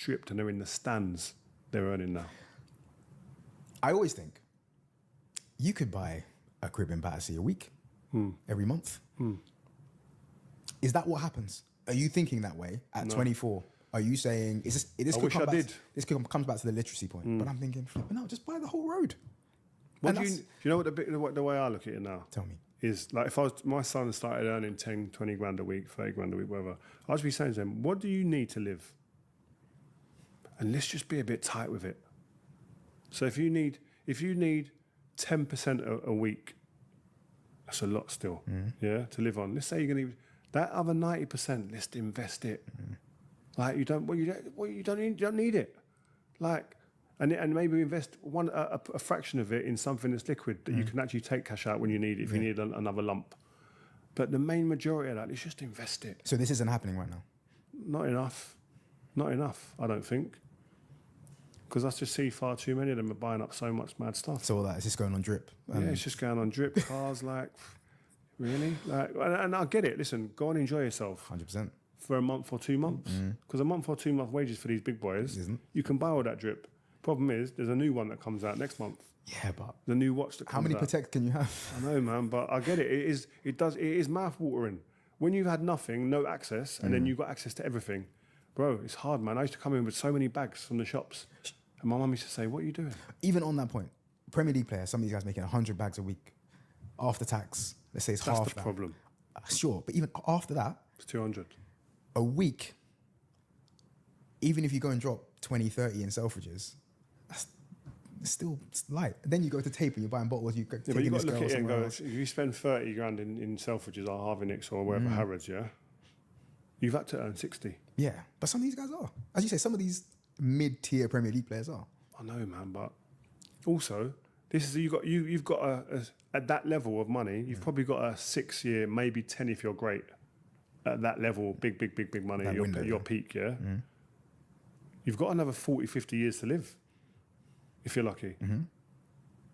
stripped and they're in the stands, they're earning now. I always think you could buy a crib in Battersea a week, every month. Is that what happens? Are you thinking that way at 24? Are you saying, this I wish I did. This comes back to the literacy point, but I'm thinking, no, just buy the whole road. Do you know what the way I look at it now? Tell me. Is like if my son started earning 10, 20 grand a week, 30 grand a week, whatever, I'd just be saying to him, what do you need to live? And let's just be a bit tight with it. So if you need 10% a week, that's a lot still, yeah, to live on. Let's say you're going to that other 90%. Let's invest it. Like you don't need it. Like and maybe invest a fraction of it in something that's liquid that you can actually take cash out when you need it if you need another lump. But the main majority of that, let's just invest it. So this isn't happening right now? Not enough. I don't think. Because I just see far too many of them are buying up so much mad stuff. So all that is just going on drip. Yeah, it's just going on drip. Cars, like, really? Like, and I get it. Listen, go and enjoy yourself. 100%. For a month or 2 months. Because a month or 2 month wages for these big boys, you can buy all that drip. Problem is, there's a new one that comes out next month. Yeah, but the new watch that comes out. how many Protect can you have? I know, man, but I get it. It is mouth-watering. When you've had nothing, no access, and then you've got access to everything. Bro, it's hard, man. I used to come in with so many bags from the shops. And my mum used to say, what are you doing? Even on that point, Premier League players, some of these guys making 100 bags a week. After tax, let's say it's half that. That's the problem. Sure, but even after that... It's 200. A week, even if you go and drop 20, 30 in Selfridges, that's still light. Then you go to tape and you're buying bottles. But you got to look at it and go, if you spend 30 grand in Selfridges or Harvey Nicks or wherever Harrods, yeah, you've had to earn 60. Yeah, but some of these guys are. As you say, some of these mid-tier Premier League players are. I know, man, but also this is you've got at that level of money, you've probably got a 6 year, maybe 10 if you're great. At that level, big money, your peak, yeah? You've got another 40, 50 years to live, if you're lucky.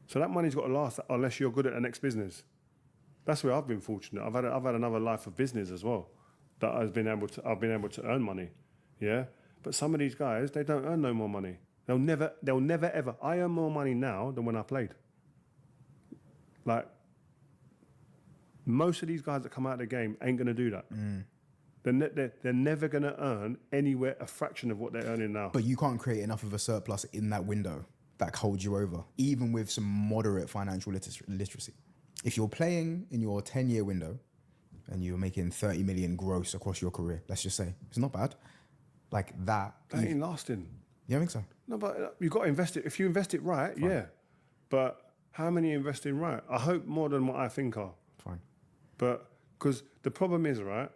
So that money's got to last unless you're good at the next business. That's where I've been fortunate. I've had another life of business as well, that I've been able to earn money, yeah? But some of these guys, they don't earn no more money. They'll never ever. I earn more money now than when I played. Like, most of these guys that come out of the game ain't going to do that. They're never going to earn anywhere a fraction of what they're earning now. But you can't create enough of a surplus in that window that holds you over, even with some moderate financial literacy. If you're playing in your 10-year window and you're making 30 million gross across your career, let's just say, it's not bad. Like that. That ain't lasting. You don't think so? No, but you've got to invest it. If you invest it right, fine. Yeah. But how many are investing right? I hope more than what I think are. Fine. But because the problem is, right,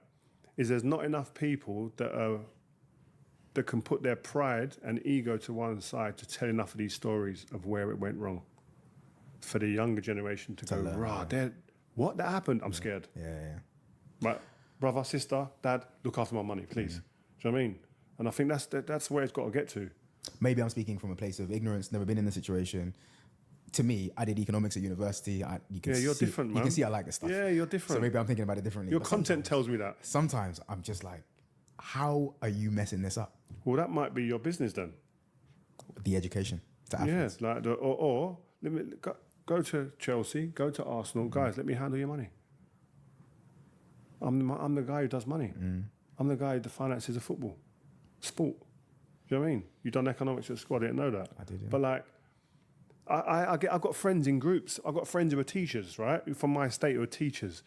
is there's not enough people that can put their pride and ego to one side to tell enough of these stories of where it went wrong. For the younger generation to go, rah, what that happened? I'm scared. Yeah. Right, brother, sister, dad, look after my money, please. Do you know what I mean? And I think that's where it's got to get to. Maybe I'm speaking from a place of ignorance, never been in the situation. To me, I did economics at university. You're different, man. You can see I like this stuff. Yeah, you're different. So maybe I'm thinking about it differently. Your content tells me that. Sometimes I'm just like, how are you messing this up? Well, that might be your business then. The education to athletes. Yeah, like or let me go to Chelsea, go to Arsenal. Guys, let me handle your money. I'm the guy who does money. I'm the guy who finances the football. Sport. Do you know what I mean? You've done economics at school, I didn't know that. I did, yeah. But like, I've got friends in groups. I've got friends who are teachers, right? From my state who are teachers,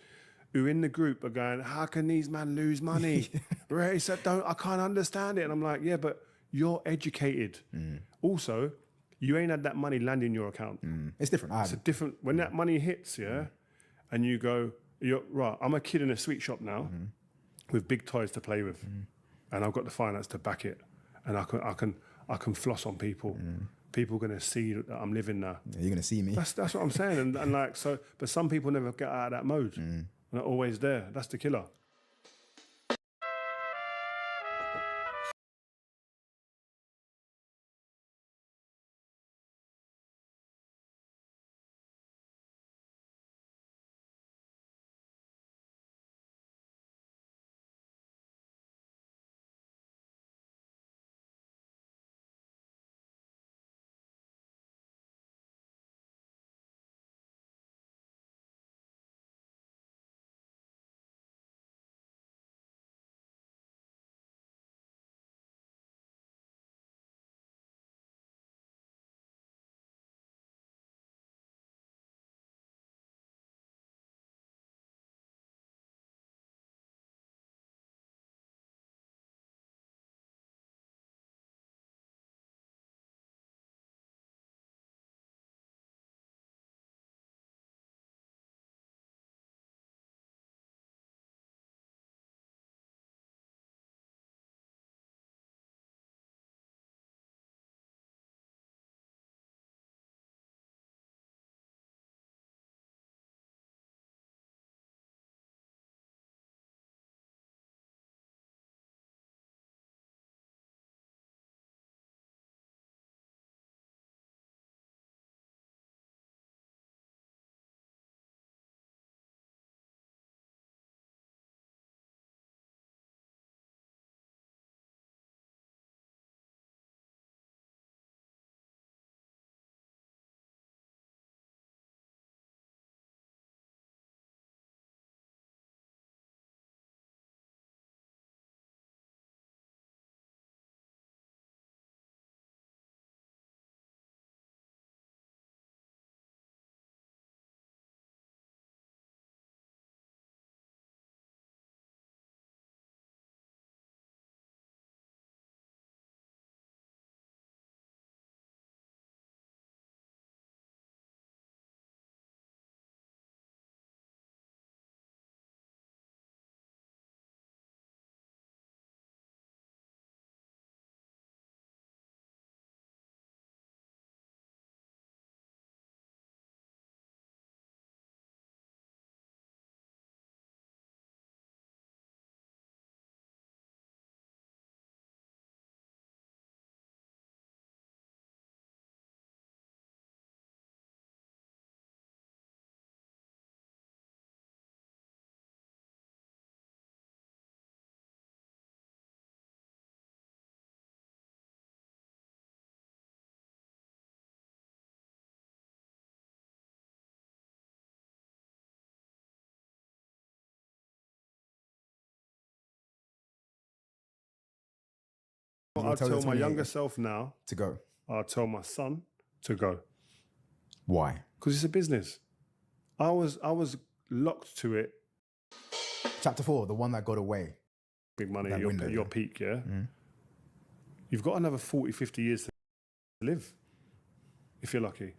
who in the group are going, how can these men lose money? Right? He said, I can't understand it. And I'm like, yeah, but you're educated. Also, you ain't had that money land in your account. It's different. It's a different, when that money hits, and you go, right, I'm a kid in a sweet shop now with big toys to play with. And I've got the finance to back it. And I can floss on people. People are going to see that I'm living now. Yeah, you're going to see me. That's what I'm saying. And like, so, but some people never get out of that mode. And they're always there. That's the killer. I'll tell my younger self now to go. I'll tell my son to go. Why? Because it's a business. I was locked to it. Chapter 4, the one that got away. Big money, That window, your yeah. peak, yeah? You've got another 40, 50 years to live, if you're lucky.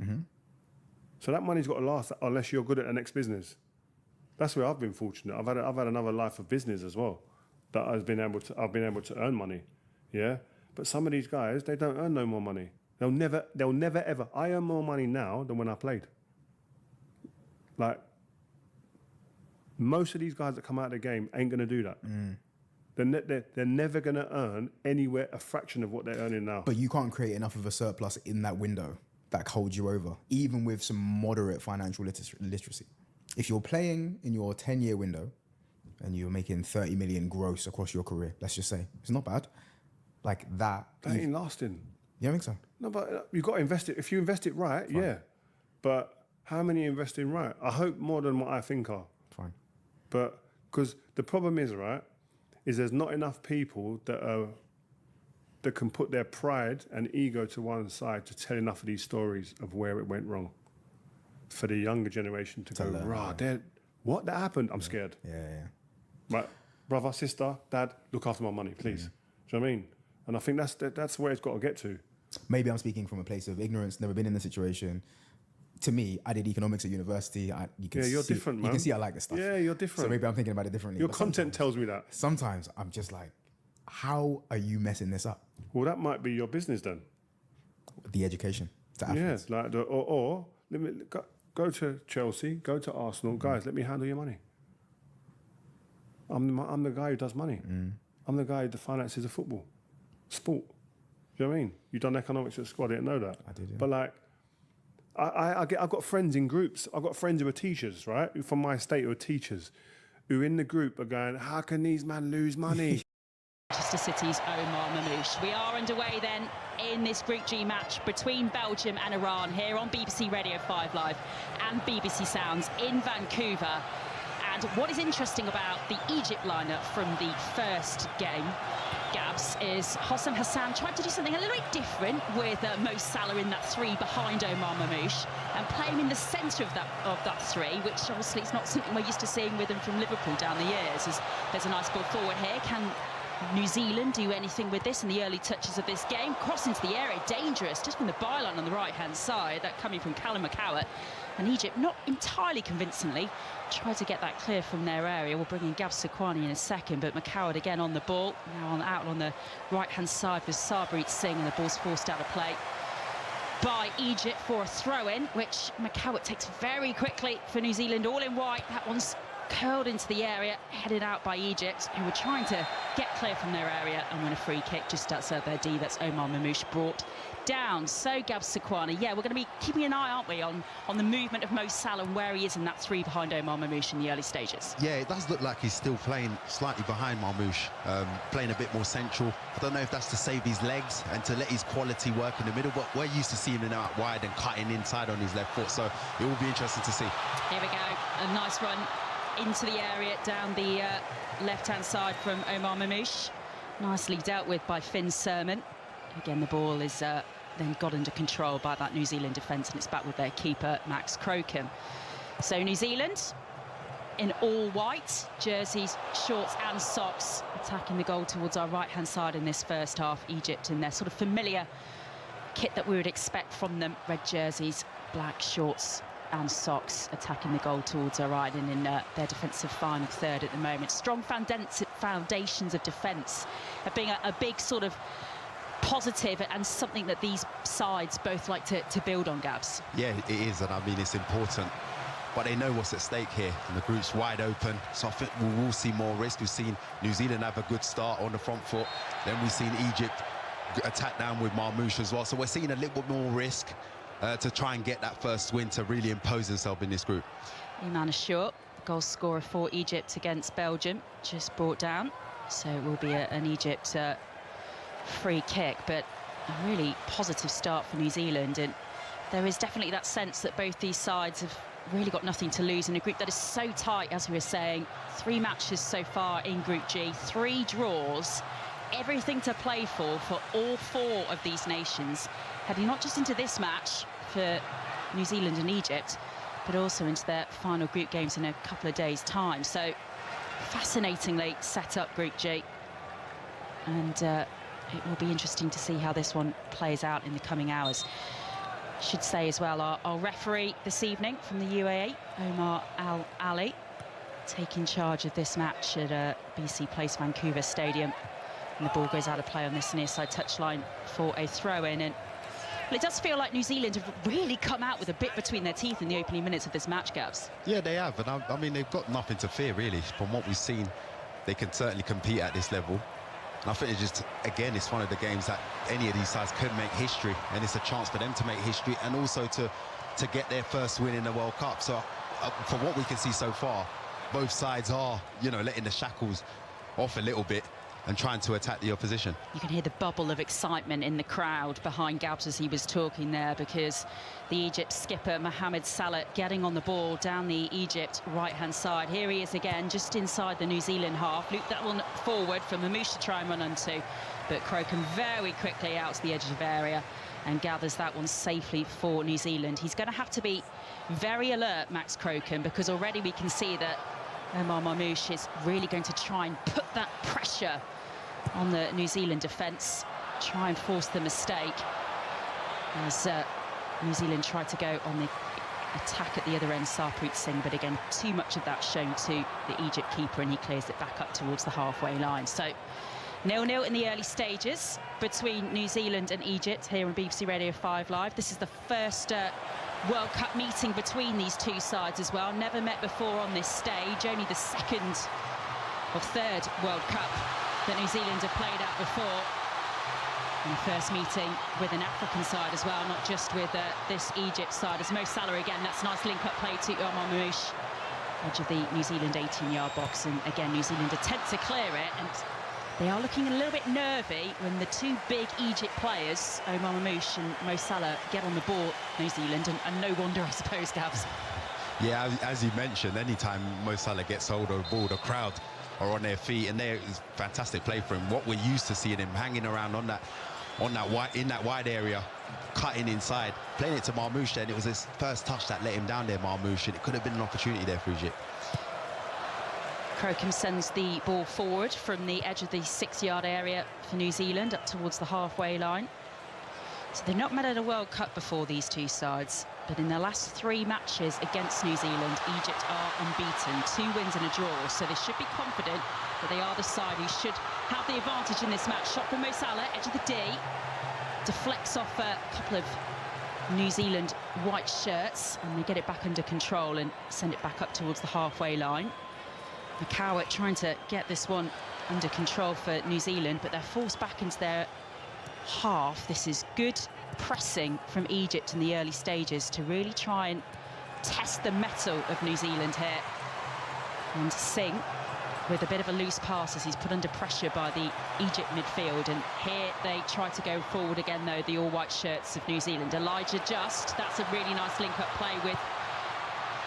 So that money's got to last unless you're good at the next business. That's where I've been fortunate. I've had another life of business as well, that I've been able to earn money, yeah? But some of these guys, they don't earn no more money. They'll never ever. I earn more money now than when I played. Like, most of these guys that come out of the game ain't going to do that. They're never going to earn anywhere a fraction of what they're earning now. But you can't create enough of a surplus in that window that holds you over, even with some moderate financial literacy. If you're playing in your 10-year window and you're making 30 million gross across your career, let's just say, it's not bad. Like that. That ain't lasting. You don't think so? No, but you've got to invest it. If you invest it right, Fine. yeah. But how many invest in right? I hope more than what I think are. Fine. But because the problem is, right, is there's not enough people that can put their pride and ego to one side to tell enough of these stories of where it went wrong. For the younger generation to go, rah, what that happened? I'm scared. Yeah. Right, brother, sister, dad, look after my money, please. Do you know what I mean? And I think that's where it's got to get to. Maybe I'm speaking from a place of ignorance, never been in the situation. To me, I did economics at university. You're different, man. You can see I like this stuff. Yeah, you're different. So maybe I'm thinking about it differently. Your But content tells me that. Sometimes I'm just like, how are you messing this up? Well, that might be your business then. The education to athletes. Yeah, like or let me go to Chelsea, go to Arsenal, guys. Let me handle your money. I'm the guy who does money. I'm the guy who finances the football, sport. Do you know what I mean? You've done economics at school. I didn't know that. I did. Yeah. But like, I've got friends in groups. I've got friends who are teachers, right? From my estate who are teachers, who in the group are going, how can these men lose money? Manchester City's Omar Mamouche. We are underway then in this Group G match between Belgium and Iran here on BBC Radio 5 Live and BBC Sounds in Vancouver. And what is interesting about the Egypt lineup from the first game, Gabs, is Hossam Hassan tried to do something a little bit different with Mo Salah in that three behind Omar Mamouche and play him in the centre of that three, which obviously is not something we're used to seeing with him from Liverpool down the years. There's a nice ball forward here. Can New Zealand do anything with this in the early touches of this game? Cross into the area, dangerous, just from the byline on the right-hand side, that coming from Callum McCowart. And Egypt, not entirely convincingly, tried to get that clear from their area. We'll bring in Gab Sequani in a second, but McCowart again on the ball, now out on the right-hand side with Sarpreet Singh, and the ball's forced out of play by Egypt for a throw-in, which McCowart takes very quickly for New Zealand, all in white. That one's curled into the area, headed out by Egypt, who were trying to get clear from their area and win a free kick just outside their D. That's Omar Mamouche brought down. So Gab Sequani, yeah, we're going to be keeping an eye, aren't we, on the movement of Mo Salah and where he is in that three behind Omar Mamouche in the early stages. Yeah, it does look like he's still playing slightly behind Mamouche, playing a bit more central. I don't know if that's to save his legs and to let his quality work in the middle, but we're used to seeing him out wide and cutting inside on his left foot, so it will be interesting to see. Here we go, a nice run into the area down the left-hand side from Omar Mamouche. Nicely dealt with by Finn Sermon. Again, the ball is then got under control by that New Zealand defence, and it's back with their keeper, Max Crocombe. So New Zealand in all white, jerseys, shorts and socks, attacking the goal towards our right-hand side in this first half. Egypt in their sort of familiar kit that we would expect from them, red jerseys, black shorts and socks, attacking the goal towards our right, and in their defensive final third at the moment. Strong foundations of defence have been a big sort of positive and something that these sides both like to build on, Gabs. Yeah, it is, and I mean, it's important. But they know what's at stake here, and the group's wide open, so I think we will see more risk. We've seen New Zealand have a good start on the front foot, then we've seen Egypt attack down with Mamouche as well, so we're seeing a little bit more risk to try and get that first win, to really impose himself in this group. Iman Ashour, goal scorer for Egypt against Belgium, just brought down, so it will be an Egypt free kick, but a really positive start for New Zealand, and there is definitely that sense that both these sides have really got nothing to lose in a group that is so tight, as we were saying. 3 matches so far in Group G, 3 draws, everything to play for all four of these nations, heading not just into this match for New Zealand and Egypt, but also into their final group games in a couple of days' time. So fascinatingly set up Group G, and it will be interesting to see how this one plays out in the coming hours. Should say as well, our referee this evening from the UAE, Omar Al Ali, taking charge of this match at BC Place Vancouver Stadium. And the ball goes out of play on this near side touchline for a throw-in. And well, it does feel like New Zealand have really come out with a bit between their teeth in the opening minutes of this match, Gavs. Yeah, they have, and I mean, they've got nothing to fear, really. From what we've seen, they can certainly compete at this level. And I think it's just, again, it's one of the games that any of these sides could make history, and it's a chance for them to make history and also to get their first win in the World Cup. So from what we can see so far, both sides are, you know, letting the shackles off a little bit and trying to attack the opposition. You can hear the bubble of excitement in the crowd behind Gabs as he was talking there, because the Egypt skipper Mohamed Salah getting on the ball down the Egypt right-hand side. Here he is again, just inside the New Zealand half. Looped that one forward for Mamouche to try and run onto, but Crocombe very quickly out to the edge of area and gathers that one safely for New Zealand. He's going to have to be very alert, Max Crocombe, because already we can see that Omar Mamouche is really going to try and put that pressure on the New Zealand defence, try and force the mistake as New Zealand tried to go on the attack at the other end, Sarpreet Singh, but again, too much of that shown to the Egypt keeper, and he clears it back up towards the halfway line. So 0-0 in the early stages between New Zealand and Egypt here on BBC Radio 5 Live. This is the first World Cup meeting between these two sides as well. Never met before on this stage, only the second or third World Cup that New Zealand have played at before. And the first meeting with an African side as well, not just with this Egypt side. As Mo Salah again, that's a nice link-up play to Omar Mamouche, edge of the New Zealand 18-yard box. And again, New Zealand attempt to clear it, and they are looking a little bit nervy when the two big Egypt players, Omar Mamouche and Mo Salah, get on the ball, New Zealand, and no wonder, I suppose, Gavs. Yeah, as you mentioned, anytime Mo Salah gets hold of the ball, the crowd are on their feet, and there is fantastic play for him. What we're used to seeing him hanging around in that wide area, cutting inside, playing it to Marmouche, and it was his first touch that let him down there, Marmouche, and it could have been an opportunity there for Egypt. Crocombe sends the ball forward from the edge of the 6-yard area for New Zealand up towards the halfway line. So they've not met at a World Cup before, these two sides, but in their last 3 matches against New Zealand, Egypt are unbeaten, 2 wins and a draw, so they should be confident that they are the side who should have the advantage in this match. Shot from Mo Salah, edge of the D, deflects off a couple of New Zealand white shirts, and they get it back under control and send it back up towards the halfway line. McCowett trying to get this one under control for New Zealand, but they're forced back into their half. This is good pressing from Egypt in the early stages to really try and test the mettle of New Zealand here. And Singh with a bit of a loose pass as he's put under pressure by the Egypt midfield, and here they try to go forward again, though, the all-white shirts of New Zealand. Elijah Just, that's a really nice link-up play with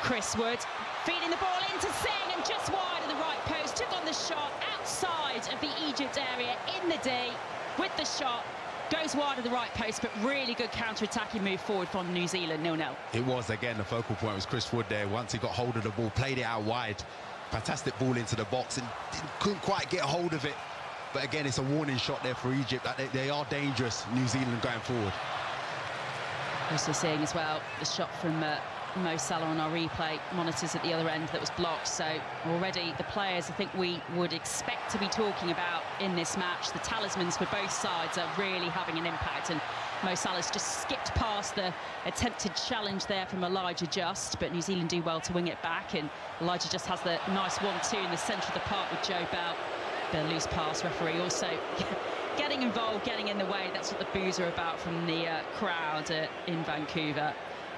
Chris Wood, feeding the ball into Singh, and just wide of the right post, took on the shot outside of the Egypt area in the D with the shot. Goes wide of the right post, but really good counter-attacking move forward from New Zealand, 0-0. It was, again, the focal point was Chris Wood there. Once he got hold of the ball, played it out wide. Fantastic ball into the box, and couldn't quite get hold of it. But again, it's a warning shot there for Egypt. That they are dangerous, New Zealand, going forward. Also seeing as well the shot from Mo Salah on our replay monitors at the other end that was blocked. So already the players I think we would expect to be talking about in this match, the talismans for both sides, are really having an impact, and Mo Salah's just skipped past the attempted challenge there from Elijah Just, but New Zealand do well to wing it back, and Elijah Just has the nice 1-2 in the centre of the park with Joe Bell. The loose pass, referee also getting involved, getting in the way. That's what the boos are about from the crowd in Vancouver.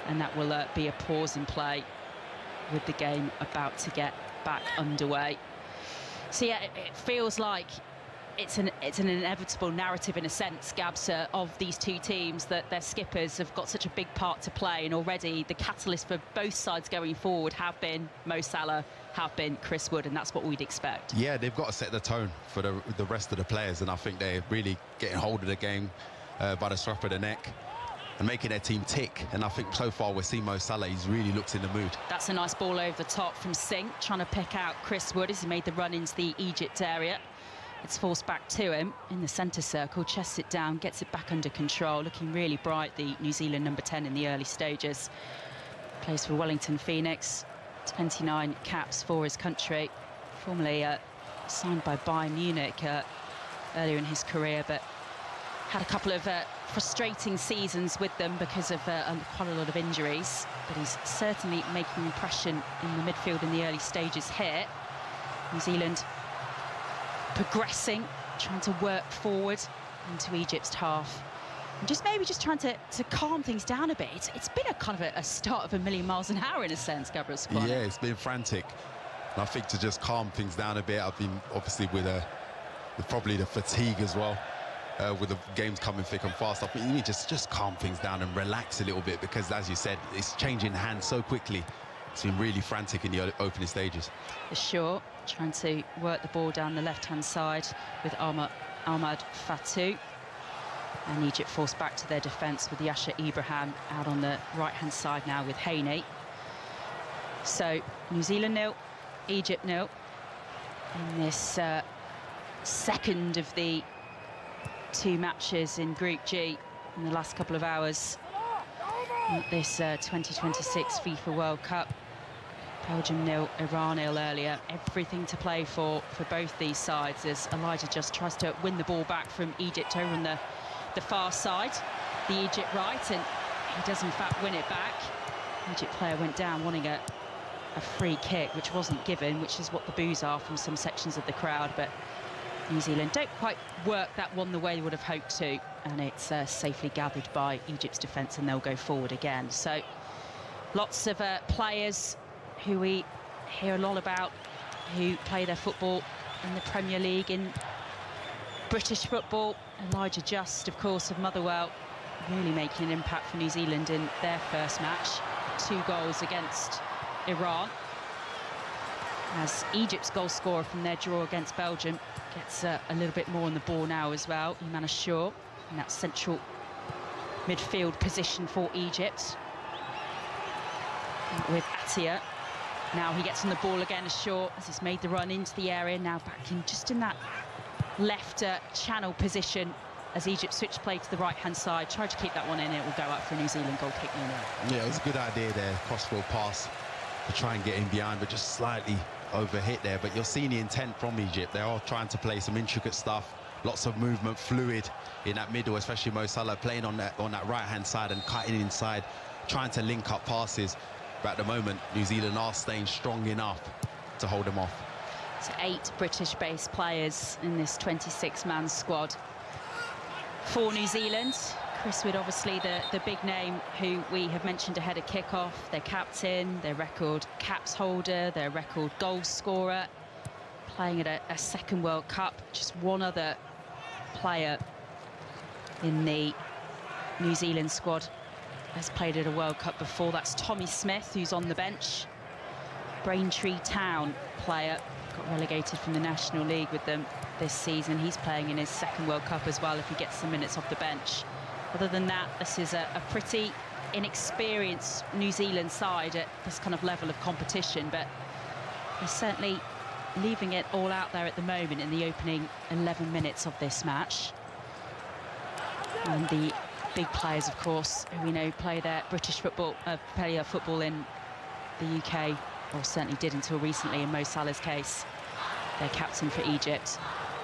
And that will be a pause in play with the game about to get back underway. So yeah, it feels like it's an inevitable narrative in a sense, Gabs, of these two teams, that their skippers have got such a big part to play, and already the catalyst for both sides going forward have been Mo Salah, have been Chris Wood, and that's what we'd expect. Yeah, they've got to set the tone for the rest of the players, and I think they're really getting hold of the game by the scruff of the neck and making their team tick. And I think so far we're seeing Mo Salah, he's really looks in the mood. That's a nice ball over the top from Singh, trying to pick out Chris Wood as he made the run into the Egypt area. It's forced back to him in the centre circle, chests it down, gets it back under control, looking really bright, the New Zealand number 10 in the early stages. Plays for Wellington Phoenix, 29 caps for his country, formerly signed by Bayern Munich earlier in his career, but had a couple of frustrating seasons with them because of quite a lot of injuries. But he's certainly making an impression in the midfield in the early stages here. New Zealand progressing, trying to work forward into Egypt's half. And just trying to calm things down a bit. It's been a kind of a start of a million miles an hour in a sense, Gabriel Squad. Yeah, it's been frantic. And I think to just calm things down a bit, I've been obviously with probably the fatigue as well, with the games coming thick and fast. I think you need to just calm things down and relax a little bit, because as you said, it's changing hands so quickly. It's been really frantic in the opening stages. Sure, trying to work the ball down the left-hand side with Ahmad Fatou. And Egypt forced back to their defence with Yasser Ibrahim out on the right-hand side now with Haney. So New Zealand 0, Egypt 0 in this second of the two matches in Group G in the last couple of hours. This 2026 FIFA World Cup. Belgium 0, Iran 0 earlier. Everything to play for both these sides as Elijah just tries to win the ball back from Egypt over on the far side, the Egypt right, and he does in fact win it back. Egypt player went down wanting a free kick, which wasn't given, which is what the boos are from some sections of the crowd, but New Zealand don't quite work that one the way they would have hoped to, and it's safely gathered by Egypt's defence, and they'll go forward again. So lots of players who we hear a lot about who play their football in the Premier League, in British football. Elijah Just, of course, of Motherwell, really making an impact for New Zealand in their first match. 2 goals against Iran. As Egypt's goal scorer from their draw against Belgium gets a little bit more on the ball now as well. Iman Ashur in that central midfield position for Egypt. With Atia. Now he gets on the ball again, Ashur, as he's made the run into the area. Now back in just in that left channel position as Egypt switched play to the right-hand side. Tried to keep that one in, it will go out for a New Zealand goal kick. Yeah, it was a good idea there, crossfield pass to try and get in behind, but just slightly overhit there. But you're seeing the intent from Egypt. They are trying to play some intricate stuff, lots of movement, fluid in that middle, especially Mo Salah playing on that right-hand side and cutting inside, trying to link up passes. But at the moment, New Zealand are staying strong enough to hold them off. So 8 British-based players in this 26-man squad for New Zealand. Chris Wood, obviously the big name who we have mentioned ahead of kickoff, their captain, their record caps holder, their record goal scorer, playing at a second World Cup. Just one other player in the New Zealand squad has played at a World Cup before. That's Tommy Smith, who's on the bench. Braintree Town player, got relegated from the National League with them this season. He's playing in his second World Cup as well if he gets some minutes off the bench. Other than that, this is a pretty inexperienced New Zealand side at this kind of level of competition, but they're certainly leaving it all out there at the moment in the opening 11 minutes of this match. And the big players, of course, who we know play their British football, play their football in the UK, or certainly did until recently in Mo Salah's case. Their captain for Egypt,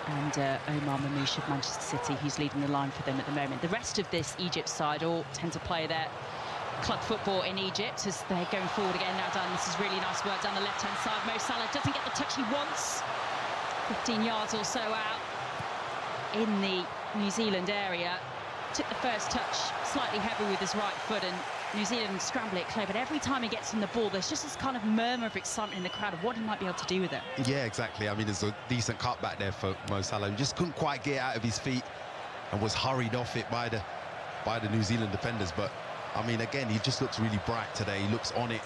and Omar Mamouche of Manchester City, who's leading the line for them at the moment. The rest of this Egypt side all tend to play their club football in Egypt as they're going forward again now. Done. This is really nice work down the left-hand side. Mo Salah doesn't get the touch he wants. 15 yards or so out in the New Zealand area. Took the first touch slightly heavy with his right foot, and New Zealand scramble it clear, but every time he gets on the ball, there's just this kind of murmur of excitement in the crowd of what he might be able to do with it. Yeah, exactly. I mean, there's a decent cut back there for Mo Salah. He just couldn't quite get out of his feet and was hurried off it by the New Zealand defenders. But, I mean, again, he just looks really bright today. He looks on it,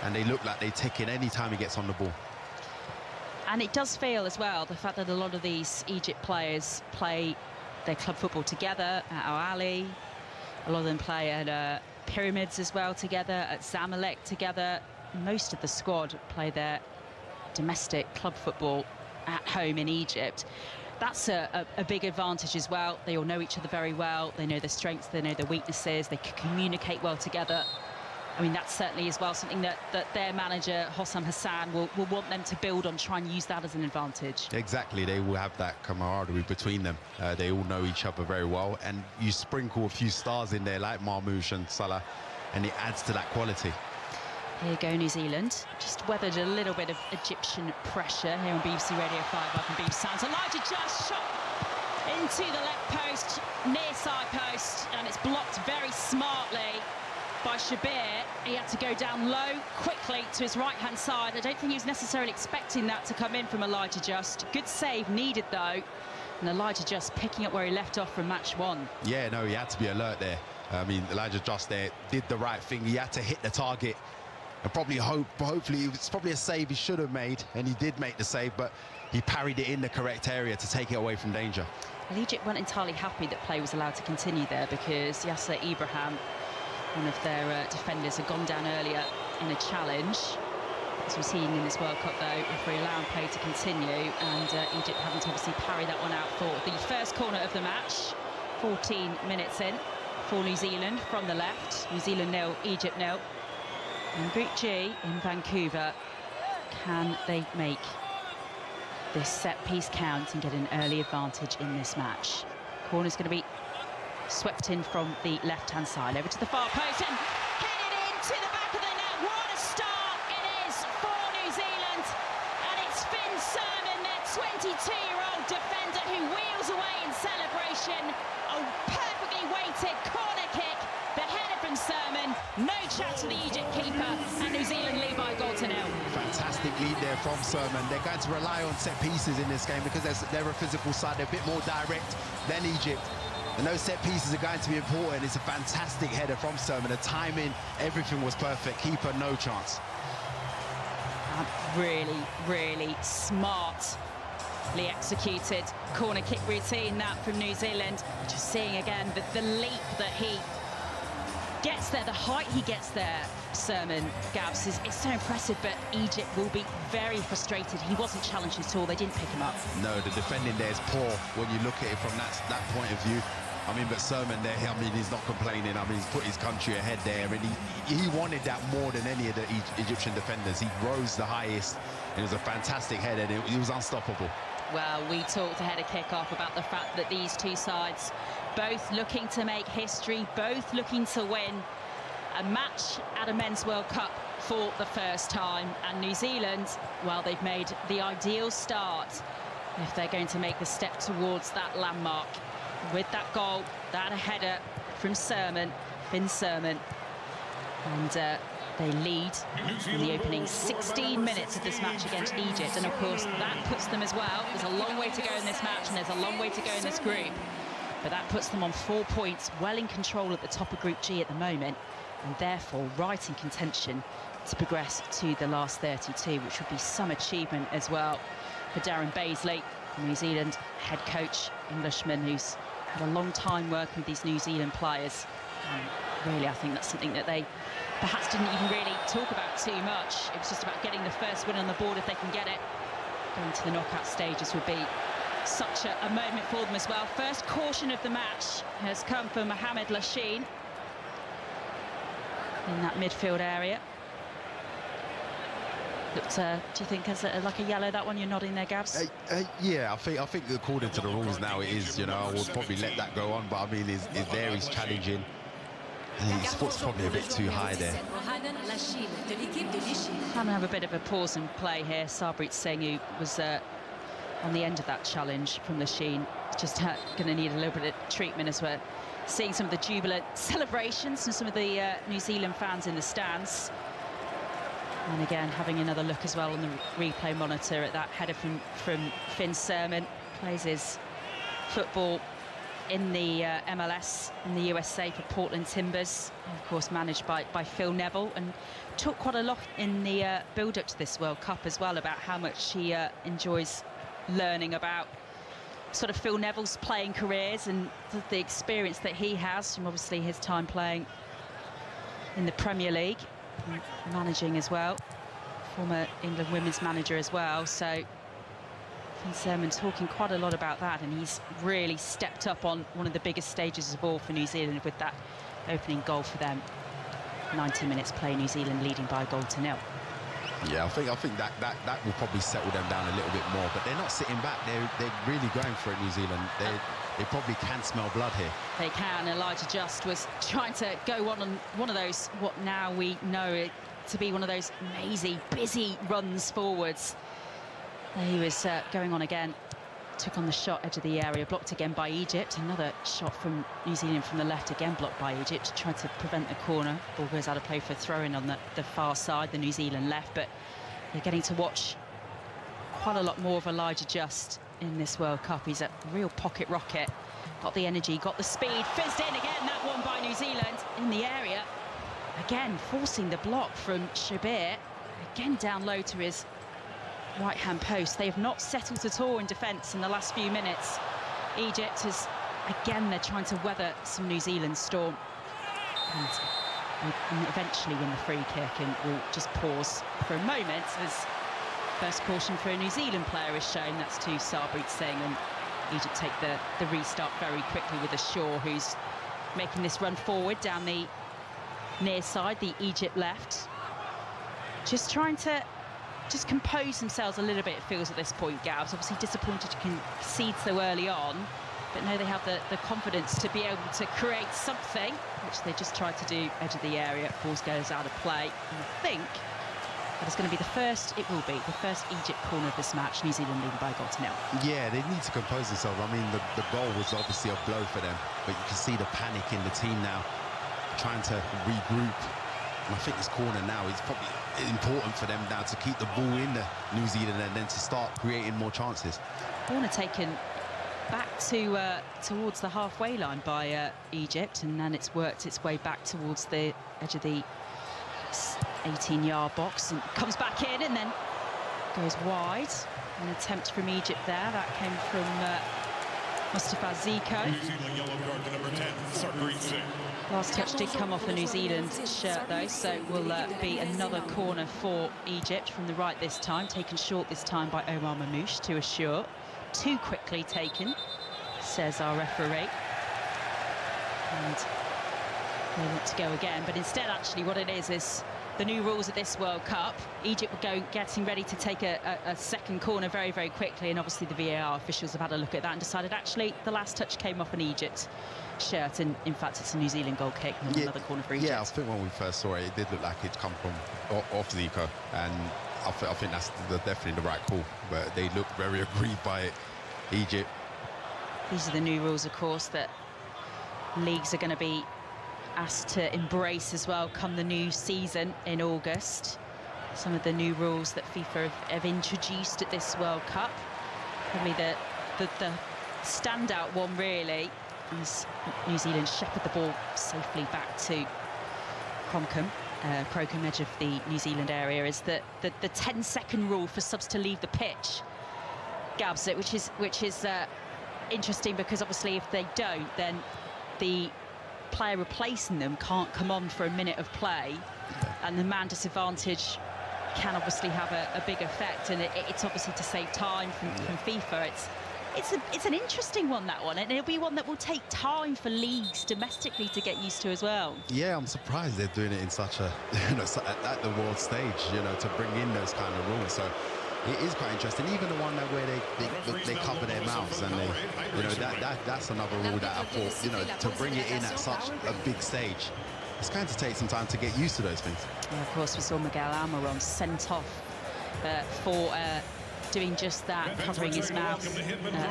and they look like they tick in any time he gets on the ball. And it does feel as well, the fact that a lot of these Egypt players play their club football together at Al Ahly. A lot of them play at Pyramids as well together, at Zamalek together. Most of the squad play their domestic club football at home in Egypt. That's a big advantage as well. They all know each other very well. They know their strengths, they know their weaknesses, they can communicate well together. I mean, that's certainly as well something that their manager, Hossam Hassan, will want them to build on, try and use that as an advantage. Exactly, they will have that camaraderie between them. They all know each other very well, and you sprinkle a few stars in there like Marmoush and Salah, and it adds to that quality. Here you go, New Zealand. Just weathered a little bit of Egyptian pressure here on BBC Radio 5 up on BBC Sounds. Elijah just shot into the left post, near side post, and it's blocked very smartly by Shabir. He had to go down low quickly to his right-hand side. I don't think he was necessarily expecting that to come in from Elijah Just. Good save needed, though. And Elijah Just picking up where he left off from match one. Yeah, no, he had to be alert there. I mean, Elijah Just there did the right thing. He had to hit the target. And hopefully, it was probably a save he should have made, and he did make the save, but he parried it in the correct area to take it away from danger. Well, Egypt weren't entirely happy that play was allowed to continue there, because Yasser Ibrahim, one of their defenders, had gone down earlier in a challenge. As we've seen in this World Cup, though, referee allowing play to continue, and Egypt having to obviously parry that one out for the first corner of the match. 14 minutes in for New Zealand from the left. New Zealand 0, Egypt 0. In Group G in Vancouver, can they make this set piece count and get an early advantage in this match? Corner's going to be swept in from the left-hand side, over to the far post and headed into the back of the net. What a start it is for New Zealand, and it's Finn Sermon, their 22-year-old defender, who wheels away in celebration. A perfectly weighted corner kick, the header from Sermon, no chance for the Egypt keeper, and New Zealand lead by a goal to nil. Fantastic lead there from Sermon. They're going to rely on set pieces in this game because they're a physical side. They're a bit more direct than Egypt. And those set pieces are going to be important. It's a fantastic header from Sermon. The timing, everything was perfect. Keeper, no chance. Really, really smartly executed corner kick routine, that from New Zealand. Just seeing again the leap that he gets there, the height he gets there, Sermon, Gabs, is so impressive, but Egypt will be very frustrated. He wasn't challenged at all. They didn't pick him up. No, the defending there is poor when you look at it from that point of view. I mean, but Sermon there, I mean, he's not complaining. I mean, he's put his country ahead there, and he wanted that more than any of the Egyptian defenders. He rose the highest. It was a fantastic header, and he was unstoppable. Well, we talked ahead of kick-off about the fact that these two sides, both looking to make history, both looking to win a match at a Men's World Cup for the first time. And New Zealand, well, they've made the ideal start if they're going to make the step towards that landmark. With that goal, that header from Sermon, Finn Sermon, and they lead in the opening 16 minutes of this match against Egypt, and of course that puts them as well. There's a long way to go in this match, and there's a long way to go in this group, but that puts them on 4 points, well in control at the top of Group G at the moment, and therefore right in contention to progress to the last 32, which would be some achievement as well for Darren Baisley, New Zealand head coach, Englishman, who's had a long time working with these New Zealand players. And really, I think that's something that they perhaps didn't even really talk about too much. It was just about getting the first win on the board if they can get it. Going to the knockout stages would be such a moment for them as well. First caution of the match has come from Mohamed Lachine in that midfield area. Looked, do you think, as like a yellow, that one? You're nodding there, Gabs? Yeah, I think according to the rules now it is, you know, I would probably let that go on, but I mean, is there he's challenging. His foot's probably a bit too high there. Can have a bit of a pause and play here. Sarpreet Singh, who was on the end of that challenge from Lachine, just going to need a little bit of treatment as we're seeing some of the jubilant celebrations from some of the New Zealand fans in the stands. And again, having another look as well on the replay monitor at that header from Finn Sermon. Plays his football in the MLS in the USA for Portland Timbers, and of course managed by Phil Neville, and talked quite a lot in the build-up to this World Cup as well about how much he enjoys learning about sort of Phil Neville's playing careers and the experience that he has from obviously his time playing in the Premier League, managing as well, former England women's manager as well. So Finn Sermon talking quite a lot about that, and he's really stepped up on one of the biggest stages of all for New Zealand with that opening goal for them. 90 minutes play, New Zealand leading by a goal to nil. Yeah, I think that will probably settle them down a little bit more, but they're not sitting back. They're really going for it, New Zealand. They probably can smell blood here. They can. Elijah Just was trying to go on one of those, what now we know it to be one of those mazy, busy runs forwards. He was going on again, took on the shot, edge of the area, blocked again by Egypt. Another shot from New Zealand from the left, again blocked by Egypt, tried to prevent the corner. Ball goes out of play for a throw-in on the far side, the New Zealand left, but they're getting to watch quite a lot more of Elijah Just in this World Cup. He's a real pocket rocket, got the energy, got the speed, fizzed in again, that one by New Zealand in the area. Again, forcing the block from Shabir, again down low to his right-hand post. They have not settled at all in defence in the last few minutes. Egypt is, again, they're trying to weather some New Zealand storm. And eventually win the free kick, and we'll just pause for a moment as first caution for a New Zealand player is shown. That's to Sarpreet Singh, and Egypt take the restart very quickly with Shaw, who's making this run forward down the near side, the Egypt left. Just trying to compose themselves a little bit, it feels, at this point, Gabs. Obviously disappointed to concede so early on, but now they have the confidence to be able to create something, which they just tried to do, edge of the area. Ball goes out of play. And I think that is going to be the first Egypt corner of this match. New Zealand leading by a goal to nil. Yeah, they need to compose themselves. I mean, the goal was obviously a blow for them, but you can see the panic in the team now, trying to regroup. And I think this corner now is probably important for them now to keep the ball in the New Zealand and then to start creating more chances. Corner taken back towards the halfway line by Egypt, and then it's worked its way back towards the edge of the 18-yard box and comes back in and then goes wide. An attempt from Egypt there. That came from Mustafa Ziko. New Zealand yellow card to number 10, Sarpreet Singh. Last touch did come off a New Zealand shirt though, so it will be another corner for Egypt from the right this time, taken short this time by Omar Mamouche to assure. Too quickly taken, says our referee. And they want to go again, but instead actually what it is the new rules of this World Cup. Egypt were getting ready to take a second corner very, very quickly, and obviously the VAR officials have had a look at that and decided actually the last touch came off an Egypt shirt, and in fact it's a New Zealand goal kick, not another corner for Egypt. Yeah, I think when we first saw it, it did look like it'd come from off Zico, and I think that's definitely the right call, but they look very aggrieved by it, Egypt. These are the new rules, of course, that leagues are going to be asked to embrace as well come the new season in August. Some of the new rules that FIFA have introduced at this World Cup. Probably the standout one really is New Zealand shepherd the ball safely back to Crocombe, edge of the New Zealand area, is the 10-second rule for subs to leave the pitch. Gabs it, which is interesting, because obviously if they don't, then the player replacing them can't come on for a minute of play, and the man disadvantage can obviously have a big effect, and it's obviously to save time from FIFA. It's an interesting one, that one, and it'll be one that will take time for leagues domestically to get used to as well. Yeah, I'm surprised they're doing it in such a, at the world stage, to bring in those kind of rules. So it is quite interesting. Even the one where they cover their mouths, and that's another rule that I thought, to bring it in at such a big stage, it's going to take some time to get used to those things. Yeah, of course, we saw Miguel Almiron sent off for doing just that, covering his mouth,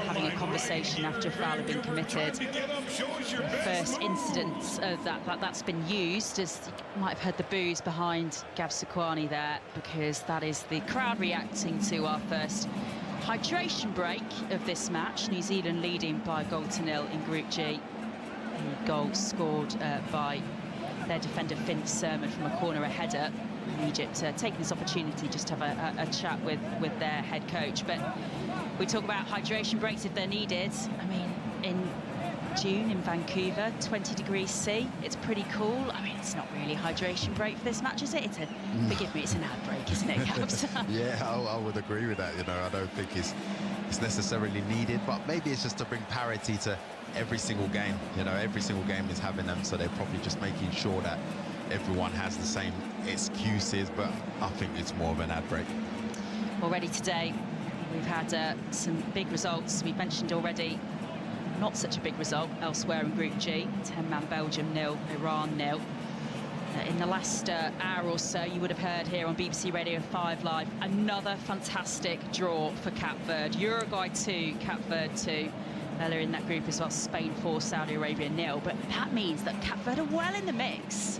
having a conversation after a foul had been committed. First incident of that's been used, as you might have heard the boos behind Gav Sequani there, because that is the crowd reacting to our first hydration break of this match. New Zealand leading by 1-0 in Group G. A goal scored by their defender Finn Sermon from a corner, a header. And Egypt taking this opportunity just to have a chat with their head coach. But we talk about hydration breaks if they're needed. I mean, in June in Vancouver, 20 degrees C, it's pretty cool. I mean, it's not really a hydration break for this match, is it? Forgive me, it's an ad break, isn't it, Gabs? Yeah, I would agree with that. You know, I don't think it's necessarily needed, but maybe it's just to bring parity to every single game. You know, every single game is having them, so they're probably just making sure that everyone has the same excuses, but I think it's more of an ad break. Already today, we've had some big results. We've mentioned already not such a big result elsewhere in Group G. 10-man Belgium 0, Iran 0. In the last hour or so, you would have heard here on BBC Radio 5 Live, another fantastic draw for Cape Verde. Uruguay 2, Cape Verde 2. Earlier in that group as well, Spain 4, Saudi Arabia 0. But that means that Cape Verde are well in the mix.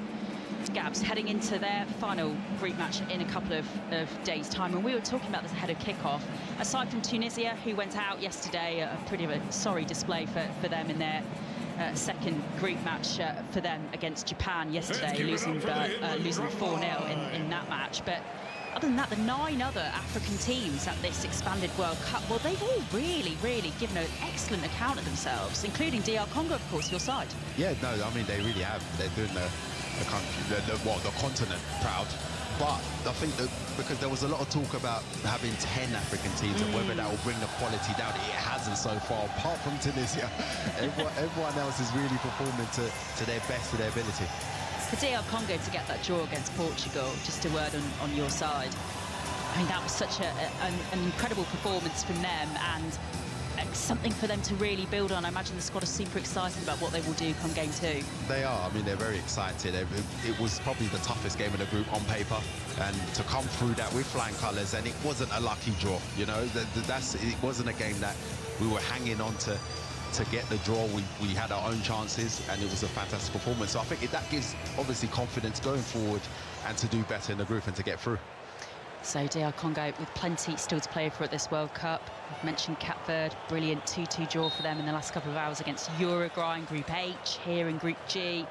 Gabs heading into their final group match in a couple of days' time, and we were talking about this ahead of kick-off. Aside from Tunisia, who went out yesterday, a pretty sorry display for them in their second group match for them against Japan yesterday, losing 4-0 in that match. But other than that, the 9 other African teams at this expanded World Cup, well, they've all really given an excellent account of themselves, including DR Congo, of course, your side. Yeah, no, I mean, they really have. They're doing the country, the continent proud. But I think that because there was a lot of talk about having 10 African teams and whether that will bring the quality down, it hasn't so far, apart from Tunisia. Everyone else is really performing to their best of their ability. For DR Congo to get that draw against Portugal, just a word on your side. I mean, that was such an incredible performance from them, and something for them to really build on. I imagine the squad are super excited about what they will do come game 2. They are. I mean, they're very excited. It was probably the toughest game of the group on paper, and to come through that with flying colours, and it wasn't a lucky draw. You know, it wasn't a game that we were hanging on to get the draw. We had our own chances, and it was a fantastic performance. So I think that gives obviously confidence going forward and to do better in the group and to get through. So DR Congo with plenty still to play for at this World Cup. We've mentioned Cape Verde, brilliant 2-2 draw for them in the last couple of hours against Uruguay in Group H, here in Group G.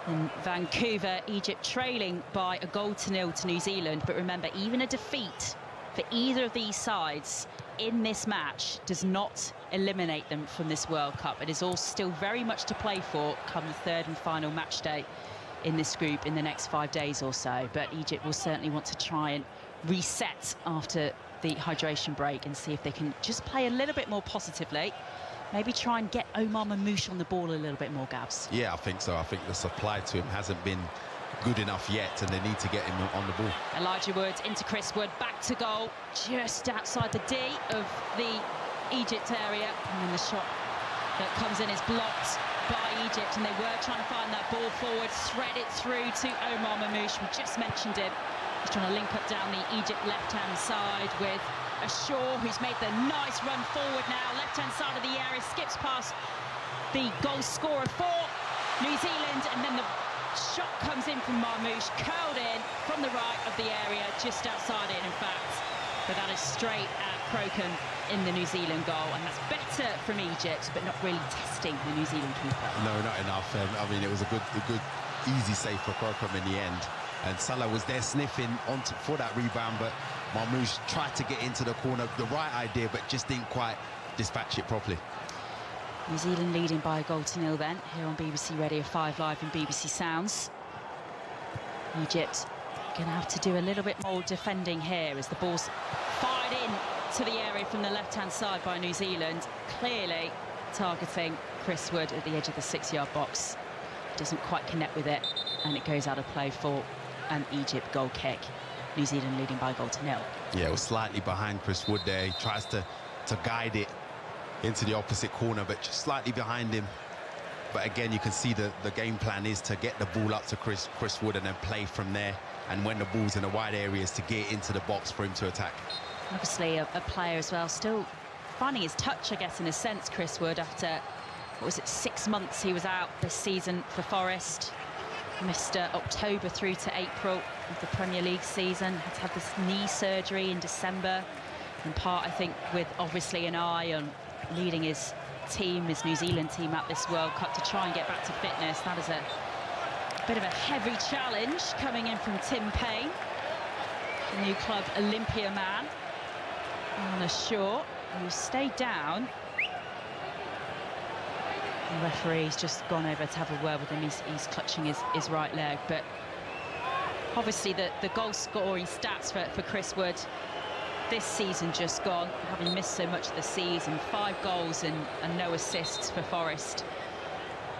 In Vancouver, Egypt trailing by 1-0 to New Zealand. But remember, even a defeat for either of these sides in this match does not eliminate them from this World Cup. It is all still very much to play for come the third and final match day in this group in the next 5 days or so. But Egypt will certainly want to try and reset after the hydration break and see if they can just play a little bit more positively. Maybe try and get Omar Mamouche on the ball a little bit more, Gabs. Yeah, I think so. I think the supply to him hasn't been good enough yet, and they need to get him on the ball. Elijah Woods into Chris Wood, back to goal, just outside the D of the Egypt area. And then the shot that comes in is blocked by Egypt, and they were trying to find that ball forward, thread it through to Omar Mamouche. We just mentioned him. He's trying to link up down the Egypt left-hand side with Shaw, who's made the nice run forward now. Left-hand side of the area, skips past the goal scorer for New Zealand, and then the shot comes in from Mamouche, curled in from the right of the area, just outside it, in fact. But that is straight at Crocombe in the New Zealand goal, and that's better from Egypt, but not really testing the New Zealand keeper. No, not enough. I mean, it was a good, easy save for Crocombe in the end. And Salah was there sniffing for that rebound, but Mamouche tried to get into the corner. The right idea, but just didn't quite dispatch it properly. New Zealand leading by 1-0 then, here on BBC Radio 5 Live and BBC Sounds. Egypt going to have to do a little bit more defending here as the ball's fired in to the area from the left-hand side by New Zealand, clearly targeting Chris Wood at the edge of the 6-yard box. Doesn't quite connect with it, and it goes out of play for an Egypt goal kick. New Zealand leading by 1-0. Yeah, it was slightly behind Chris Wood there. He tries to guide it into the opposite corner, but just slightly behind him. But again, you can see the game plan is to get the ball up to Chris Wood and then play from there. And when the ball's in the wide areas, to get into the box for him to attack. Obviously a player as well, still finding his touch, I guess, in a sense, Chris Wood, after, what was it, 6 months he was out this season for Forest. Missed October through to April of the Premier League season. Had to have this knee surgery in December, in part, I think, with obviously an eye on leading his team, his New Zealand team, at this World Cup to try and get back to fitness. That is a bit of a heavy challenge coming in from Tim Payne, the new club Olympia man on a short, who stayed down. The referee's just gone over to have a word with him. He's clutching his right leg, but obviously the goal scoring stats for Chris Wood this season just gone, having missed so much of the season. 5 goals and no assists for Forest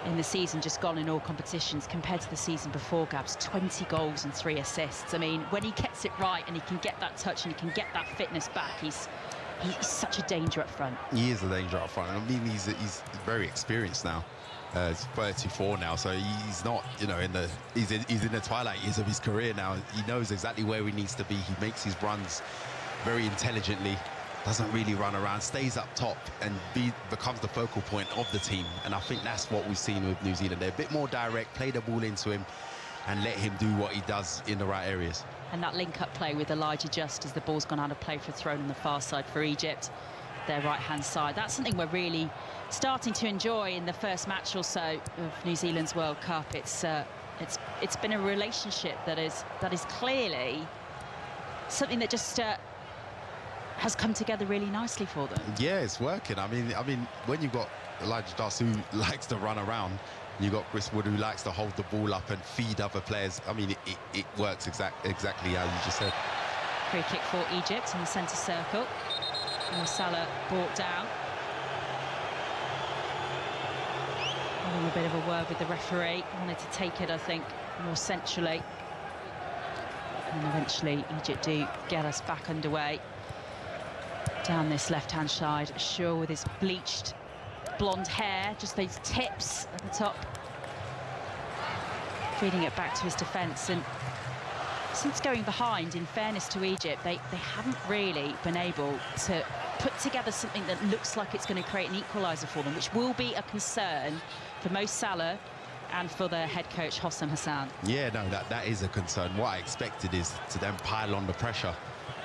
in the season just gone in all competitions, compared to the season before, Gabs, 20 goals and 3 assists. I mean, when he gets it right and he can get that touch and he can get that fitness back, he's such a danger up front. He is a danger up front. I mean, he's very experienced now. He's 34 now, so he's not, you know, he's in the twilight years of his career now. He knows exactly where he needs to be. He makes his runs very intelligently, doesn't really run around, stays up top and becomes the focal point of the team. And I think that's what we've seen with New Zealand. They're a bit more direct, play the ball into him and let him do what he does in the right areas. And that link-up play with Elijah Just as the ball's gone out of play for a throw on the far side for Egypt, their right-hand side. That's something we're really starting to enjoy in the first match or so of New Zealand's World Cup. It's been a relationship that is clearly something that just has come together really nicely for them. Yeah, it's working. I mean, when you've got Elijah Just, who likes to run around, you've got Chris Wood, who likes to hold the ball up and feed other players. I mean, it works exactly how you just said. Free kick for Egypt in the centre circle. Mo Salah brought down. Having a bit of a word with the referee. Wanted to take it, I think, more centrally. And eventually Egypt do get us back underway. Down this left-hand side, Shaw with his bleached blonde hair, just those tips at the top, feeding it back to his defence. And since going behind, in fairness to Egypt, they haven't really been able to put together something that looks like it's going to create an equaliser for them, which will be a concern for Mo Salah and for their head coach, Hossam Hassan. Yeah, no, that is a concern. What I expected is to then pile on the pressure,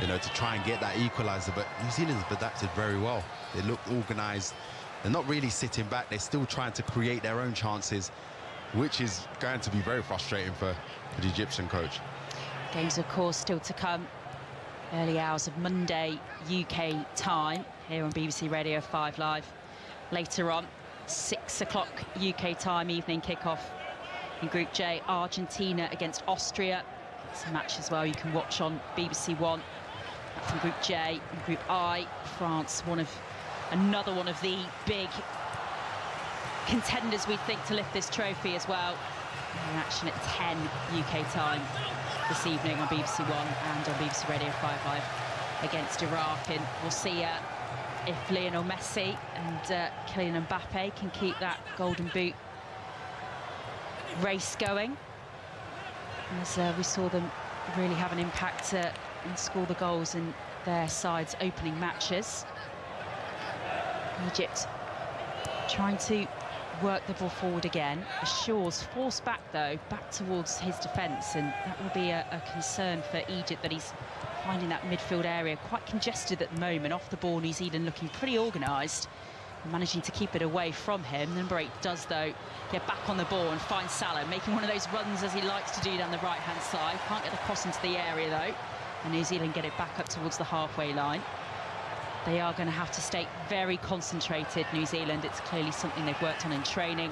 you know, to try and get that equaliser. But New Zealand have adapted very well. They look organised. They're not really sitting back. They're still trying to create their own chances, which is going to be very frustrating for the Egyptian coach. Games, of course, still to come. Early hours of Monday UK time here on BBC Radio 5 Live. Later on, 6 o'clock UK time, evening kickoff in Group J, Argentina against Austria. It's a match as well you can watch on BBC One. From Group J and Group I, France, another one of the big contenders, we think, to lift this trophy as well. In action at 10 UK time this evening on BBC One and on BBC Radio 5 Live against Iraq. And we'll see if Lionel Messi and Kylian Mbappe can keep that Golden Boot race going, as we saw them really have an impact and score the goals in their side's opening matches. Egypt trying to work the ball forward again. Shaw's forced back, though, back towards his defence, and that will be a concern for Egypt, that he's finding that midfield area quite congested at the moment. Off the ball, New Zealand looking pretty organised, managing to keep it away from him. Number 8 does, though, get back on the ball and find Salah, making one of those runs as he likes to do down the right-hand side. Can't get the cross into the area, though, and New Zealand get it back up towards the halfway line. They are going to have to stay very concentrated, New Zealand. It's clearly something they've worked on in training,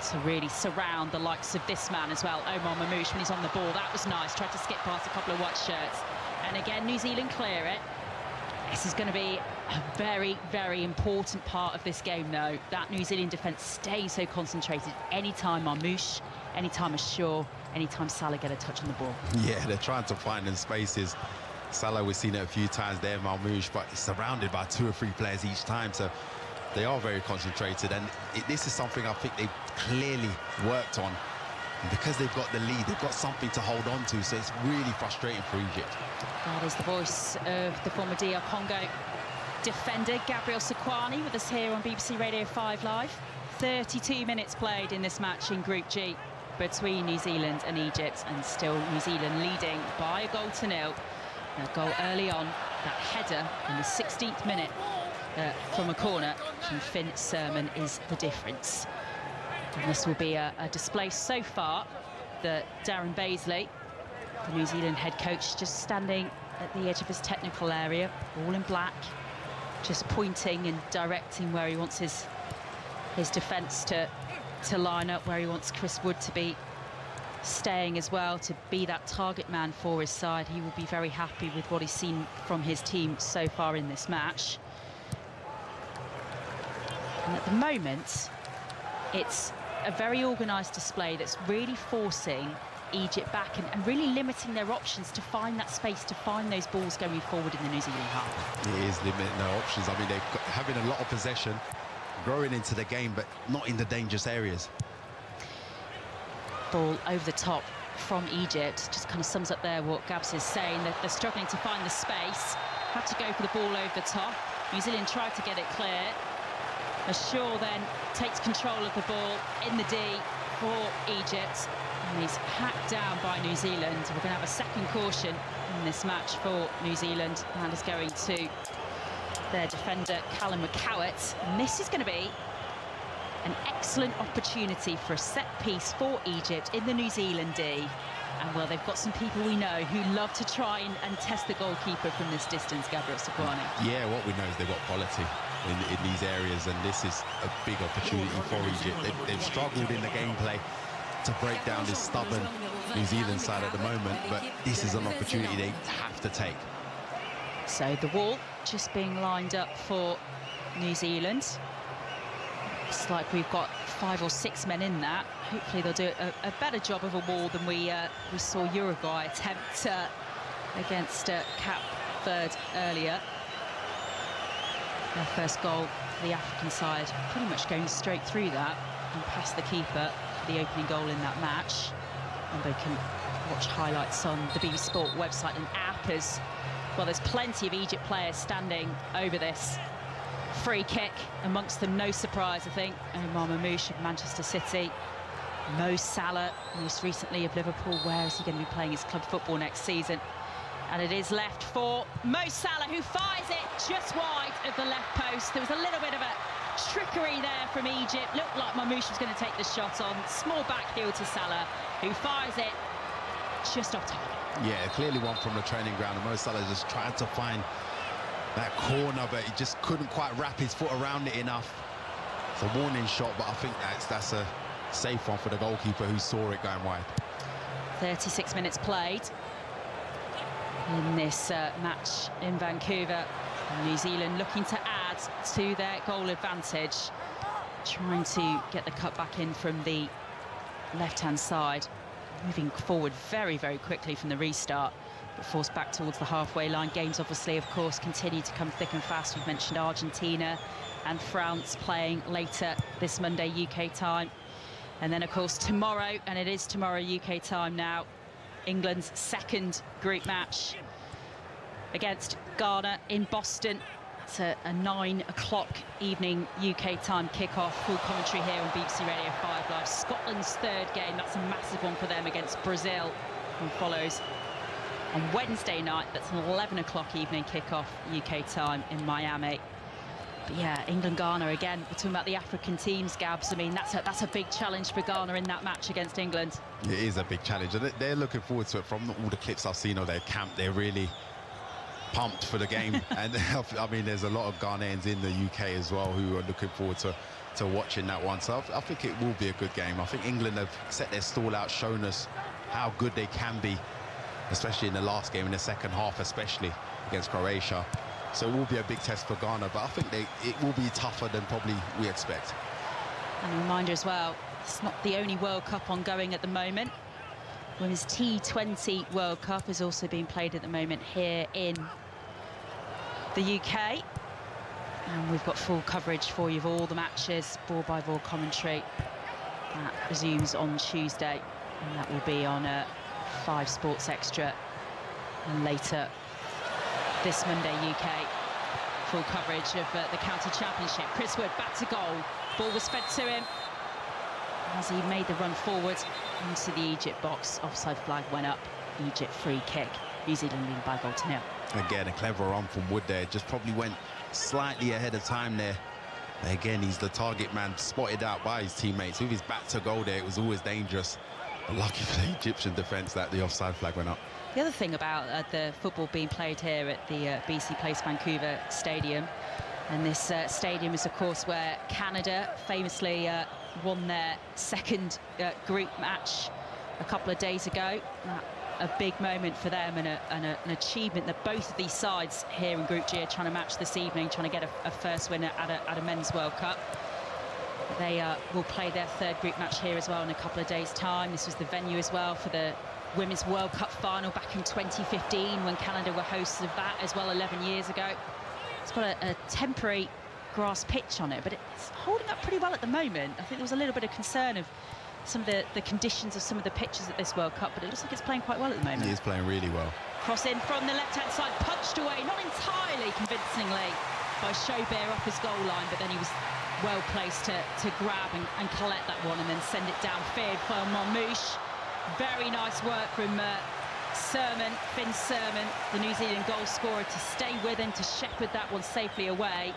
to really surround the likes of this man as well, Omar Mamouche, when he's on the ball. That was nice, tried to skip past a couple of white shirts. And again, New Zealand clear it. This is going to be a very, very important part of this game, though. That New Zealand defence stays so concentrated. Anytime Mamouche, anytime Shaw, anytime Salah get a touch on the ball. Yeah, they're trying to find them spaces. Salah, we've seen it a few times there, Mamouche, but he's surrounded by 2 or 3 players each time, so they are very concentrated. And this is something I think they've clearly worked on And because they've got the lead, they've got something to hold on to, so it's really frustrating for Egypt. That is the voice of the former DR Congo defender, Gabriel Sequani, with us here on BBC Radio 5 Live. 32 minutes played in this match in Group G between New Zealand and Egypt, and still New Zealand leading by a goal to nil. A goal early on, that header in the 16th minute from a corner from Finn Sermon is the difference. And this will be a display so far that Darren Baisley, the New Zealand head coach, just standing at the edge of his technical area, all in black, just pointing and directing where he wants his defence to line up, where he wants Chris Wood to be staying as well, to be that target man for his side. He will be very happy with what he's seen from his team so far in this match. And at the moment, it's a very organised display that's really forcing Egypt back and really limiting their options to find that space, to find those balls going forward in the New Zealand half. It is limiting their options. I mean, they're having a lot of possession, growing into the game, but not in the dangerous areas. Ball over the top from Egypt just kind of sums up there what Gabs is saying, that they're struggling to find the space, had to go for the ball over the top. New Zealand tried to get it clear. Shaw then takes control of the ball in the D for Egypt, and he's hacked down by New Zealand. We're going to have a second caution in this match for New Zealand, and is going to their defender Callum McCowett. And this is going to be an excellent opportunity for a set piece for Egypt in the New Zealand D. And well, they've got some people we know who love to try and test the goalkeeper from this distance, Gabriel Sequani. Yeah, what we know is they've got quality in these areas, and this is a big opportunity for Egypt. They've struggled in the gameplay to break down this stubborn New Zealand side at the moment, but this is an opportunity they have to take. So the wall just being lined up for New Zealand. Looks like we've got 5 or 6 men in that. Hopefully they'll do a better job of a wall than we saw Uruguay attempt against Cap Verde earlier. Their first goal for the African side, pretty much going straight through that and past the keeper for the opening goal in that match. And they can watch highlights on the BBC Sport website and app as well. There's plenty of Egypt players standing over this. Free kick amongst them, no surprise, I think. Omar Mamouche of Manchester City. Mo Salah, most recently of Liverpool. Where is he going to be playing his club football next season? And it is left for Mo Salah, who fires it just wide of the left post. There was a little bit of a trickery there from Egypt. Looked like Mamouche was going to take the shot on. Small backheel to Salah, who fires it just off target. Yeah, clearly one from the training ground. And Mo Salah just trying to find that corner, but he just couldn't quite wrap his foot around it enough. It's a warning shot, but I think that's a safe one for the goalkeeper who saw it going wide. 36 minutes played in this match in Vancouver. New Zealand looking to add to their goal advantage, trying to get the cut back in from the left-hand side, moving forward very, very quickly from the restart, but forced back towards the halfway line. Games obviously, of course, continue to come thick and fast. We've mentioned Argentina and France playing later this Monday UK time, and then of course tomorrow, and it is tomorrow UK time now, England's second group match against Ghana in Boston. It's a 9 o'clock evening UK time kickoff. Full commentary here on BBC Radio 5 Live. Scotland's third game, that's a massive one for them against Brazil, and follows on Wednesday night. That's an 11 o'clock evening kickoff UK time in Miami. But yeah, England-Ghana again. We're talking about the African teams, Gabs. I mean, that's a big challenge for Ghana in that match against England. It is a big challenge, and they're looking forward to it. From all the clips I've seen of their camp, they're really pumped for the game. And I mean, there's a lot of Ghanaians in the UK as well who are looking forward to watching that one. So I think it will be a good game. I think England have set their stall out, shown us how good they can be, especially in the last game, in the second half, especially against Croatia. So it will be a big test for Ghana, but I think it will be tougher than probably we expect. And a reminder as well, it's not the only World Cup ongoing at the moment. Women's T20 World Cup is also being played at the moment here in the UK. And we've got full coverage for you of all the matches, ball by ball commentary. That resumes on Tuesday. And that will be on 5 Sports Extra. And later this Monday, UK, full coverage of the County Championship. Chris Wood back to goal. Ball was fed to him as he made the run forward into the Egypt box. Offside flag went up. Egypt free kick. New Zealand leading by 1-0. Again, a clever run from Wood there. Just probably went slightly ahead of time there. Again, he's the target man, spotted out by his teammates. With his back to goal there, it was always dangerous. But lucky for the Egyptian defence that the offside flag went up. The other thing about the football being played here at the BC Place Vancouver Stadium, and this stadium is, of course, where Canada famously won their second group match a couple of days ago. A big moment for them and an achievement that both of these sides here in Group G are trying to match this evening, trying to get a first win at a Men's World Cup. They will play their third group match here as well in a couple of days' time. This was the venue as well for the Women's World Cup final back in 2015 when Canada were hosts of that as well 11 years ago. It's got a temporary grass pitch on it, but it's holding up pretty well at the moment. I think there was a little bit of concern of some of the conditions of some of the pitches at this World Cup, but it looks like it's playing quite well at the moment. He is playing really well. Cross in from the left-hand side, punched away, not entirely convincingly by Chaubert off his goal line, but then he was well placed to grab and collect that one and then send it downfield for Marmouche. Very nice work from Finn Sermon, the New Zealand goal scorer, to stay with him, to shepherd that one safely away.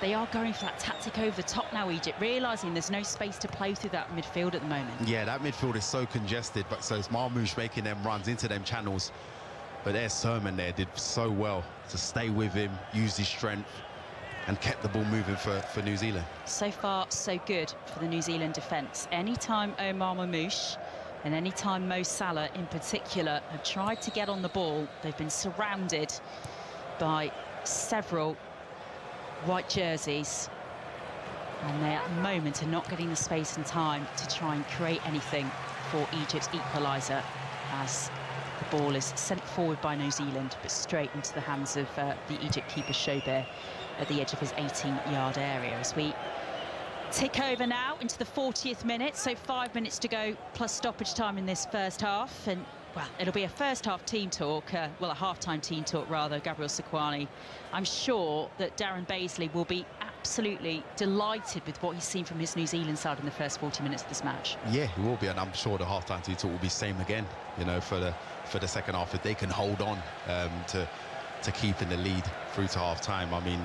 They are going for that tactic over the top now, Egypt, realising there's no space to play through that midfield at the moment. Yeah, that midfield is so congested, but so it's Marmouche making them runs into them channels. But there's Sermon there, did so well to stay with him, use his strength, and kept the ball moving for New Zealand. So far, so good for the New Zealand defence. Anytime Omar Marmouche and anytime Mo Salah in particular have tried to get on the ball, they've been surrounded by several white jerseys, and they at the moment are not getting the space and time to try and create anything for Egypt's equaliser, as the ball is sent forward by New Zealand but straight into the hands of the Egypt keeper Chaubert at the edge of his 18-yard area. As we tick over now into the 40th minute, so 5 minutes to go plus stoppage time in this first half, and well, it'll be a first-half team talk, well, a half-time team talk, rather, Gabriel Sequani. I'm sure that Darren Baisley will be absolutely delighted with what he's seen from his New Zealand side in the first 40 minutes of this match. Yeah, he will be, and I'm sure the half-time team talk will be same again, you know, for the second half. If they can hold on to keeping the lead through to half-time, I mean,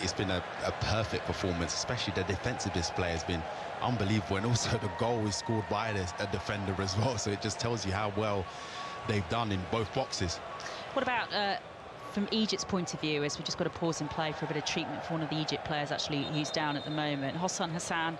it's been a perfect performance, especially the defensive display has been unbelievable, and also the goal is scored by a defender as well, so it just tells you how well they've done in both boxes. What about from Egypt's point of view, as we've just got to pause and play for a bit of treatment for one of the Egypt players actually who's down at the moment? Hossan Hassan,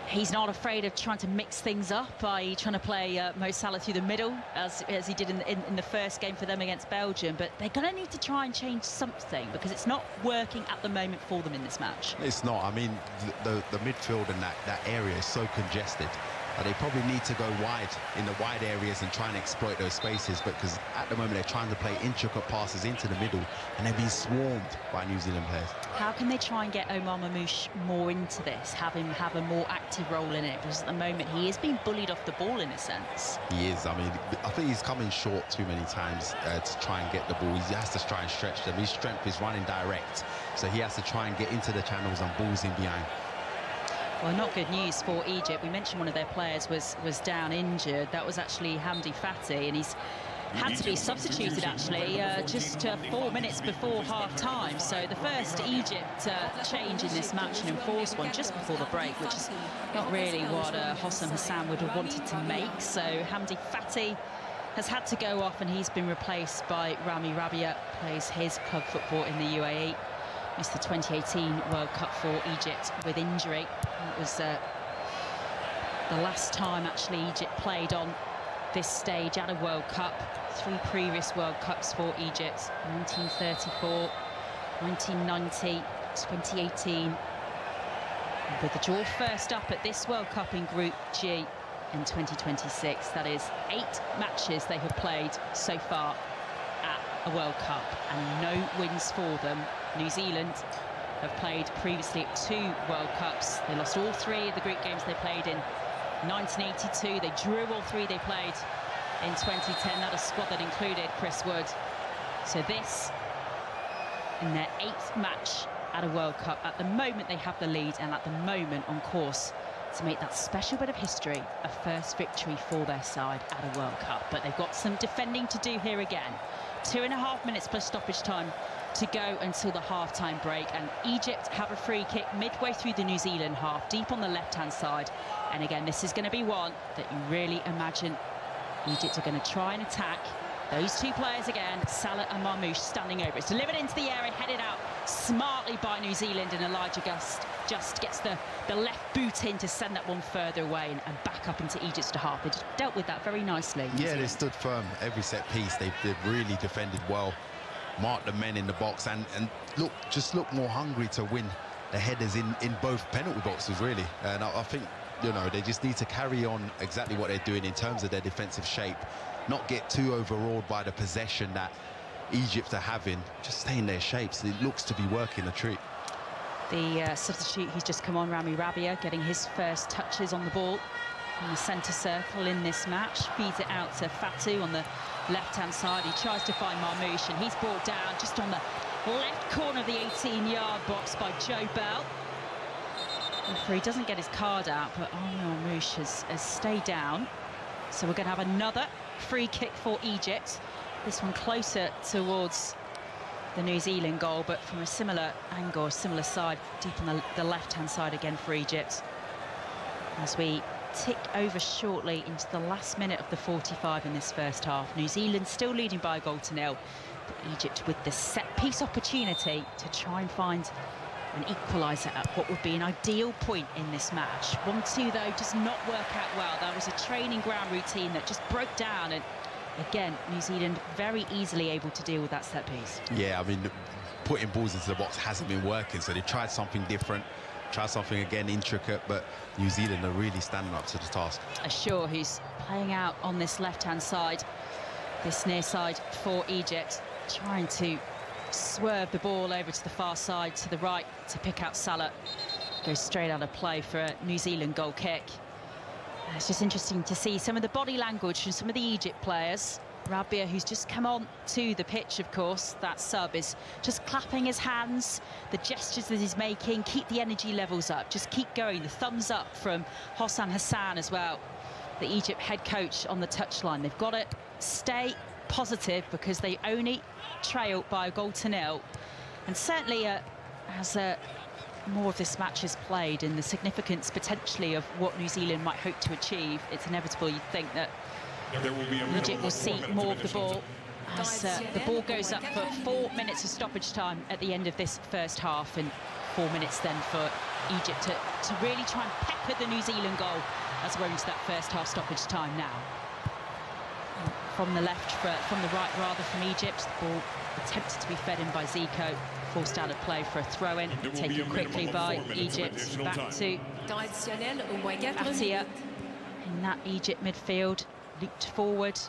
he's not afraid of trying to mix things up by trying to play Mo Salah through the middle, as he did in the first game for them against Belgium, but they're going to need to try and change something because it's not working at the moment for them in this match. It's not. I mean, the midfield and that area is so congested. They probably need to go wide in the wide areas and try and exploit those spaces, because at the moment they're trying to play intricate passes into the middle and they're being swarmed by New Zealand players. How can they try and get Omar Marmouche more into this, have him have a more active role in it? Because at the moment he is being bullied off the ball in a sense. He is. I mean, I think he's coming short too many times to try and get the ball. He has to try and stretch them. His strength is running direct, so he has to try and get into the channels and balls in behind. Well, not good news for Egypt. We mentioned one of their players was down injured. That was actually Hamdi Fati, and he's had to be substituted actually just 4 minutes before half-time. So the first Egypt change in this match, an enforced one just before the break, which is not really what Hossan Hassan would have wanted to make. So Hamdi Fati has had to go off, and he's been replaced by Rami Rabia, plays his club football in the UAE. It's the 2018 World Cup for Egypt with injury. It was the last time actually Egypt played on this stage at a World Cup. 3 previous World Cups for Egypt: 1934, 1990, 2018. With the draw first up at this World Cup in Group G in 2026. That is 8 matches they have played so far at a World Cup, and no wins for them. New Zealand have played previously at 2 World Cups. They lost all 3 of the group games they played in 1982, they drew all three they played in 2010. That a squad that included Chris Wood. So this, in their 8th match at a World Cup. At the moment, they have the lead, and at the moment, on course to make that special bit of history, a first victory for their side at a World Cup. But they've got some defending to do here again. 2.5 minutes plus stoppage time to go until the half-time break, and Egypt have a free kick midway through the New Zealand half, deep on the left-hand side. And again, this is going to be one that you really imagine Egypt are going to try and attack. Those two players again, Salah and Marmoush, standing over. It's delivered into the area, headed out smartly by New Zealand, and Elijah just gets the left boot in to send that one further away and back up into Egypt's half. They just dealt with that very nicely. Yeah, they stood firm every set piece. They've really defended well, marked the men in the box, and look more hungry to win the headers in both penalty boxes, really. And I think, you know, they just need to carry on exactly what they're doing in terms of their defensive shape, not get too overawed by the possession that Egypt are having, just stay in their shapes. It looks to be working a treat. The substitute who's just come on, Rami Rabia, getting his first touches on the ball in the centre circle in this match. Feeds it out to Fatou on the left-hand side. He tries to find Marmoush, and he's brought down just on the left corner of the 18-yard box by Joe Bell. He doesn't get his card out, but Marmoush has stayed down. So we're going to have another free kick for Egypt. This one closer towards the New Zealand goal, but from a similar angle, a similar side, deep on the left-hand side again for Egypt. As we tick over shortly into the last minute of the 45 in this first half. New Zealand still leading by a goal to nil, but Egypt with the set-piece opportunity to try and find an equaliser at what would be an ideal point in this match. 1-2, though, does not work out well. That was a training ground routine that just broke down, and again, New Zealand very easily able to deal with that set piece. Yeah, I mean, putting balls into the box hasn't been working, so they tried something different, tried something again intricate, but New Zealand are really standing up to the task. Ashore, who's playing out on this left-hand side, this near side for Egypt, trying to swerve the ball over to the far side, to the right, to pick out Salah. Goes straight out of play for a New Zealand goal kick. It's just interesting to see some of the body language from some of the Egypt players. Rabia, who's just come on to the pitch, of course, that sub, is just clapping his hands, the gestures that he's making, keep the energy levels up, just keep going. The thumbs up from Hossan Hassan as well, the Egypt head coach on the touchline. They've got to stay positive because they only trail by a goal to nil. And certainly as more of this match is played and the significance potentially of what New Zealand might hope to achieve, it's inevitable you'd think that Egypt will see more of the ball as the ball goes up for 4 minutes of stoppage time at the end of this first half, and 4 minutes then for Egypt to really try and pepper the New Zealand goal as we're into that first half stoppage time now. From the left, from the right rather, from Egypt, the ball attempted to be fed in by Zico, forced out of play for a throw-in, taken quickly by Egypt. Back to Atia in that Egypt midfield, looped forward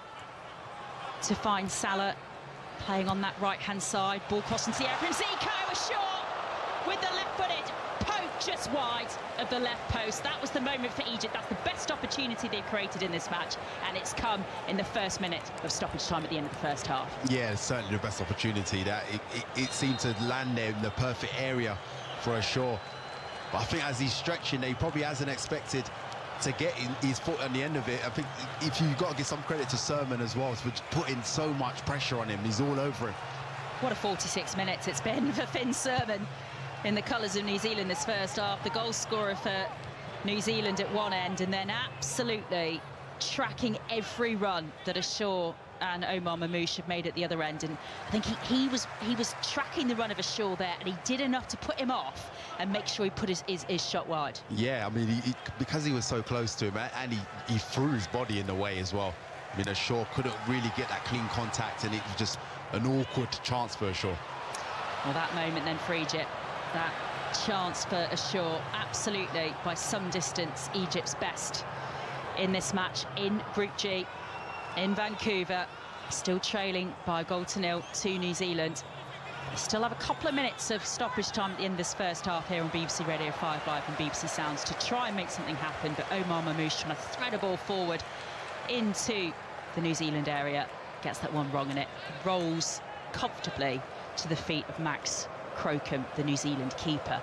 to find Salah, playing on that right-hand side, ball crossing to the air from Zico, a shot with the left-footed poke just wide of the left post. That was the moment for Egypt. That's the best opportunity they've created in this match, and it's come in the first minute of stoppage time at the end of the first half. Yeah, it's certainly the best opportunity. That it seemed to land there in the perfect area for Ashore. But I think as he's stretching, he probably hasn't expected to get his foot on the end of it. I think if you've got to give some credit to Sermon as well for putting so much pressure on him. He's all over him. What a 46 minutes it's been for Finn Sermon in the colours of New Zealand this first half. The goal scorer for New Zealand at one end, and then absolutely tracking every run that Ashore and Omar Mamouche have made at the other end. And I think he was tracking the run of Ashore there, and he did enough to put him off and make sure he put his shot wide. Yeah, I mean, because he was so close to him, and he threw his body in the way as well. I mean, Ashore couldn't really get that clean contact, and it was just an awkward chance for Ashore. Well, that moment then for Egypt, that chance for Ashore, absolutely by some distance Egypt's best in this match in Group G in Vancouver, still trailing by a goal to nil to New Zealand. Still have a couple of minutes of stoppage time at the end of this first half here on BBC Radio 5 Live and BBC Sounds to try and make something happen, but Omar Mamouche trying to thread a ball forward into the New Zealand area, gets that one wrong and it rolls comfortably to the feet of Max Crocombe, the New Zealand keeper.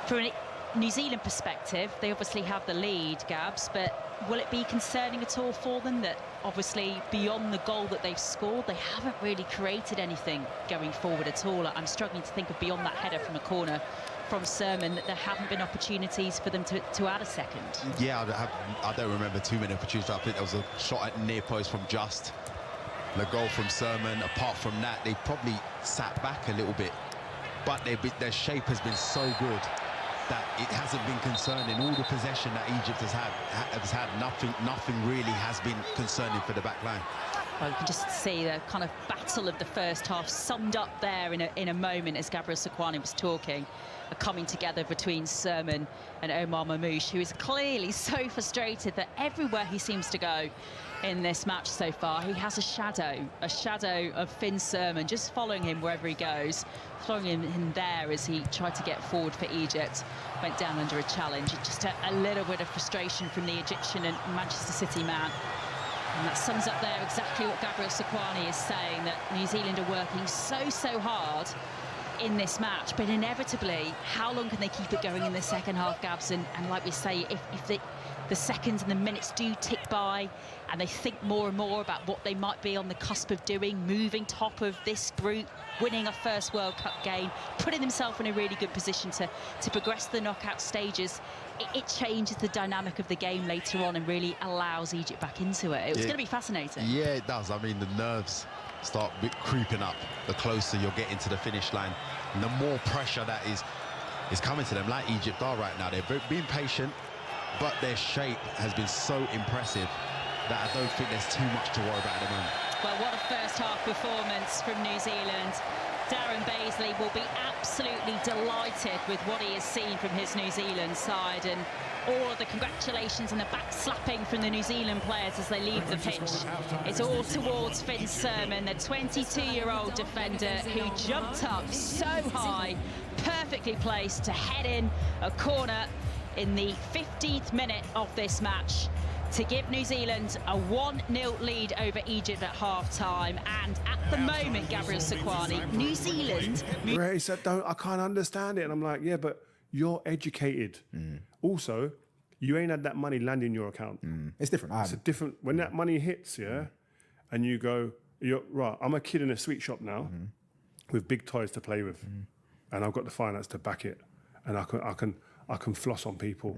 From a New Zealand perspective, they obviously have the lead, Gabs, but will it be concerning at all for them that obviously beyond the goal that they've scored, they haven't really created anything going forward at all? I'm struggling to think of beyond that header from a corner from Sermon that there haven't been opportunities for them to add a second. Yeah, I don't remember too many opportunities. I think there was a shot at near post from Just, the goal from Sermon. Apart from that, they probably sat back a little bit, but their shape has been so good that it hasn't been concerning. All the possession that Egypt has had, nothing really has been concerning for the back line. Well, you can just see the kind of battle of the first half summed up there in a moment as Gabriel Sequani was talking. A coming together between Sermon and Omar Mamouche, who is clearly so frustrated that everywhere he seems to go in this match so far, he has a shadow of Finn Sermon just following him wherever he goes, following him there as he tried to get forward for Egypt. Went down under a challenge. Just a little bit of frustration from the Egyptian and Manchester City man. And that sums up there exactly what Gabriel Sequani is saying, that New Zealand are working so hard in this match, but inevitably, how long can they keep it going in the second half, Gabs? And like we say, if the seconds and the minutes do tick by and they think more and more about what they might be on the cusp of doing, moving top of this group, winning a first World Cup game, putting themselves in a really good position to progress the knockout stages, it changes the dynamic of the game later on and really allows Egypt back into it. It was going to be fascinating. Yeah, it does. I mean, the nerves start creeping up the closer you're getting to the finish line, and the more pressure that is coming to them, like Egypt are right now. They're being patient, but their shape has been so impressive that I don't think there's too much to worry about at the moment. Well, what a first half performance from New Zealand. Darren Baisley will be absolutely delighted with what he has seen from his New Zealand side, and all of the congratulations and the back slapping from the New Zealand players as they leave the pitch. It's all towards Finn Sermon, the 22-year-old defender who jumped up so high, perfectly placed to head in a corner in the 15th minute of this match to give New Zealand a 1-0 lead over Egypt at half-time. And at the moment, Gabriel Sequani, New Zealand... Ray said, I can't understand it. And I'm like, yeah, but you're educated. Also, you ain't had that money land in your account. It's different. It's a different... When that money hits, and you go, right, I'm a kid in a sweet shop now with big toys to play with. And I've got the finance to back it. And I can floss on people.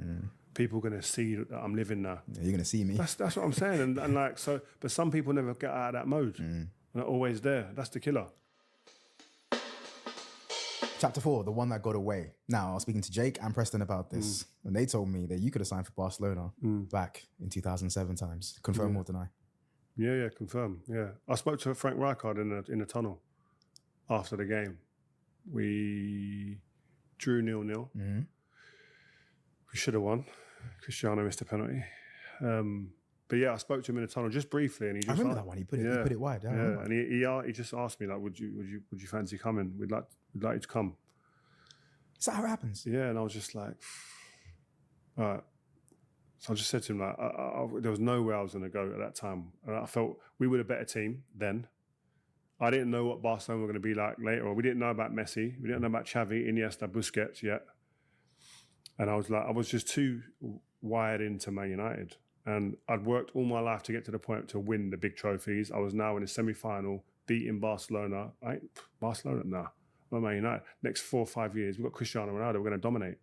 People are going to see that I'm living now. Yeah, you're going to see me. That's what I'm saying. And like, so, but some people never get out of that mode. And they're always there. That's the killer. Chapter 4, the one that got away. Now, I was speaking to Jake and Preston about this, and they told me that you could have signed for Barcelona back in 2007 times. Confirm or deny? Yeah, confirm. Yeah. I spoke to Frank Rijkaard in the tunnel after the game. We drew 0-0. We should have won. Cristiano missed a penalty. But yeah, I spoke to him in the tunnel just briefly, and he just I remember that one. He put it wide. Yeah, and he just asked me like, would you fancy coming? We'd like you to come. Is that how it happens? Yeah, and I was just like, all right. So I just said to him like, there was no way I was going to go at that time, and I felt we were a better team then. I didn't know what Barcelona were going to be like later on. We didn't know about Messi. We didn't know about Xavi, Iniesta, Busquets yet. And I was just too wired into Man United. And I'd worked all my life to get to the point to win the big trophies. I was now in a semi-final, beating Barcelona. Barcelona? Nah, not Man United. Next 4 or 5 years, we've got Cristiano Ronaldo. We're going to dominate.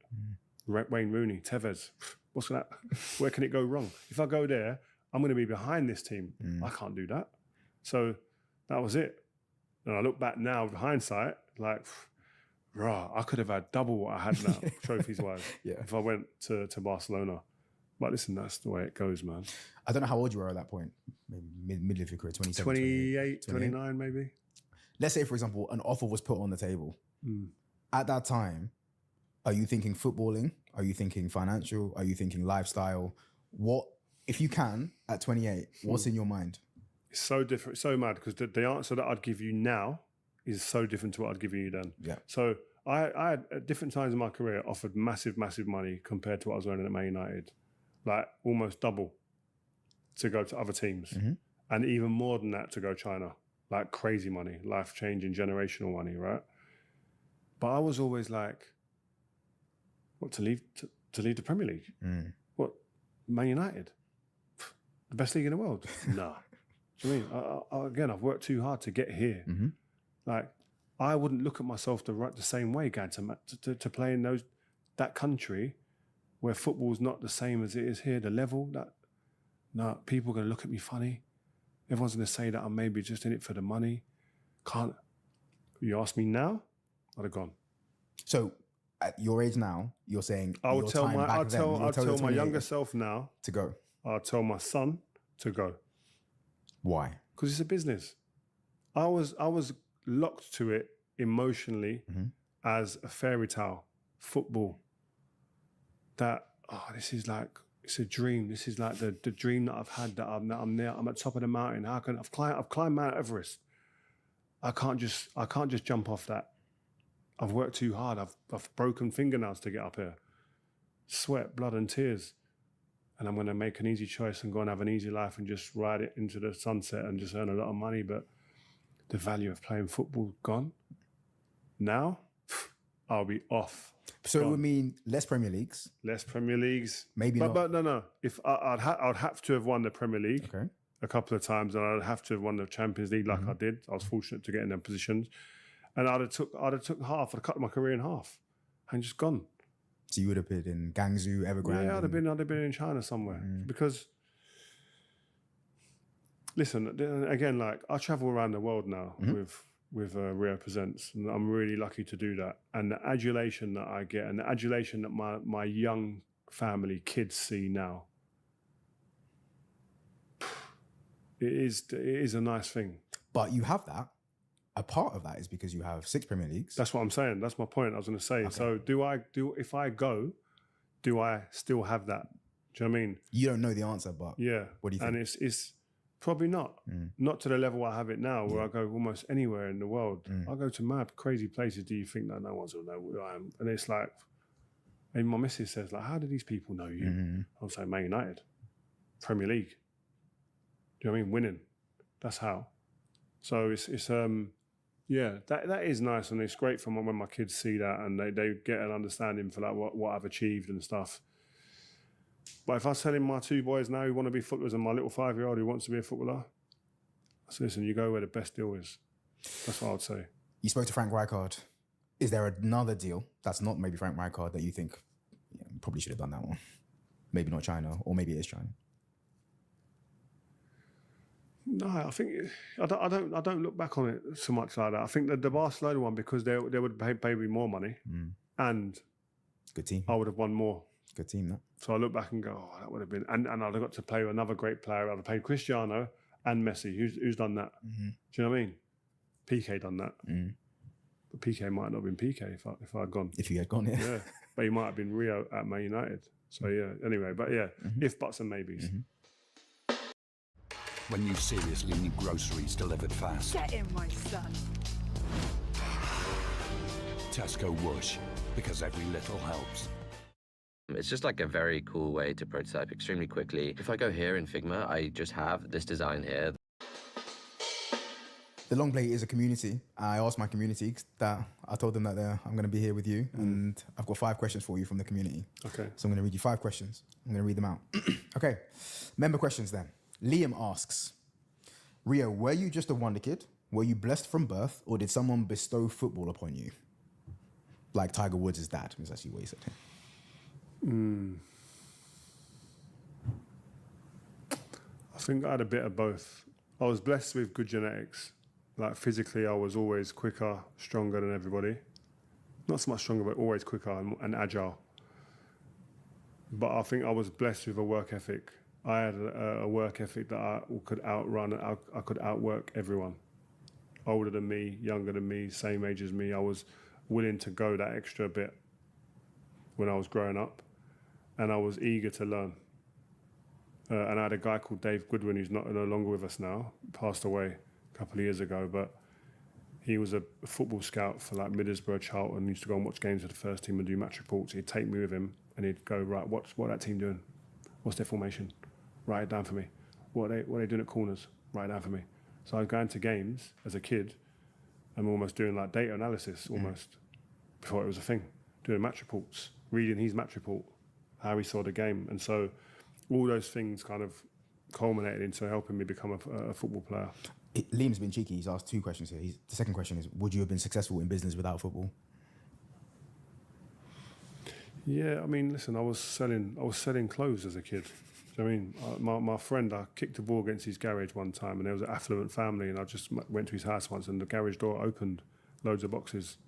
Wayne Rooney, Tevez. What's that? Where can it go wrong? If I go there, I'm going to be behind this team. I can't do that. So that was it. And I look back now with hindsight, like... I could have had double what I had now, trophies-wise, if I went to Barcelona. But listen, that's the way it goes, man. I don't know how old you were at that point. Maybe middle of your career, 27, 28, 29 maybe. Let's say, for example, an offer was put on the table. At that time, are you thinking footballing? Are you thinking financial? Are you thinking lifestyle? What, if you can, at 28, what's in your mind? It's so different, so mad, because the answer that I'd give you now is so different to what I'd given you then. Yeah. So I had at different times in my career offered massive money compared to what I was earning at Man United, like almost double to go to other teams, and even more than that to go China, like crazy money, life changing, generational money, right? But I was always like, what, to leave the Premier League? What, Man United? The best league in the world? Nah. Do you know what I mean? Again, I've worked too hard to get here. Like, I wouldn't look at myself the same way, Gad, to play in that country where football's not the same as it is here. The level people are going to look at me funny. Everyone's going to say that I'm maybe just in it for the money. Can't. You ask me now, I'd have gone. So, at your age now, you're saying I'll tell my younger self now to go. I'll tell my son to go. Why? Because it's a business. I was locked to it emotionally as a fairy tale, football. That, this is like, it's a dream. This is like the dream that I've had, that I'm there. I'm at the top of the mountain. I've climbed Mount Everest. I can't just jump off that. I've worked too hard. I've broken fingernails to get up here. Sweat, blood and tears. And I'm going to make an easy choice and go and have an easy life and just ride it into the sunset and just earn a lot of money. But the value of playing football gone. Now, I'll be off. So it would mean less Premier Leagues. Less Premier Leagues. Maybe not. But no. If I'd have to have won the Premier League a couple of times, and I'd have to have won the Champions League like I did. I was fortunate to get in them positions. And I'd have took half. I'd have cut my career in half and just gone. So you would have been in Guangzhou, Evergrande. Yeah, I'd have been in China somewhere because. Listen, again, like I travel around the world now with Rio Presents, and I'm really lucky to do that. And the adulation that I get, and the adulation that my young family, kids see now, it is a nice thing. But you have that. A part of that is because you have 6 Premier Leagues. That's what I'm saying. That's my point. I was going to say. Okay. So if I go, do I still have that? Do you know what I mean? You don't know the answer, but yeah. What do you think? And it's probably not. Not to the level I have it now, where I go almost anywhere in the world. I go to mad, crazy places. Do you think that no one's going to know who I am? And it's like, and my missus says, like, how do these people know you? I'll say, Man United, Premier League. Do you know what I mean? Winning. That's how. So it's yeah, that is nice, and it's great for when my kids see that and they get an understanding for like what I've achieved and stuff. But if I was telling my 2 boys now who want to be footballers and my little 5-year-old who wants to be a footballer, I said, listen, you go where the best deal is. That's what I'd say. You spoke to Frank Rijkaard. Is there another deal that's not maybe Frank Rijkaard that you think you probably should have done that one? Maybe not China, or maybe it is China. No, I think I don't look back on it so much like that. I think the Barcelona one, because they would pay me more money, and good team. I would have won more. Good team, that. So I look back and go, oh, that would have been, and I'd have got to play with another great player. I'd have played Cristiano and Messi. Who's done that? Do you know what I mean? PK done that. But PK might not have been PK if I'd gone. If you had gone, yeah. But he might have been Rio at Man United. So yeah. Anyway, but yeah, if buts and maybes. When you seriously need groceries delivered fast. Get in, my son. Tesco Whoosh, because every little helps. It's just like a very cool way to prototype extremely quickly. If I go here in Figma, I just have this design here. The Long Play is a community. I asked my community that I told them that I'm going to be here with you, and I've got 5 questions for you from the community. Okay. So I'm going to read you 5 questions. I'm going to read them out. Okay. Member questions then. Liam asks, Rio, were you just a wonder kid? Were you blessed from birth, or did someone bestow football upon you? Like Tiger Woods' dad, is actually what he said. I think I had a bit of both. I was blessed with good genetics. Like physically, I was always quicker, stronger than everybody. Not so much stronger, but always quicker and agile. But I think I was blessed with a work ethic. I had a work ethic that I could outrun. I could outwork everyone. Older than me, younger than me, same age as me. I was willing to go that extra bit when I was growing up, and I was eager to learn. And I had a guy called Dave Goodwin, who's no longer with us now, passed away a couple of years ago, but he was a football scout for like Middlesbrough, Charlton. Used to go and watch games with the first team and do match reports. He'd take me with him and he'd go, right, what that team doing? What's their formation? Write it down for me. What are they doing at corners? Write it down for me. So I was going to games as a kid and almost doing like data analysis almost before it was a thing, doing match reports, reading his match report, how he saw the game. And so all those things kind of culminated into helping me become a football player. Liam's been cheeky. He's asked 2 questions here. The second question is, would you have been successful in business without football? Yeah, I mean, listen, I was selling clothes as a kid. Do you know what I mean? My friend, I kicked a ball against his garage one time, and there was an affluent family, and I just went to his house once, and the garage door opened, loads of boxes.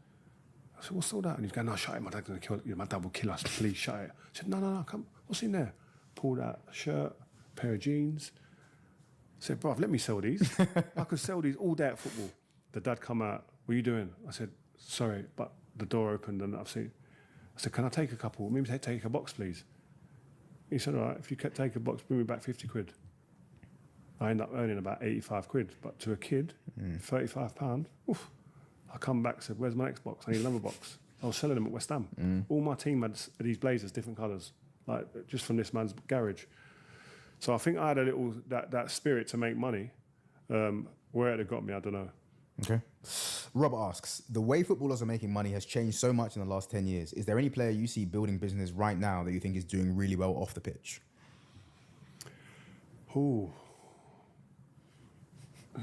I said, "What's all that?" And he's going, "No, shut it. My dad's going to kill you. My dad will kill us. Please shut it." I said, No, come. What's in there? Pulled out a shirt, a pair of jeans. I said, "Bruv, let me sell these. I could sell these all day at football." The dad come out. "What are you doing?" I said, "Sorry," but the door opened, and I said, "Can I take a couple? Maybe take a box, please." He said, "All right, if you take a box, bring me back 50 quid. I end up earning about 85 quid. But to a kid, £35, oof. I come back and said, "Where's my next box? I need another box." I was selling them at West Ham. All my team had these blazers, different colours, like just from this man's garage. So I think I had a little, that spirit to make money. Where it had got me, I don't know. Okay. Rob asks, the way footballers are making money has changed so much in the last 10 years. Is there any player you see building business right now that you think is doing really well off the pitch? Ooh.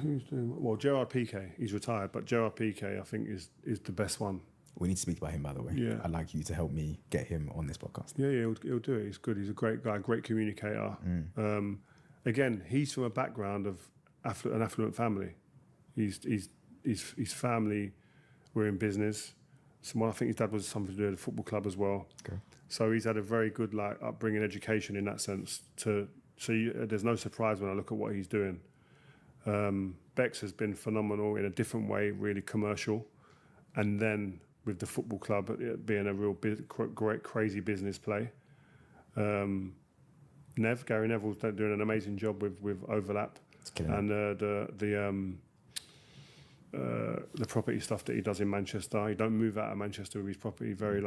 Who's doing well? Gerard Piqué. He's retired, but Gerard Piqué, I think, is the best one. We need to speak about him, by the way. Yeah. I'd like you to help me get him on this podcast. Yeah, he'll do it. He's good. He's a great guy, great communicator. Again, he's from a background of an affluent family. His family were in business. So I think his dad was something to do with the football club as well. Okay. So he's had a very good upbringing, education in that sense. There's no surprise when I look at what he's doing. Bex has been phenomenal in a different way, really commercial, and then with the football club it being a real great crazy business play. Gary Neville's doing an amazing job with Overlap and the property stuff that he does in Manchester. He don't move out of Manchester with his property, very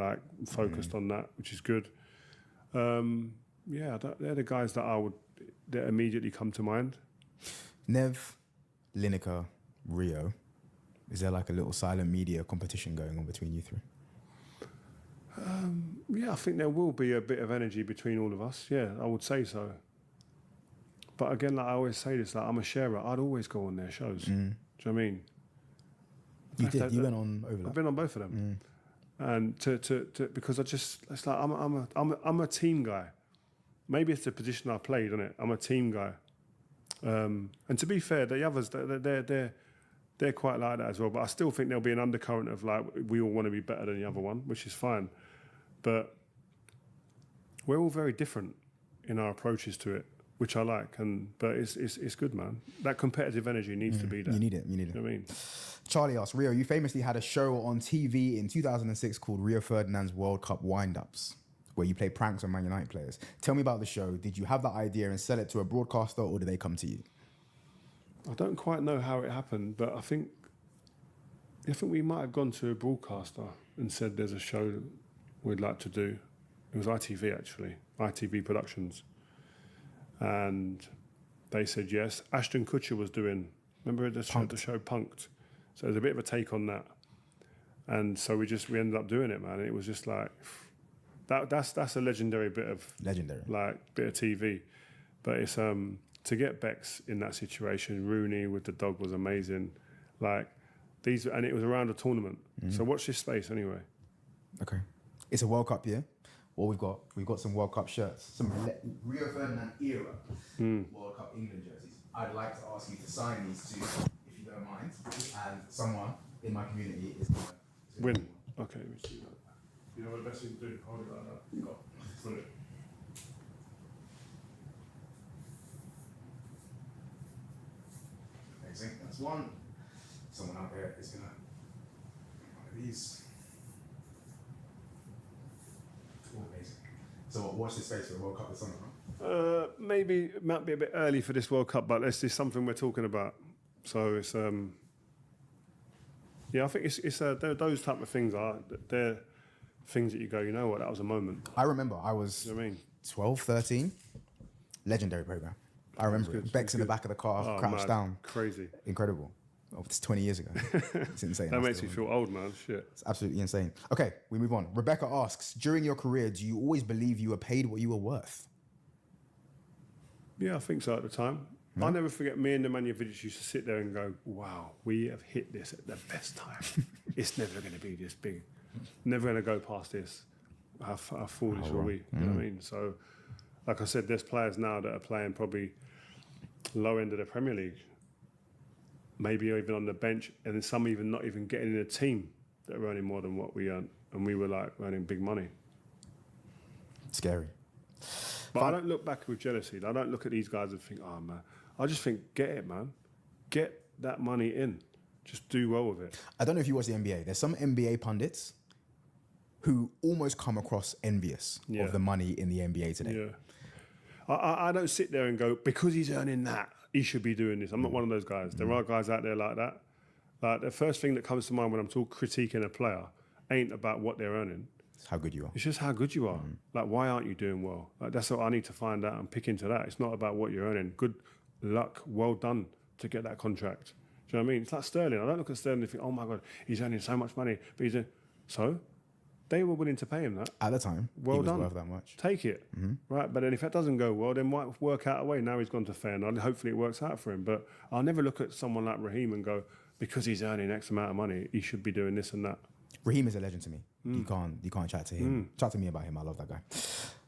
focused on that, which is good. They're the guys that immediately come to mind. Nev, Lineker, Rio. Is there like a little silent media competition going on between you three? Yeah, I think there will be a bit of energy between all of us. Yeah, I would say so. But again, like I always say this, like I'm a sharer. I'd always go on their shows. Do you know what I mean? You did. You went on Overlap. I've been on both of them, and because it's like I'm a team guy. Maybe it's the position I played, isn't it? I'm a team guy. And to be fair, the others they're quite like that as well. But I still think there'll be an undercurrent of like we all want to be better than the other one, which is fine. But we're all very different in our approaches to it, which I like. But it's good, man. That competitive energy needs to be there. You need it. You know what I mean? Charlie asks, Rio, you famously had a show on TV in 2006 called Rio Ferdinand's World Cup Wind-Ups, where you play pranks on Man United players. Tell me about the show. Did you have that idea and sell it to a broadcaster, or did they come to you? I don't quite know how it happened, but I think we might have gone to a broadcaster and said there's a show we'd like to do. It was ITV, actually, ITV Productions. And they said yes. Ashton Kutcher was doing, remember the show Punk'd? So there's a bit of a take on that. And so we ended up doing it, man. And it was just like, that's a legendary bit of TV. But it's to get Bex in that situation, Rooney with the dog was amazing. Like these, and it was around a tournament. So watch this space anyway. Okay. It's a World Cup year. Well, we've got some World Cup shirts, some Rio Ferdinand era World Cup England jerseys. I'd like to ask you to sign these two, if you don't mind. And someone in my community is going to win. Okay, let me see that. You know what the best thing to do? Hold it like that. Go. Put it. Amazing. That's one. Someone out there is going to one of these. Amazing. So watch this space for the World Cup this summer, huh? Maybe it might be a bit early for this World Cup, but this is something we're talking about. So it's Yeah, I think it's those type of things they're things that you go, you know what, that was a moment. I remember I was You know what I mean? 12, 13. Legendary program. I remember it. Beck's in the back of the car, crouched mad. down. Crazy. Incredible. Oh, it's 20 years ago. It's insane. That makes me feel old, man. Shit. It's absolutely insane. Okay, we move on. Rebecca asks, during your career, do you always believe you were paid what you were worth? Yeah, I think so at the time. I'll never forget me and the Manjovic used to sit there and go, wow, we have hit this at the best time. It's never going to be this big. Never going to go past this. How foolish were we? You know what I mean? So, like I said, there's players now that are playing probably low end of the Premier League. Maybe even on the bench, and then some even not even getting in a team that are earning more than what we earn. And we were like earning big money. Scary. But I don't look back with jealousy. I don't look at these guys and think, oh man. I just think, get it, man. Get that money in. Just do well with it. I don't know if you watch the NBA. There's some NBA pundits who almost come across envious of the money in the NBA today. Yeah. I don't sit there and go, because he's earning that, he should be doing this. I'm not one of those guys. There are guys out there like that. Like the first thing that comes to mind when I'm critiquing a player ain't about what they're earning. It's how good you are. It's just how good you are. Like, why aren't you doing well? Like, that's what I need to find out and pick into that. It's not about what you're earning. Good luck, well done to get that contract. Do you know what I mean? It's like Sterling. I don't look at Sterling and think, oh my God, he's earning so much money. But so they were willing to pay him that. At the time, well he was done. worth that much. Take it. Right, but then if that doesn't go well, then might work out a way. Now he's gone to Feyenoord. Hopefully it works out for him. But I'll never look at someone like Raheem and go, because he's earning X amount of money, he should be doing this and that. Raheem is a legend to me. You can't chat to him. Chat to me about him. I love that guy.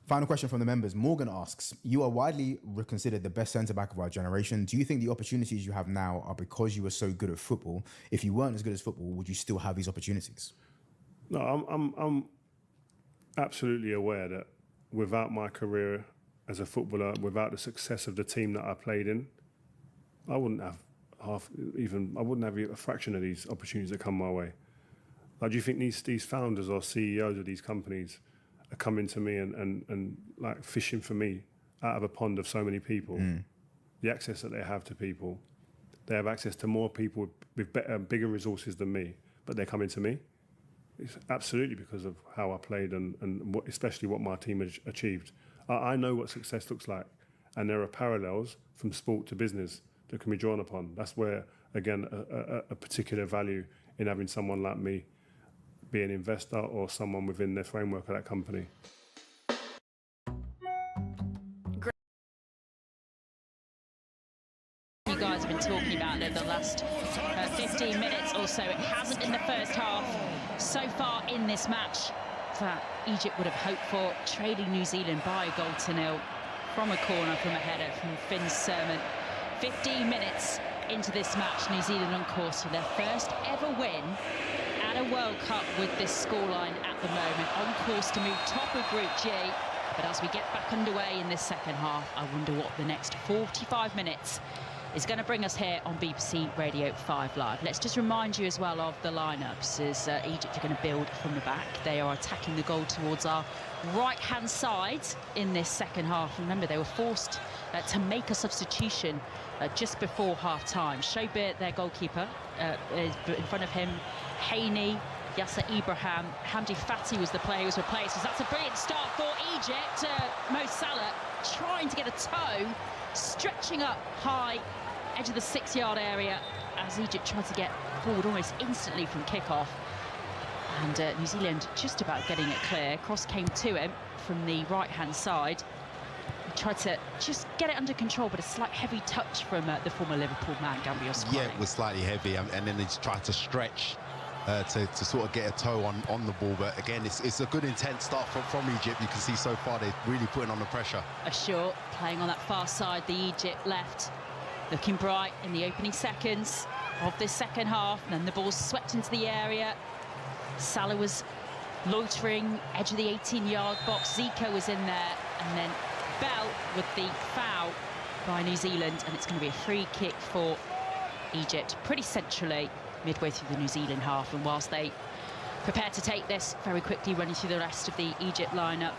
Final question from the members. Morgan asks, you are widely considered the best centre-back of our generation. Do you think the opportunities you have now are because you were so good at football? If you weren't as good as football, would you still have these opportunities? No, I'm absolutely aware that without my career as a footballer, without the success of the team that I played in, I wouldn't have a fraction of these opportunities that come my way. Like, do you think these founders or CEOs of these companies are coming to me and like fishing for me out of a pond of so many people? The access that they have to people, they have access to more people with better, bigger resources than me, but they're coming to me. It's absolutely because of how I played and especially what my team has achieved. I know what success looks like, and there are parallels from sport to business that can be drawn upon. That's where, again, a particular value in having someone like me be an investor or someone within the framework of that company. You guys have been talking about over the last 15 minutes or so. It hasn't in the first half so far in this match that Egypt would have hoped for, trailing New Zealand by a 0-0 from a corner, from a header from Finn Sermon. 15 minutes into this match, New Zealand on course for their first ever win at a World Cup with this scoreline at the moment, on course to move top of Group G. But as we get back underway in this second half, I wonder what the next 45 minutes is going to bring us here on BBC Radio 5 Live. Let's just remind you as well of the lineups as Egypt are going to build from the back. They are attacking the goal towards our right-hand side in this second half. Remember, they were forced to make a substitution just before half-time. Shobir, their goalkeeper, is in front of him, Haney, Yasser Ibrahim, Hamdi Fati was the player who was replaced. So that's a brilliant start for Egypt. Mo Salah trying to get a toe, stretching up high, edge of the 6-yard area as Egypt tried to get forward almost instantly from kick-off. And New Zealand just about getting it clear. Cross came to him from the right-hand side. He tried to just get it under control, but a slight heavy touch from the former Liverpool man, Gambia. Yeah, it was slightly heavy, and then he tried to stretch to sort of get a toe on the ball. But again, it's a good intense start from Egypt. You can see so far they're really putting on the pressure. Ashore playing on that far side, the Egypt left, looking bright in the opening seconds of this second half. And then the ball swept into the area. Salah was loitering, edge of the 18-yard box. Zico was in there, and then Bell with the foul by New Zealand, and it's going to be a free kick for Egypt, pretty centrally midway through the New Zealand half. And whilst they prepare to take this, very quickly running through the rest of the Egypt lineup,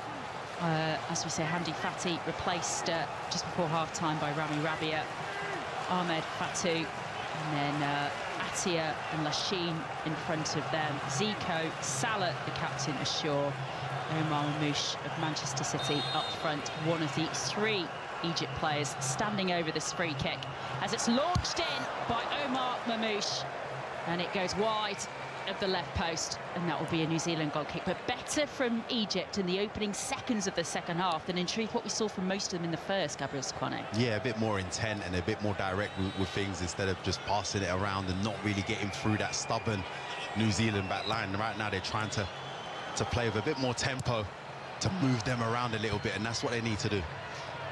as we say, Hamdi Fati replaced just before half-time by Rami Rabia, Ahmed Fatou, and then Atia and Lachine in front of them. Zico, Salah, the captain, ashore. Omar Mamouche of Manchester City up front, one of the 3 Egypt players standing over this free kick as it's launched in by Omar Mamouche, and it goes wide of the left post, and that will be a New Zealand goal kick. But better from Egypt in the opening seconds of the second half than in truth what we saw from most of them in the first, Gabriel Sekwane. Yeah, a bit more intent and a bit more direct with things instead of just passing it around and not really getting through that stubborn New Zealand back line. Right now they're trying to play with a bit more tempo, to move them around a little bit, and that's what they need to do.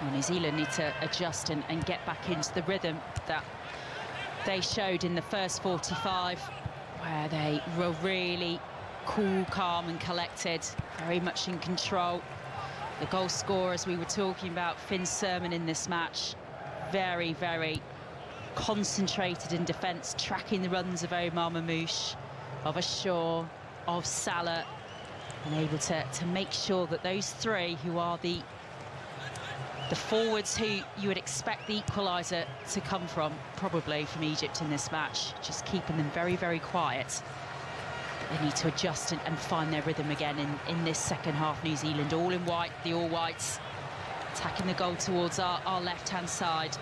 Well, New Zealand need to adjust and get back into the rhythm that they showed in the first 45, where they were really cool, calm and collected, very much in control. The goal scorer, as we were talking about, Finn Sermon in this match, very, very concentrated in defence, tracking the runs of Omar Mamouche, of Ashore, of Salah, and able to make sure that those 3 who are the forwards who you would expect the equaliser to come from, probably from Egypt in this match, just keeping them very, very quiet. But they need to adjust and find their rhythm again in this second half. New Zealand all in white, the all-whites, attacking the goal towards our left-hand side.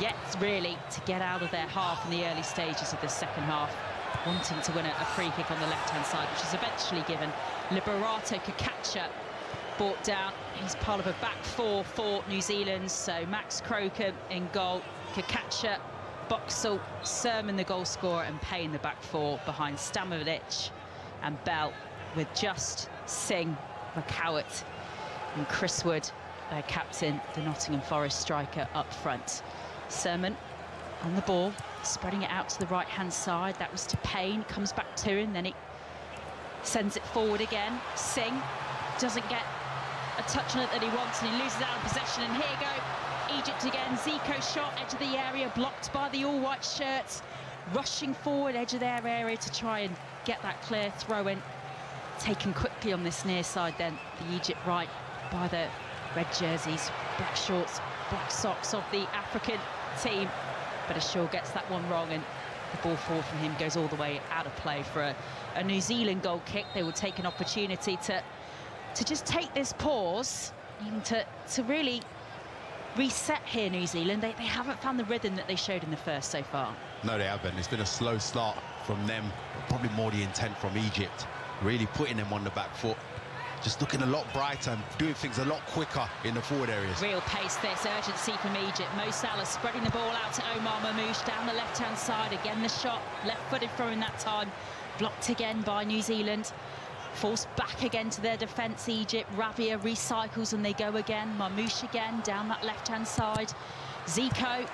Yet, really, to get out of their half in the early stages of the second half, wanting to win a free kick on the left-hand side, which is eventually given. Liberato Kakacha brought down. He's part of a back 4 for New Zealand, so Max Croker in goal, Kakacha, Boxall, Sermon the goal scorer, and Payne the back 4 behind Stamovich and Bell, with just Singh, McCowett and Chris Wood, their captain, the Nottingham Forest striker, up front. Sermon on the ball, spreading it out to the right-hand side. That was to Payne, comes back to him, then he sends it forward again. Singh doesn't get a touch on it that he wants, and he loses out of possession. And here go Egypt again. Zico shot, edge of the area, blocked by the all-white shirts, rushing forward, edge of their area to try and get that clear throw-in. Taken quickly on this near side then, the Egypt right, by the red jerseys, black shorts, black socks of the African team. But Ashore gets that one wrong, and the ball forward from him goes all the way out of play for a New Zealand goal kick. They will take an opportunity to just take this pause, even to really reset here, New Zealand. They haven't found the rhythm that they showed in the first so far. No, they haven't. It's been a slow start from them, probably more the intent from Egypt, really putting them on the back foot, just looking a lot brighter and doing things a lot quicker in the forward areas. Real pace, this urgency from Egypt. Mo Salah spreading the ball out to Omar Mamouche down the left-hand side. Again, the shot, left-footed throw in that time, blocked again by New Zealand. Forced back again to their defence, Egypt. Rabia recycles and they go again. Mamouche again down that left-hand side. Zico,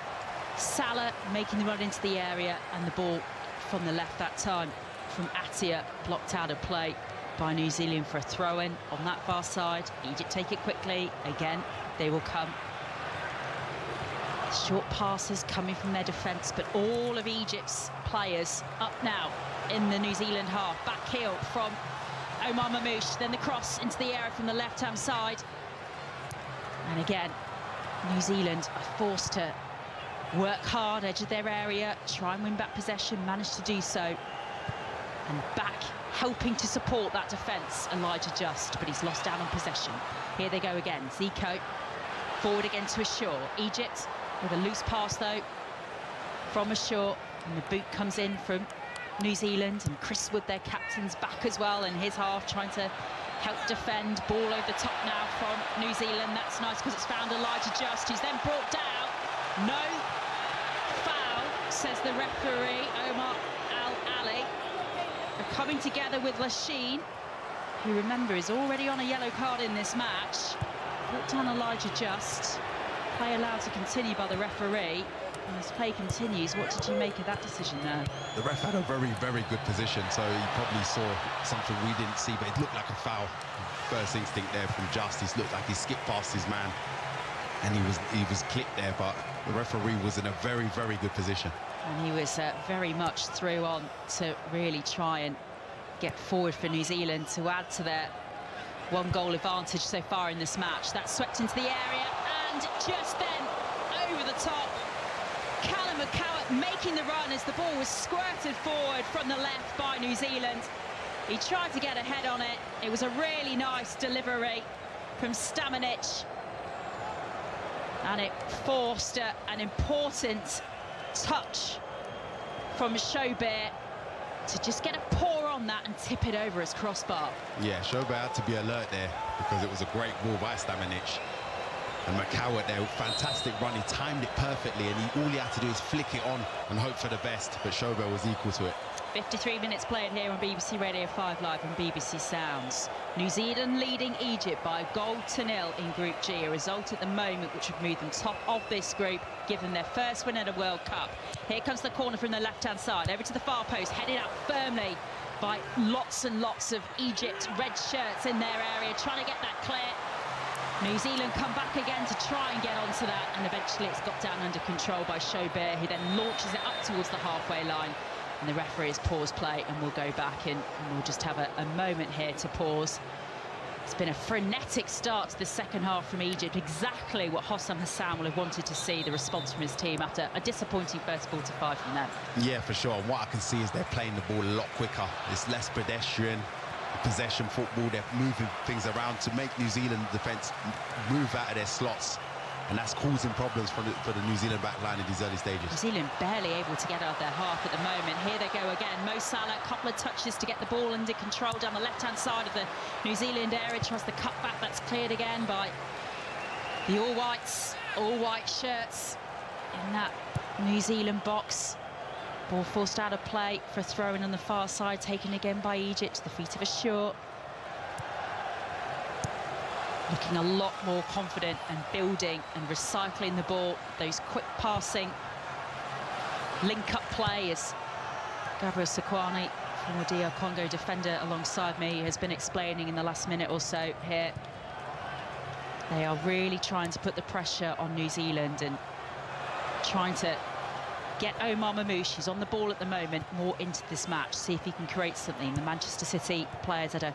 Salah making the run into the area, and the ball from the left that time from Atia, blocked out of play by New Zealand for a throw-in on that far side. Egypt take it quickly. Again, they will come. Short passes coming from their defence, but all of Egypt's players up now in the New Zealand half. Back heel from Omar Mamouche, then the cross into the area from the left-hand side. And again, New Zealand are forced to work hard, edge of their area, try and win back possession, managed to do so. And back, helping to support that defence, Elijah Just, but he's lost out on possession. Here they go again, Zico, forward again to Ashore. Egypt with a loose pass, though, from Ashore, and the boot comes in from New Zealand, and Chris Wood, their captain's back as well, and his half trying to help defend. Ball over the top now from New Zealand. That's nice because it's found Elijah Just, who's then brought down. No foul, says the referee, Omar Al-Ali. They're coming together with Lachine, who, remember, is already on a yellow card in this match. Brought down Elijah Just. Play allowed to continue by the referee. And as play continues, what did you make of that decision there? The ref had a very, very good position, so he probably saw something we didn't see, but it looked like a foul. First instinct there from Justice, looked like he skipped past his man, and he was clipped there, but the referee was in a very, very good position. And he was very much through on to really try and get forward for New Zealand to add to their one-goal advantage so far in this match. That's swept into the area, and just then, over the top, Callum McCowart making the run as the ball was squirted forward from the left by New Zealand. He tried to get ahead on it. It was a really nice delivery from Stamanic. And it forced an important touch from Shobert to just get a paw on that and tip it over his crossbar. Yeah, Shobert had to be alert there because it was a great ball by Stamanic. And McCowart there, fantastic run. He timed it perfectly, and all he had to do is flick it on and hope for the best. But Shobert was equal to it. 53 minutes played here on BBC Radio 5 Live and BBC Sounds. New Zealand leading Egypt by a goal to nil in Group G, a result at the moment which would move them top of this group, give them their first win at a World Cup. Here comes the corner from the left-hand side, over to the far post, headed out firmly by lots and lots of Egypt red shirts in their area, trying to get that clear. New Zealand come back again to try and get onto that, and eventually it's got down under control by Shobert, who then launches it up towards the halfway line. And the referee has paused play, and we'll go back and we'll just have a moment here to pause. It's been a frenetic start to the second half from Egypt, exactly what Hossam Hassan will have wanted to see, the response from his team after a disappointing first 45 from them. Yeah, for sure. And what I can see is they're playing the ball a lot quicker. It's less pedestrian, possession football. They're moving things around to make New Zealand defence move out of their slots. And that's causing problems for the New Zealand back line in these early stages. New Zealand barely able to get out of their half at the moment. Here they go again. Mo Salah, a couple of touches to get the ball under control down the left-hand side of the New Zealand area. Tries the cutback, that's cleared again by the all-whites, all-white shirts in that New Zealand box. Ball forced out of play for a throw-in on the far side, taken again by Egypt to the feet of Ashur. Looking a lot more confident and building and recycling the ball. Those quick passing, link-up play as Gabriel Sequani, former DR Congo defender alongside me, has been explaining in the last minute or so here. They are really trying to put the pressure on New Zealand and trying to get Omar Mamouche, who's on the ball at the moment, more into this match, see if he can create something. The Manchester City players had a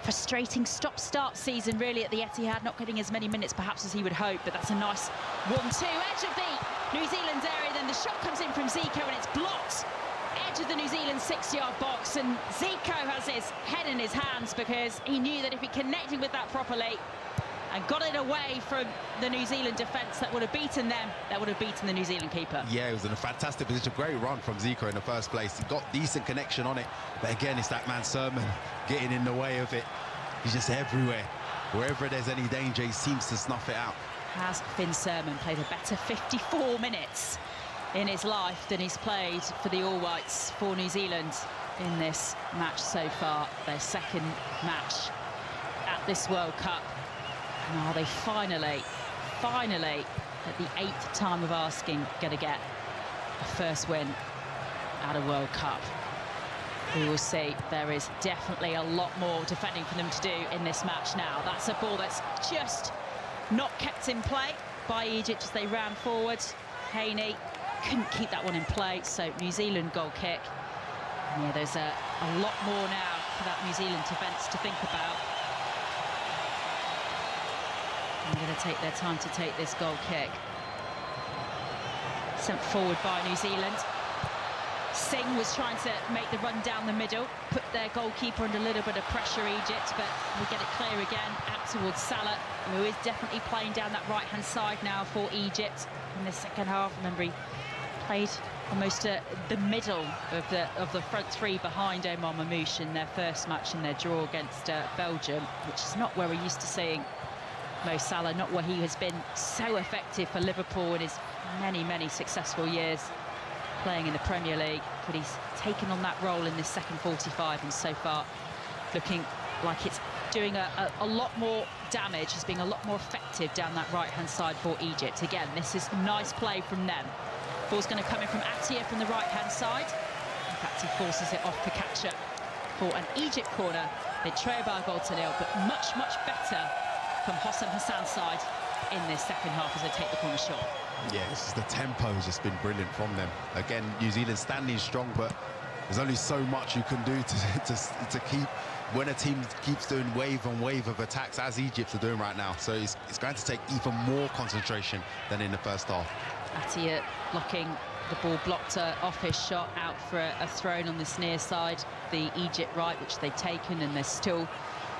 frustrating stop-start season, really, at the Etihad, not getting as many minutes perhaps as he would hope, but that's a nice 1-2. Edge of the New Zealand area, then the shot comes in from Zico and it's blocked. Edge of the New Zealand 6-yard box, and Zico has his head in his hands because he knew that if he connected with that properly and got it away from the New Zealand defence that would have beaten them, that would have beaten the New Zealand keeper. Yeah, it was in a fantastic position. Great run from Zico in the first place. He got decent connection on it. But again, it's that man Sermon getting in the way of it. He's just everywhere. Wherever there's any danger, he seems to snuff it out. Has Finn Sermon played a better 54 minutes in his life than he's played for the All Whites for New Zealand in this match so far, their second match at this World Cup. And are they finally, at the 8th time of asking, going to get a first win at a World Cup? We will see. There is definitely a lot more defending for them to do in this match now. That's a ball that's just not kept in play by Egypt as they ran forward. Haney couldn't keep that one in play, so New Zealand goal kick. And yeah, there's a lot more now for that New Zealand defence to think about. They're going to take their time to take this goal kick. Sent forward by New Zealand. Singh was trying to make the run down the middle, put their goalkeeper under a little bit of pressure, Egypt, but we get it clear again out towards Salah, who is definitely playing down that right-hand side now for Egypt in the second half. Remember, he played almost the middle of the front three behind Omar Mamouche in their first match in their draw against Belgium, which is not where we're used to seeing Mo Salah, not where he has been so effective for Liverpool in his many successful years playing in the Premier League, but he's taken on that role in this second 45 and so far looking like it's doing a lot more damage, is being a lot more effective down that right-hand side for Egypt. Again, this is nice play from them. Ball's going to come in from Attia from the right-hand side. In fact, he forces it off to catch it for an Egypt corner. They trail by a goal to nil, but much better from Hossam Hassan's side in this second half as they take the corner shot. Yeah, the tempo has just been brilliant from them. Again, New Zealand standing strong, but there's only so much you can do to keep, when a team keeps doing wave on wave of attacks, as Egypt are doing right now. So it's going to take even more concentration than in the first half. Atiyah blocking the ball, blocked off his shot, out for a thrown on this near side, the Egypt right, which they've taken, and they're still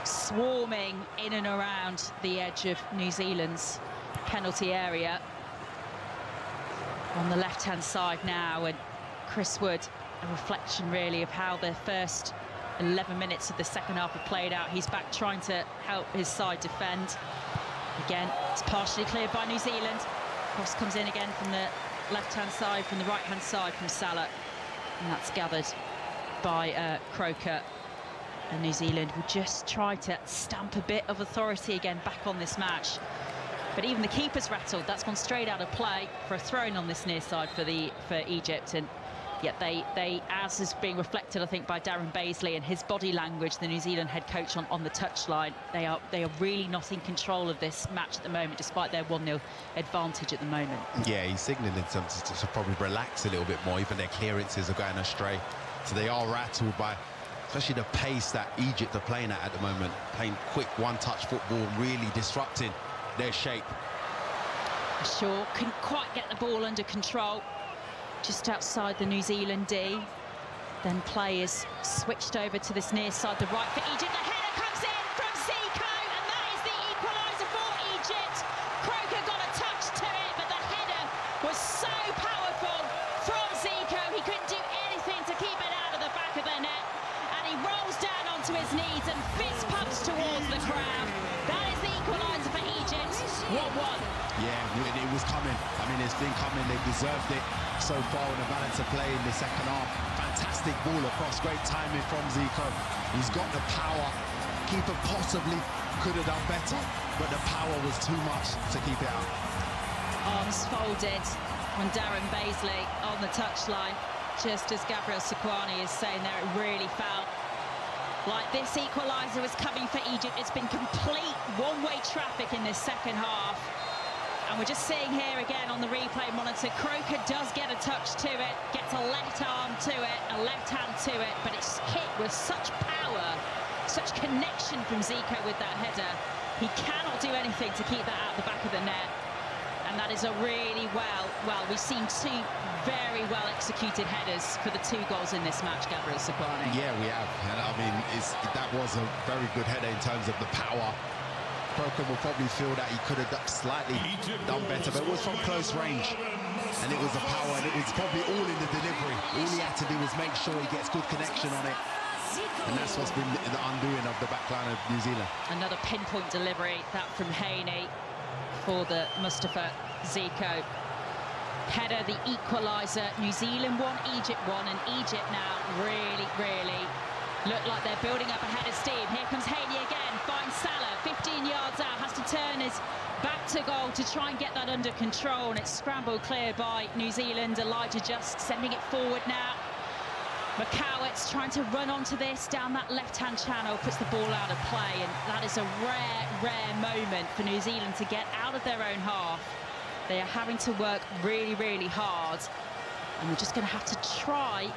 swarming in and around the edge of New Zealand's penalty area. On the left-hand side now, and Chris Wood, a reflection really of how the first 11 minutes of the second half have played out. He's back trying to help his side defend. Again, it's partially cleared by New Zealand. Cross comes in again from the left-hand side, from the right-hand side from Salah. And that's gathered by Croker. And New Zealand will just try to stamp a bit of authority again back on this match. But even the keeper's rattled. That's gone straight out of play for a throw-in on this near side for Egypt. And yet they, as is being reflected, I think, by Darren Baisley and his body language, the New Zealand head coach on the touchline, they are really not in control of this match at the moment, despite their 1-0 advantage at the moment. Yeah, he's signalling them to probably relax a little bit more. Even their clearances are going astray. So they are rattled by, especially the pace that Egypt are playing at the moment. Playing quick one-touch football, really disrupting their shape. Shaw couldn't quite get the ball under control. Just outside the New Zealand D. Then play is switched over to this near side, the right for Egypt. The header comes in from Zico, and that is the equaliser for Egypt. Croker got a touch to it, but the header was so powerful from Zico. He couldn't do anything to keep it out of the back of the net, and he rolls down onto his knees and fist pumps towards the crowd. That is the equaliser for Egypt. 1-1. Yeah, it was coming. I mean, it's been coming. They deserved it so far on the balance of play in the second half. Fantastic ball across, great timing from Zico. He's got the power. Keeper possibly could have done better, but the power was too much to keep it out. Arms folded on Darren Baisley on the touchline, just as Gabriel Sequani is saying there, it really felt like this equaliser was coming for Egypt. It's been complete one-way traffic in this second half. And we're just seeing here again on the replay monitor, Croker does get a touch to it, gets a left arm to it, a left hand to it, but it's hit with such power, such connection from Zico with that header. He cannot do anything to keep that out the back of the net. And that is a really well, we've seen two very well executed headers for the 2 goals in this match, Gabriel Sequani. Yeah, we have. And I mean, that was a very good header in terms of the power. Croker will probably feel that he could have slightly done better, but it was from close range. And it was the power, and it was probably all in the delivery. All he had to do was make sure he gets good connection on it. And that's what's been the undoing of the backline of New Zealand. Another pinpoint delivery, that from Haney for the Mustafa Zico header, the equaliser. New Zealand 1, Egypt 1, and Egypt now really look like they're building up a head of steam. Here comes Haney again, finds Salah, 15 yards out, has to turn his back to goal to try and get that under control, and it's scrambled clear by New Zealand. Elijah just sending it forward now. McCowitz trying to run onto this down that left-hand channel, puts the ball out of play, and that is a rare moment for New Zealand to get out of their own half. They are having to work really hard, and we're just going to have to try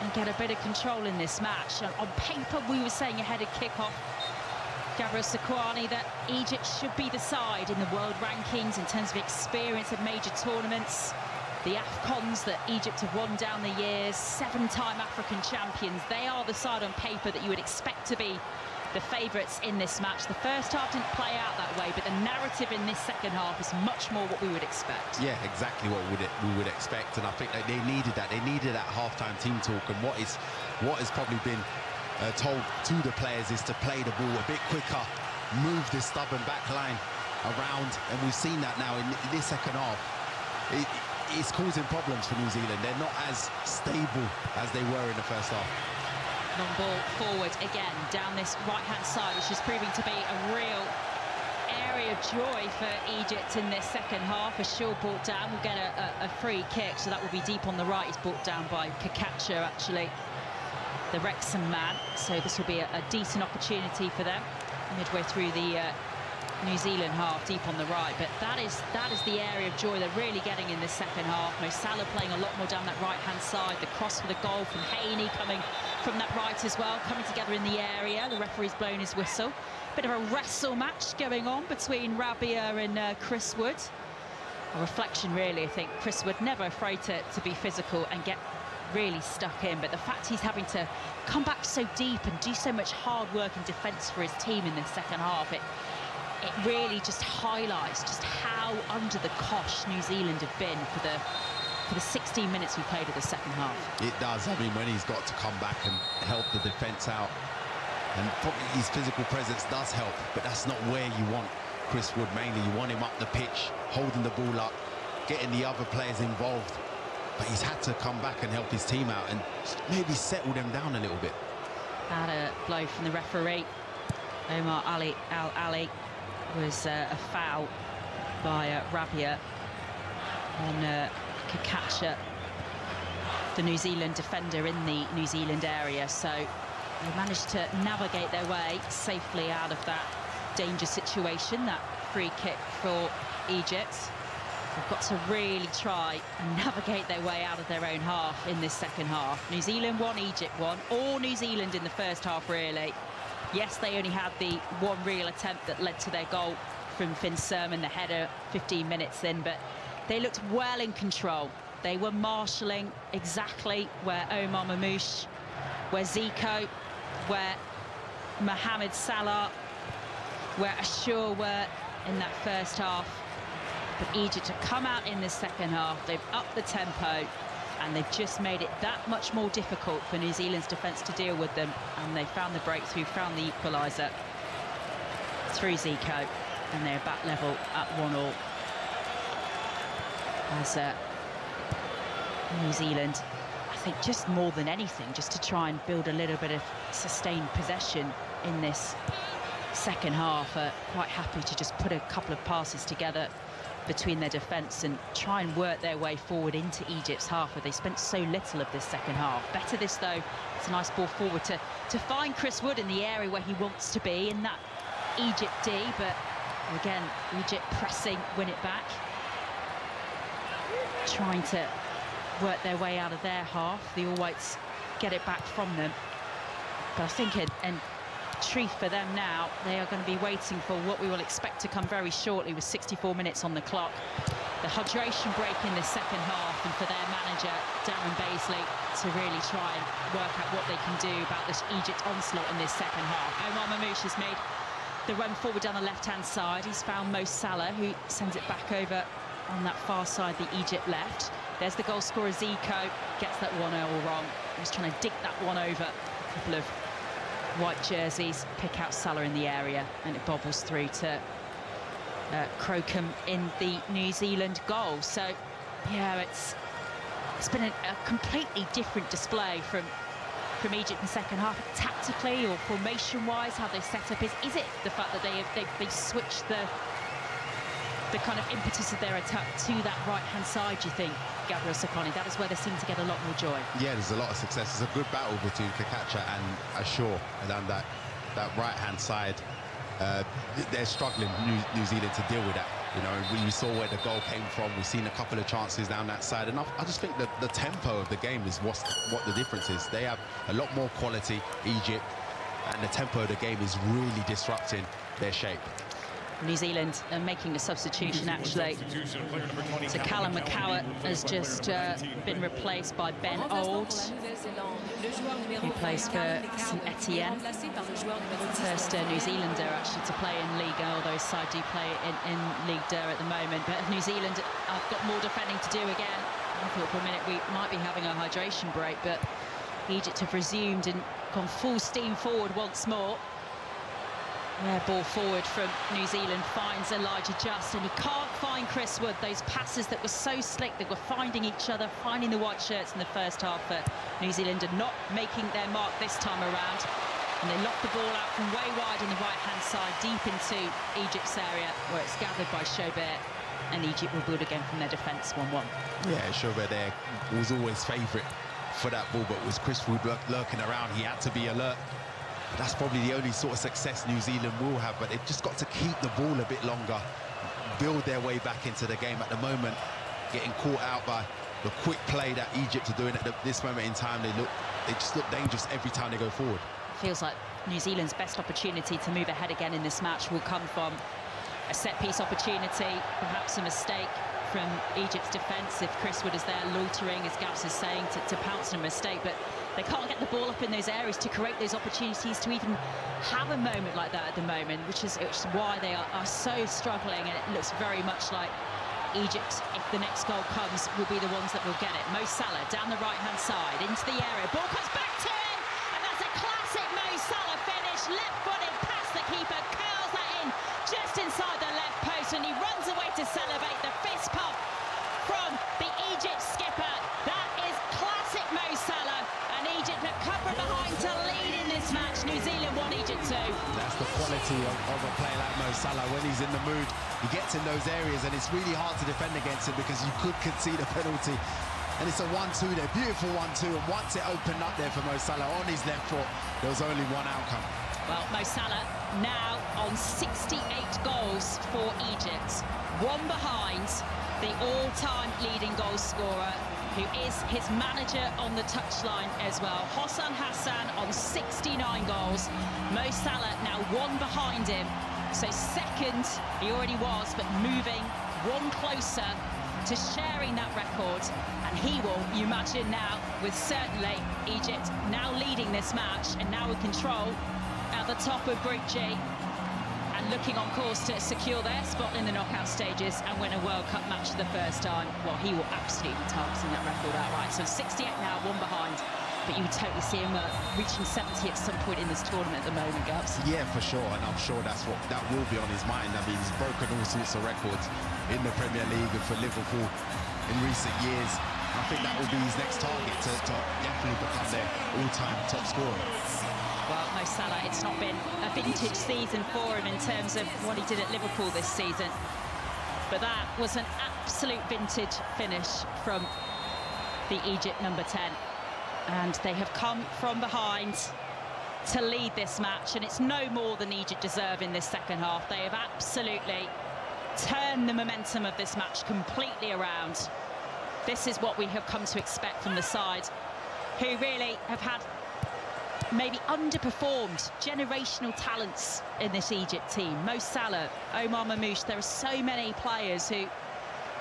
and get a bit of control in this match. On paper, we were saying ahead of kick-off, Gabriel Sequani, that Egypt should be the side in the world rankings in terms of experience at major tournaments. The AFCONs that Egypt have won down the years, 7-time African champions. They are the side on paper that you would expect to be the favourites in this match. The first half didn't play out that way, but the narrative in this second half is much more what we would expect. Yeah, exactly what we would expect, and I think that they needed that. They needed that half-time team talk, and what has probably been told to the players is to play the ball a bit quicker, move this stubborn back line around, and we've seen that now in this second half. It's causing problems for New Zealand. They're not as stable as they were in the first half. Long ball forward again down this right-hand side, which is proving to be a real area of joy for Egypt in this second half. As Shaw brought down, will get a free kick, so that will be deep on the right. He's brought down by Kakacha, actually, the Wrexham man. So this will be a decent opportunity for them midway through the New Zealand half, deep on the right. But that is the area of joy they're really getting in this second half. Mo Salah playing a lot more down that right-hand side. The cross for the goal from Haney coming from that right as well, coming together in the area. The referee's blown his whistle. Bit of a wrestle match going on between Rabia and Chris Wood. a reflection, really. I think Chris Wood never afraid to be physical and get really stuck in, but the fact he's having to come back so deep and do so much hard work and defence for his team in the second half, it really just highlights just how under the cosh New Zealand have been for the 16 minutes we played of the second half. It does. I mean, when he's got to come back and help the defence out, and probably his physical presence does help, but that's not where you want Chris Wood mainly. You want him up the pitch, holding the ball up, getting the other players involved. But he's had to come back and help his team out and maybe settle them down a little bit. Had a blow from the referee. Omar Ali was a foul by Rabia on Kakacha, the New Zealand defender in the New Zealand area. So they managed to navigate their way safely out of that danger situation, that free kick for Egypt. They've got to really try and navigate their way out of their own half in this second half. New Zealand won, Egypt won. All New Zealand in the first half, really. Yes, they only had the one real attempt that led to their goal from Finn Sermon, the header 15 minutes in, but they looked well in control. They were marshalling exactly where Omar Mamouche, where Zico, where Mohamed Salah, where Ashur were in that first half. But Egypt have come out in the second half, they've upped the tempo, and they've just made it that much more difficult for New Zealand's defence to deal with them. And they found the breakthrough, found the equaliser through Zico, and they're back level at 1-1. As New Zealand, I think just more than anything, just to try and build a little bit of sustained possession in this second half, are quite happy to just put a couple of passes together between their defence and try and work their way forward into Egypt's half, where they spent so little of this second half. Better this, though. It's a nice ball forward to find Chris Wood in the area where he wants to be, in that Egypt D, but again, Egypt pressing, win it back, trying to work their way out of their half. The All Whites get it back from them. But I think in truth for them now, they are going to be waiting for what we will expect to come very shortly, with 64 minutes on the clock. The hydration break in the second half, and for their manager, Darren Baisley, to really try and work out what they can do about this Egypt onslaught in this second half. Omar Mamouche has made the run forward down the left-hand side. He's found Mo Salah, who sends it back over on that far side, the Egypt left. There's the goal scorer, Zico, gets that 1-0 wrong. He's trying to dig that one over. A couple of white jerseys pick out Salah in the area, and it bobbles through to Crocombe in the New Zealand goal. So, yeah, it's been a completely different display from Egypt in the second half, tactically or formation-wise. How they set up, is it the fact that they've switched the kind of impetus of their attack to that right-hand side, do you think, Gabriel Sakoni? That is where they seem to get a lot more joy. Yeah, there's a lot of success. There's a good battle between Kakacha and Ashur, and on that right-hand side. They're struggling, New Zealand, to deal with that. You know, we saw where the goal came from. We've seen a couple of chances down that side, and I just think that the tempo of the game is what the difference is. They have a lot more quality, Egypt, and the tempo of the game is really disrupting their shape. New Zealand are making the substitution, actually. So Callum McCowart has just been replaced by Ben Old, who plays for St Etienne. First New Zealander, actually, to play in Ligue 1, although his side do play in Ligue 2 at the moment. But New Zealand have got more defending to do again. I thought for a minute we might be having a hydration break, but Egypt have resumed and gone full steam forward once more. Yeah, ball forward from New Zealand finds Elijah Just, and he can't find Chris Wood. Those passes that were so slick, they were finding each other, finding the white shirts in the first half, but New Zealand are not making their mark this time around. And they lock the ball out from way wide on the right-hand side, deep into Egypt's area, where it's gathered by Chaubert, and Egypt will build again from their defence, 1-1. Yeah, Chaubert there was always favourite for that ball, but was Chris Wood lurking around, he had to be alert. That's probably the only sort of success New Zealand will have, but they've just got to keep the ball a bit longer, build their way back into the game. At the moment, getting caught out by the quick play that Egypt are doing at this moment in time. They just look dangerous every time they go forward. It feels like New Zealand's best opportunity to move ahead again in this match will come from a set-piece opportunity, perhaps a mistake from Egypt's defence if Chris Wood is there loitering, as Gabs is saying, to pounce on a mistake. But they can't get the ball up in those areas to create those opportunities to even have a moment like that at the moment, which is why they are so struggling. And it looks very much like Egypt, if the next goal comes, will be the ones that will get it. Mo Salah down the right-hand side into the area. Ball comes back to him, and that's a classic Mo Salah finish. Left-footed past the keeper, curls that in just inside the left post, and he runs away to celebrate. The fist pump from the Egypt skipper. That is classic Mo Salah, and Egypt have come from behind to lead in this match. New Zealand 1, Egypt 2. That's the quality of a player like Mo Salah. When he's in the mood, he gets in those areas, and it's really hard to defend against him because you could concede a penalty. And it's a 1-2 there, beautiful 1-2, and once it opened up there for Mo Salah on his left foot, there was only one outcome. Well, Mo Salah now on 68 goals for Egypt, one behind the all-time leading goal scorer, who is his manager on the touchline as well. Hossan Hassan on 69 goals. Mo Salah now one behind him. So second, he already was, but moving one closer to sharing that record. And he will, you imagine now, with certainly Egypt now leading this match and now with control at the top of Group G, and looking on course to secure their spot in the knockout stages and win a World Cup match for the first time. Well, he will absolutely be targeting that record outright. So 68 now, one behind. But you would totally see him reaching 70 at some point in this tournament at the moment, Gabs. Yeah, for sure, and I'm sure that will be on his mind. I mean, he's broken all sorts of records in the Premier League and for Liverpool in recent years. I think that will be his next target to definitely become their all-time top scorer. Well, Mo Salah, it's not been a vintage season for him in terms of what he did at Liverpool this season. But that was an absolute vintage finish from the Egypt number 10. And they have come from behind to lead this match. And it's no more than Egypt deserve in this second half. They have absolutely turned the momentum of this match completely around. This is what we have come to expect from the side, who really have had maybe underperformed generational talents in this Egypt team. Mo Salah, Omar Mamouche, there are so many players who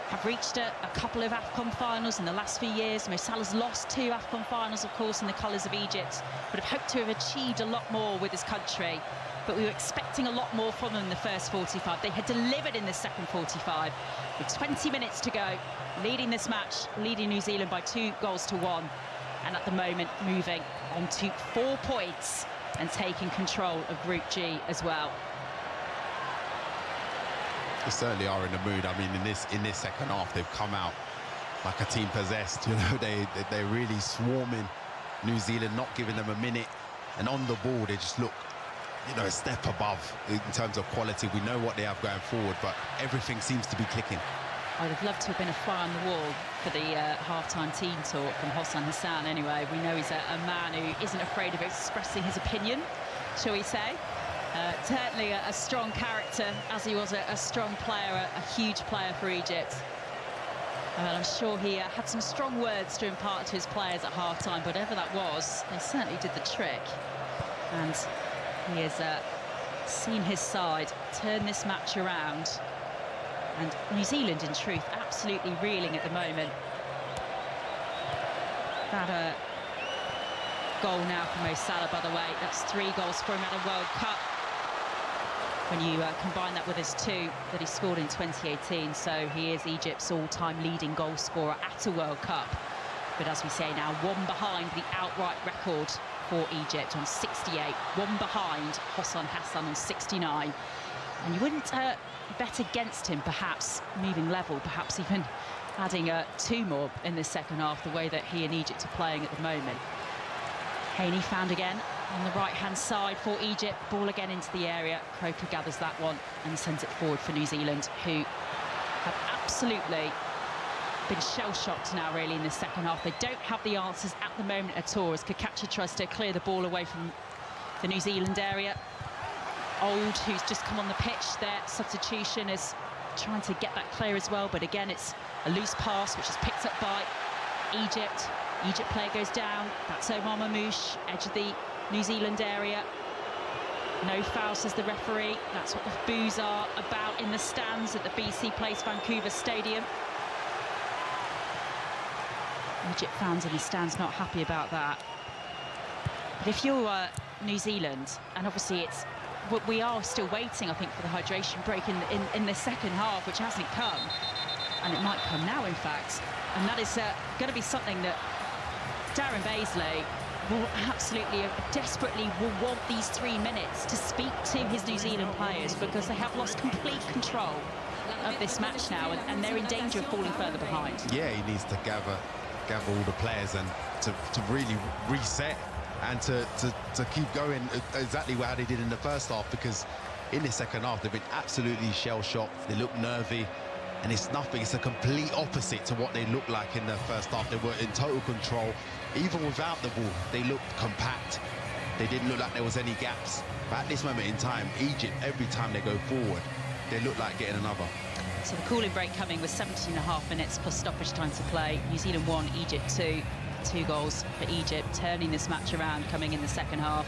have reached a couple of AFCON finals in the last few years. Mo Salah's lost 2 AFCON finals, of course, in the colours of Egypt, but have hoped to have achieved a lot more with his country. But we were expecting a lot more from them in the first 45. They had delivered in the second 45. With 20 minutes to go, leading this match, leading New Zealand by 2 goals to 1. And at the moment, moving on to 4 points and taking control of Group G as well. They certainly are in the mood. I mean, in this second half, they've come out like a team possessed. You know, they're really swarming New Zealand, not giving them a minute. And on the ball, they just look, you know, a step above in terms of quality. We know what they have going forward, but everything seems to be clicking. I'd have loved to have been a fly on the wall for the half-time team talk from Hossan Hassan anyway. We know he's a man who isn't afraid of expressing his opinion, shall we say. Certainly a strong character, as he was a strong player, a huge player for Egypt. And I'm sure he had some strong words to impart to his players at half-time, but whatever that was, they certainly did the trick. And he has seen his side turn this match around. And New Zealand, in truth, absolutely reeling at the moment. That goal now for Mo Salah, by the way, that's 3 goals for him at a World Cup. When you combine that with his 2 that he scored in 2018, so he is Egypt's all-time leading goal scorer at a World Cup. But as we say now, 1 behind the outright record for Egypt on 68, 1 behind Hossan Hassan on 69. And you wouldn't bet against him, perhaps moving level, perhaps even adding 2 more in the second half, the way that he and Egypt are playing at the moment. Haney found again on the right-hand side for Egypt. Ball again into the area. Croker gathers that one and sends it forward for New Zealand, who have absolutely been shell-shocked now, really, in the second half. They don't have the answers at the moment at all, as Kakacha tries to clear the ball away from the New Zealand area. Old, who's just come on the pitch, their substitution is trying to get that clear as well, but again it's a loose pass which is picked up by Egypt. Egypt player goes down, that's Omar Mamouche, edge of the New Zealand area. No foul, says the referee. That's what the boos are about in the stands at the BC Place Vancouver Stadium. Egypt fans in the stands not happy about that. But if you're New Zealand, and obviously we are still waiting, I think, for the hydration break in the second half, which hasn't come, and it might come now, in fact. And that is going to be something that Darren Baisley will absolutely, desperately will want these 3 minutes to speak to his New Zealand players, because they have lost complete control of this match now, and they're in danger of falling further behind. Yeah, he needs to gather all the players and to really reset and to keep going exactly how they did in the first half, because in the second half they've been absolutely shell-shocked. They look nervy, and it's nothing. It's a complete opposite to what they looked like in the first half. They were in total control. Even without the ball, they looked compact. They didn't look like there was any gaps. But at this moment in time, Egypt, every time they go forward, they look like getting another. So the cooling break coming with 17.5 minutes plus stoppage time to play. New Zealand 1, Egypt 2. 2 goals for Egypt, turning this match around, coming in the second half.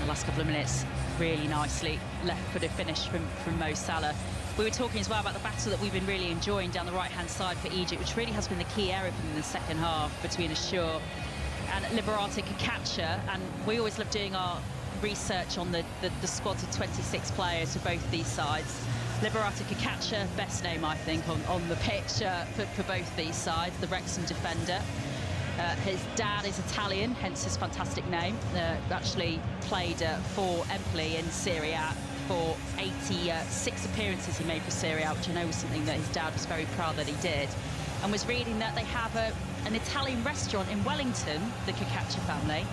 The last couple of minutes, really nicely left-footed finish from Mo Salah. We were talking as well about the battle that we've been really enjoying down the right-hand side for Egypt, which really has been the key area for them in the second half, between Ashur and Liberate Kakacha. And we always love doing our research on the squads of 26 players for both these sides. Liberate Kakacha, best name, I think, on the pitch for both these sides, the Wrexham defender. His dad is Italian, hence his fantastic name. Actually played for Empoli in Serie A for 86 appearances he made for Serie A, which I know was something that his dad was very proud that he did. And was reading that they have an Italian restaurant in Wellington, the Kakacha family.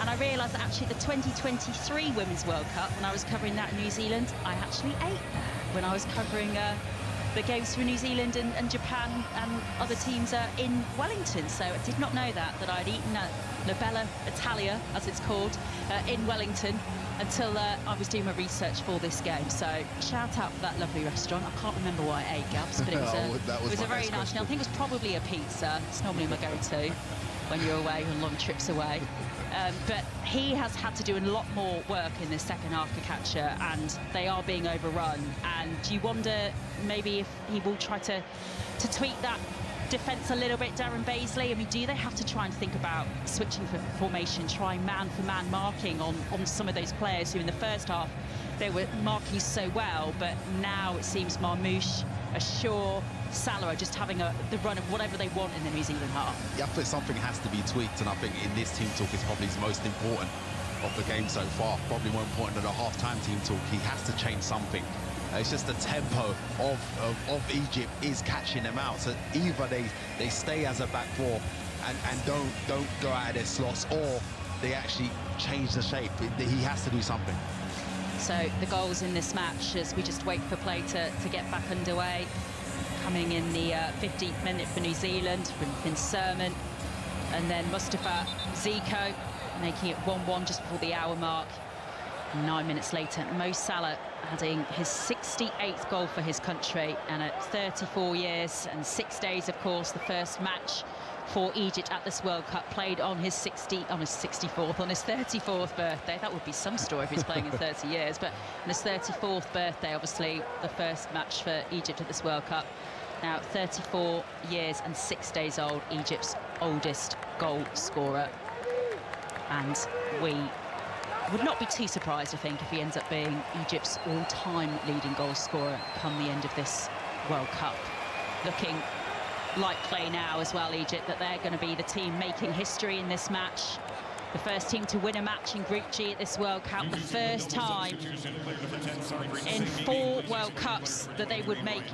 And I realised that actually the 2023 Women's World Cup, when I was covering that in New Zealand, I actually ate there when I was covering the games for New Zealand and Japan and other teams in Wellington. So I did not know that I'd eaten at La Bella Italia, as it's called, in Wellington until I was doing my research for this game. So shout out for that lovely restaurant. I can't remember what I ate, Gabs, but it was a very nice meal. I think it was probably a pizza. It's normally my go-to when you're away, on long trips away. But he has had to do a lot more work in this second half, Kakacha, and they are being overrun. And you wonder maybe if he will try to tweak that defence a little bit, Darren Baisley. I mean, do they have to try and think about switching for formation, trying man-for-man marking on some of those players who in the first half they were marking so well, but now it seems Marmoush, Ashur, Salah are just having the run of whatever they want in the New Zealand half. Yeah, I think something has to be tweaked, and I think in this team talk is probably the most important of the game so far, probably more important than the half-time team talk. He has to change something. It's just the tempo of Egypt is catching them out. So either they stay as a back four and don't go out of their slots, or they actually change the shape. He has to do something. So the goals in this match, as we just wait for play to get back underway, coming in the 15th minute for New Zealand from Finn Sermon, and then Mustafa Zico making it 1-1 just before the hour mark. 9 minutes later, Mo Salah adding his 68th goal for his country, and at 34 years and 6 days, of course, the first match for Egypt at this World Cup played on his 34th birthday. That would be some story if he's playing in 30 years, but on his 34th birthday, obviously the first match for Egypt at this World Cup. Now 34 years and 6 days old, Egypt's oldest goal scorer, and we would not be too surprised, I think, if he ends up being Egypt's all-time leading goal scorer come the end of this World Cup. Looking likely now as well, Egypt, that they're going to be the team making history in this match. The first team to win a match in Group G at this World Cup, the first time in 4 World Cups that they would make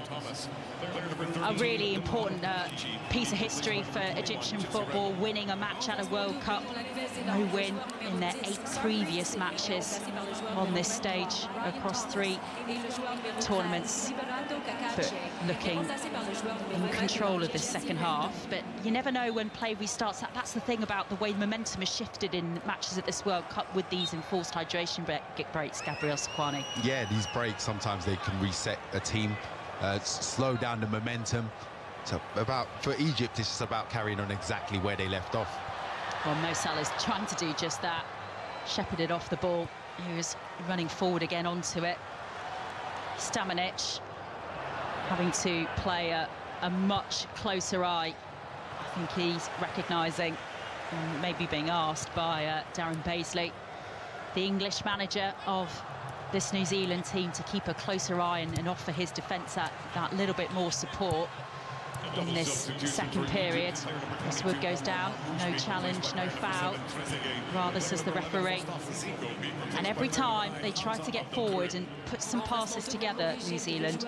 a really important piece of history for Egyptian football, winning a match at a World Cup. No win in their 8 previous matches on this stage across 3 tournaments. But looking in control of this second half. But you never know when play restarts. That's the thing about the way momentum has shifted in matches at this World Cup with these enforced hydration breaks, Gabriel Sequani. Yeah, these breaks, sometimes they can reset a team, slow down the momentum. So for Egypt, it's just about carrying on exactly where they left off. Well, Mo Salah's trying to do just that. Shepherded off the ball. He was running forward again onto it. Stamanic having to play a much closer eye. I think he's recognising, and maybe being asked by Darren Paisley, the English manager of this New Zealand team, to keep a closer eye and offer his defence that little bit more support in this second period. Chris Wood goes down, no challenge, no foul, rather says the referee. And every time they try to get forward and put some passes together, New Zealand,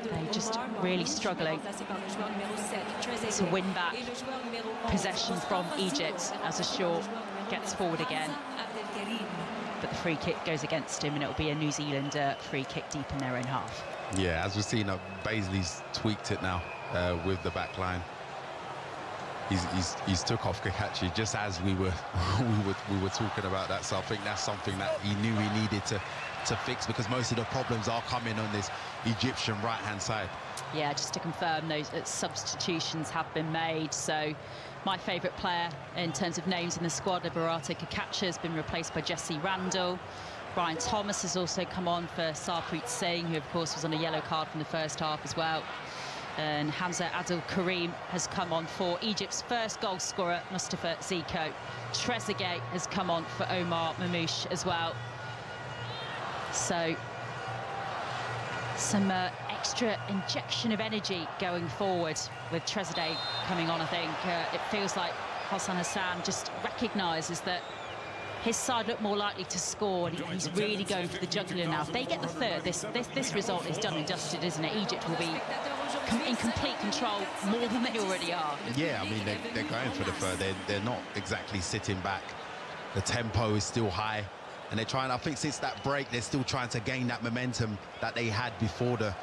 they're just really struggling to win back possession from Egypt as Ashaw gets forward again. But the free kick goes against him, and it'll be a New Zealand free kick deep in their own half. Yeah, as we've seen, Paisley's tweaked it now with the back line. He's took off Kakachi just as we were talking about that. So I think that's something that he knew he needed to fix, because most of the problems are coming on this Egyptian right-hand side. Yeah, just to confirm, those substitutions have been made. So my favourite player in terms of names in the squad, Liberate Kakacha, has been replaced by Jesse Randall. Brian Thomas has also come on for Sarpreet Singh, who of course was on a yellow card from the first half as well. And Hamza Adil Karim has come on for Egypt's first goal scorer, Mustafa Ziko. Trezeguet has come on for Omar Mamouche as well. So some extra injection of energy going forward with Trezeguet coming on. I think it feels like Hassan just recognises that his side look more likely to score, and he's really going for the jugular now. If they get the third, this result is done and dusted, isn't it? Egypt will be in complete control, more than they already are. Yeah, I mean, they're going for the third. They're not exactly sitting back. The tempo is still high, and they're trying, I think since that break, they're still trying to gain that momentum that they had before the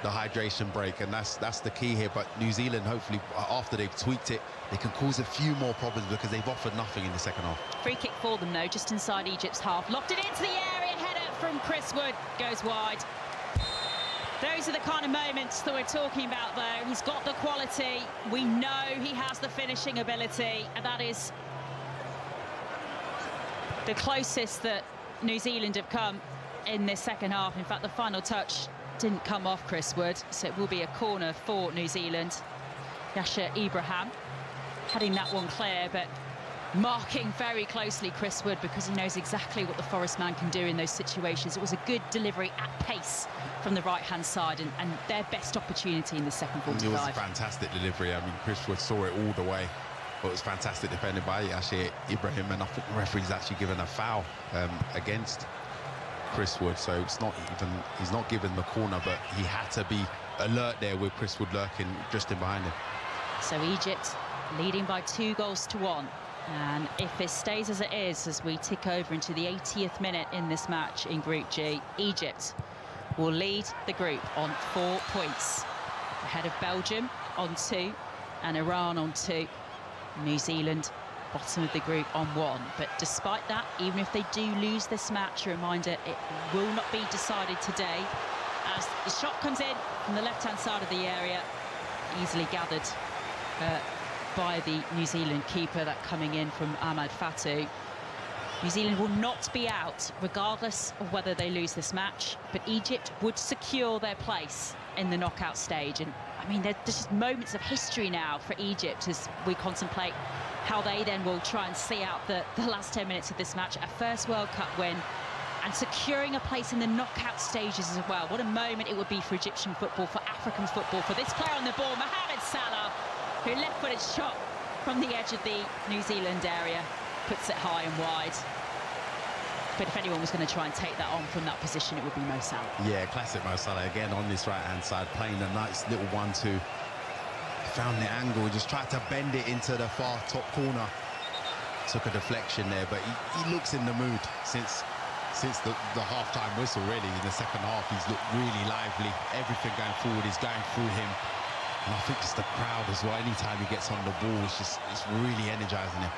hydration break, and that's the key here. But New Zealand, hopefully, after they've tweaked it, they can cause a few more problems, because they've offered nothing in the second half. Free kick for them, though, just inside Egypt's half. Lofted into the area, header from Chris Wood, goes wide. Those are the kind of moments that we're talking about, though. He's got the quality. We know he has the finishing ability, and that is the closest that New Zealand have come in this second half. In fact, the final touch didn't come off Chris Wood, so it will be a corner for New Zealand. Yasser Ibrahim heading that one clear, but marking very closely Chris Wood, because he knows exactly what the Forest man can do in those situations. It was a good delivery at pace from the right-hand side, and their best opportunity in the second 45. It was a fantastic delivery. I mean, Chris Wood saw it all the way, but it was fantastic defended by Yasser Ibrahim, and I think the referee's actually given a foul against Chris Wood, so it's not even, he's not given the corner, but he had to be alert there with Chris Wood lurking just in behind him. So Egypt leading by 2-1, and if this stays as it is as we tick over into the 80th minute in this match in Group G, Egypt will lead the group on 4 points, ahead of Belgium on 2 and Iran on 2. New Zealand bottom of the group on 1. But despite that, even if they do lose this match, a reminder, it will not be decided today, as the shot comes in from the left-hand side of the area, easily gathered by the New Zealand keeper, that coming in from Ahmad Fatou. New Zealand will not be out regardless of whether they lose this match, but Egypt would secure their place in the knockout stage. And I mean, there's just moments of history now for Egypt as we contemplate how they then will try and see out the last 10 minutes of this match. A first World Cup win and securing a place in the knockout stages as well. What a moment it would be for Egyptian football, for African football, for this player on the ball, Mohamed Salah, who left-footed shot from the edge of the New Zealand area, puts it high and wide. But if anyone was going to try and take that on from that position, it would be Mo Salah. Yeah, classic Mo Salah again on this right-hand side, playing a nice little 1-2. Found the angle, just tried to bend it into the far top corner. Took a deflection there, but he looks in the mood since the half-time whistle, really. In the second half, he's looked really lively. Everything going forward is going through him. And I think just the crowd as well, anytime he gets on the ball, it's really energising him.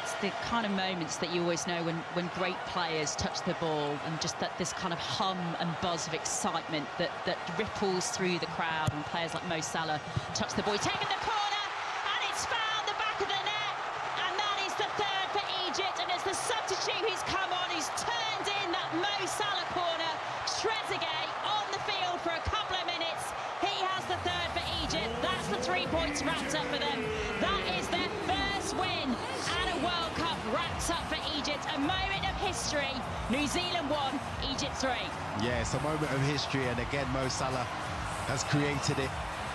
It's the kind of moments that you always know when great players touch the ball, and just this kind of hum and buzz of excitement that ripples through the crowd when players like Mo Salah touch the ball. He's taken the corner, and it's found the back of the net, and that is the third for Egypt, and it's the substitute who's come on, who's turned in that Mo Salah corner. Trezeguet on the field for a couple of minutes. He has the third for Egypt. That's the 3 points wrapped up for them. That is wrapped up for Egypt. A moment of history. New Zealand 1, Egypt 3. Yeah, it's a moment of history, and again, Mo Salah has created it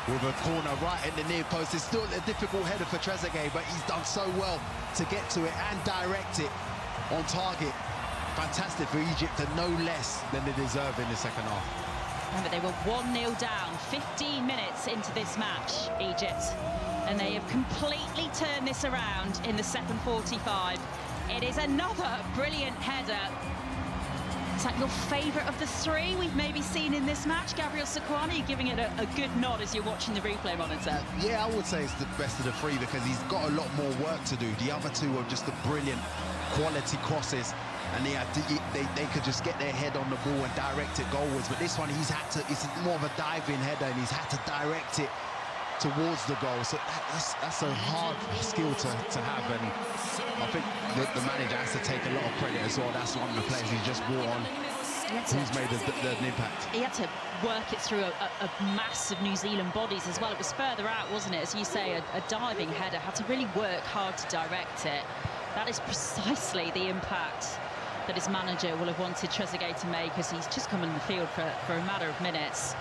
with a corner right in the near post. It's still a difficult header for Trezeguet, but he's done so well to get to it and direct it on target. Fantastic for Egypt, and no less than they deserve in the second half. Remember, they were 1-0 down 15 minutes into this match, Egypt, and they have completely turned this around in the second 45. It is another brilliant header. Is that your favourite of the three we've maybe seen in this match, Gabriel Sequani? You're giving it a good nod as you're watching the replay monitor. Yeah, I would say it's the best of the three because he's got a lot more work to do. The other two are just the brilliant quality crosses, and they could just get their head on the ball and direct it goalwards. But this one, it's more of a diving header, and he's had to direct it towards the goal. So that's a hard skill to have, and I think the manager has to take a lot of credit as well. That's one of the players he just brought on who's made an impact. He had to work it through a mass of New Zealand bodies as well. It was further out, wasn't it? As you say, a diving header. Had to really work hard to direct it. That is precisely the impact that his manager will have wanted Trezeguet to make, as he's just come in the field for a matter of minutes.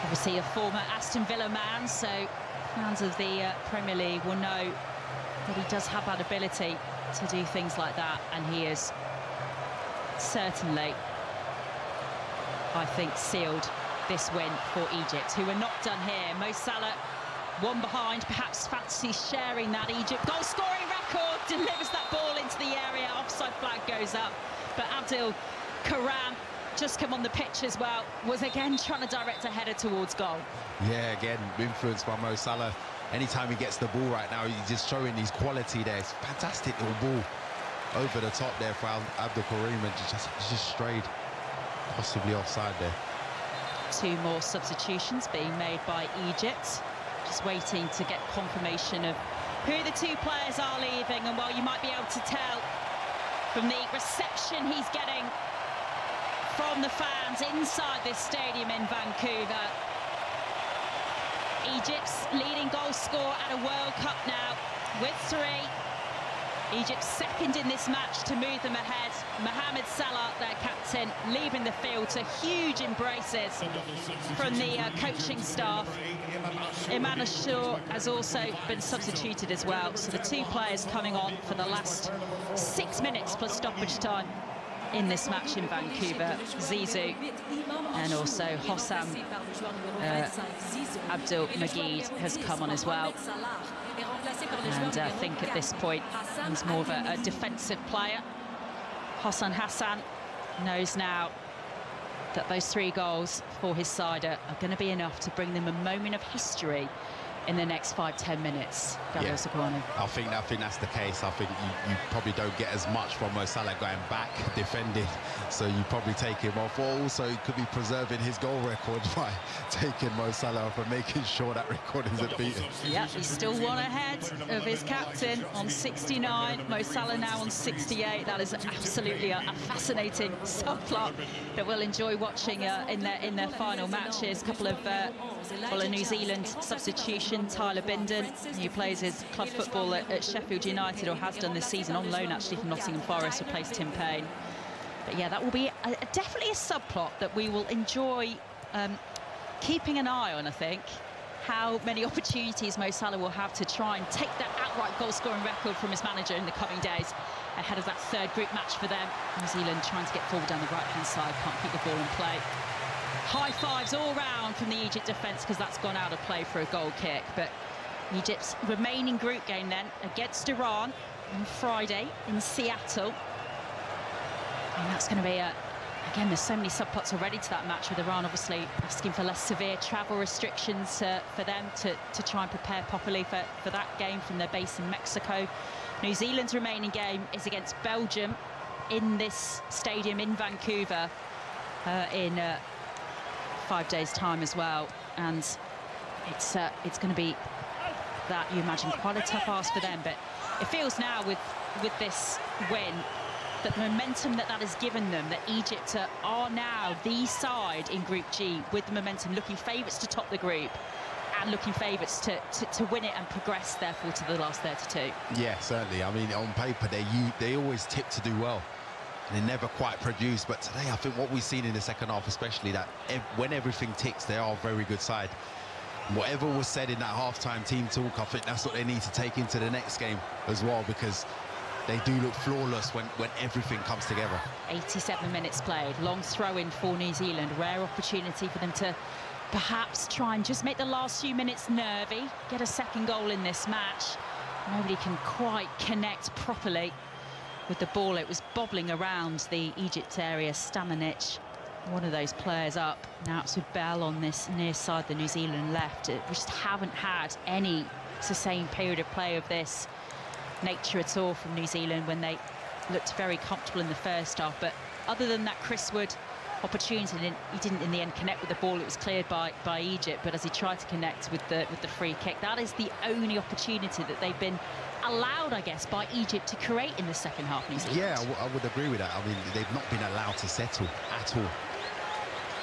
Obviously a former Aston Villa man, so fans of the Premier League will know that he does have that ability to do things like that, and he is certainly, I think, sealed this win for Egypt, who are not done here. Mo Salah, one behind, perhaps fancies sharing that Egypt goal-scoring record, delivers that ball into the area, offside flag goes up, but Abdul Karam, just come on the pitch as well, was again trying to direct a header towards goal. Yeah, again, influenced by Mo Salah. Anytime he gets the ball right now, he's just showing his quality there. It's a fantastic little ball over the top there for Abdul Karim, and just strayed, possibly offside there. Two more substitutions being made by Egypt. Just waiting to get confirmation of who the two players are leaving, and well, you might be able to tell from the reception he's getting from the fans inside this stadium in Vancouver. Egypt's leading goal scorer at a World Cup now with 3. Egypt's second in this match to move them ahead. Mohamed Salah, their captain, leaving the field to huge embraces from the coaching staff. Iman Ashur has also been substituted as well. So the two players coming on for the last 6 minutes plus stoppage time in this match in Vancouver. Zizou and also Hossam Abdul Majid has come on as well. And I think at this point he's more of a defensive player. Hossein Hassan knows now that those 3 goals for his side are going to be enough to bring them a moment of history in the next 5-10 minutes. Gabriel Sequani. I think that's the case. I think you probably don't get as much from Mo Salah going back defending, so you probably take him off. Or also, he could be preserving his goal record by taking Mo Salah off and making sure that record isn't beaten. Yeah, he's still one ahead of his captain on 69. Mo Salah now on 68. That is absolutely a fascinating subplot that we'll enjoy watching in their final matches. A couple of a New Zealand substitution. Tyler Bindon, who plays his club football at Sheffield United, or has done this season on loan actually from Nottingham Forest, replaced Tim Payne. But yeah, that will be definitely a subplot that we will enjoy keeping an eye on, I think. How many opportunities Mo Salah will have to try and take that outright goal-scoring record from his manager in the coming days ahead of that third group match for them. New Zealand trying to get forward down the right-hand side, can't keep the ball in play. High fives all round from the Egypt defence, because that's gone out of play for a goal kick. But Egypt's remaining group game then against Iran on Friday in Seattle. And that's going to be again, there's so many subplots already to that match, with Iran obviously asking for less severe travel restrictions for them to try and prepare properly for that game from their base in Mexico. New Zealand's remaining game is against Belgium in this stadium in Vancouver in 5 days' time as well, and it's going to be that, you imagine, quite a tough ask for them. But it feels now with this win that the momentum that has given them, that Egypt are now the side in Group G with the momentum, looking favourites to top the group, and looking favourites to win it and progress, therefore, to the last 32. Yeah, certainly. I mean, on paper, they always tip to do well. And they never quite produce. But today, I think what we've seen in the second half, especially, that when everything ticks, they are a very good side. Whatever was said in that halftime team talk, I think that's what they need to take into the next game as well, because they do look flawless when everything comes together. 87 minutes played, long throw-in for New Zealand, rare opportunity for them to perhaps try and just make the last few minutes nervy, get a second goal in this match. Nobody can quite connect properly with the ball. It was bobbling around the Egypt area. Stamanic, one of those players up. Now it's with Bell on this near side, the New Zealand left. We just haven't had any sustained period of play of this nature at all from New Zealand when they looked very comfortable in the first half. But other than that Chris Wood opportunity, he didn't in the end connect with the ball. It was cleared by Egypt, but as he tried to connect with the free kick, that is the only opportunity that they've been allowed, I guess, by Egypt to create in the second half. New Zealand. Yeah, I would agree with that. I mean, they've not been allowed to settle at all.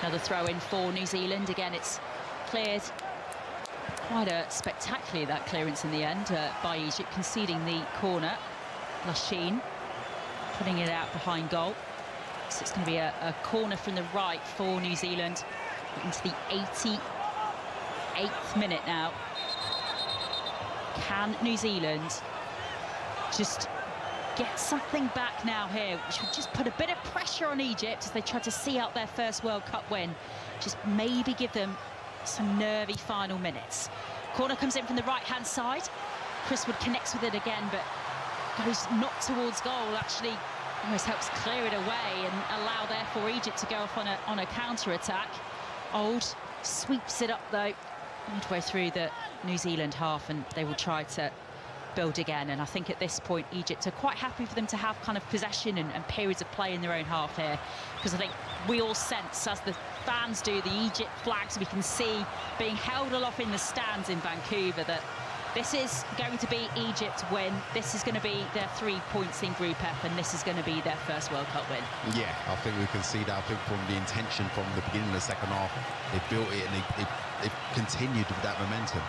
Another throw in for New Zealand. Again, it's cleared quite spectacularly, that clearance in the end by Egypt, conceding the corner. Lachine putting it out behind goal. So it's going to be a corner from the right for New Zealand into the 88th minute now. Can New Zealand just get something back now here, which would just put a bit of pressure on Egypt as they try to see out their first World Cup win? Just maybe give them some nervy final minutes. Corner comes in from the right-hand side. Chris Wood connects with it again, but goes not towards goal. Actually, almost helps clear it away and allow, therefore, Egypt to go off on a counter-attack. Old sweeps it up, though, midway through the New Zealand half, and they will try to build again. And I think at this point Egypt are quite happy for them to have kind of possession and periods of play in their own half here, because I think we all sense, as the fans do, the Egypt flags we can see being held aloft in the stands in Vancouver, that this is going to be Egypt win. This is going to be their 3 points in Group F, and this is going to be their first World Cup win. Yeah, I think we can see that. I think from the intention from the beginning of the second half, they built it and they continued with that momentum.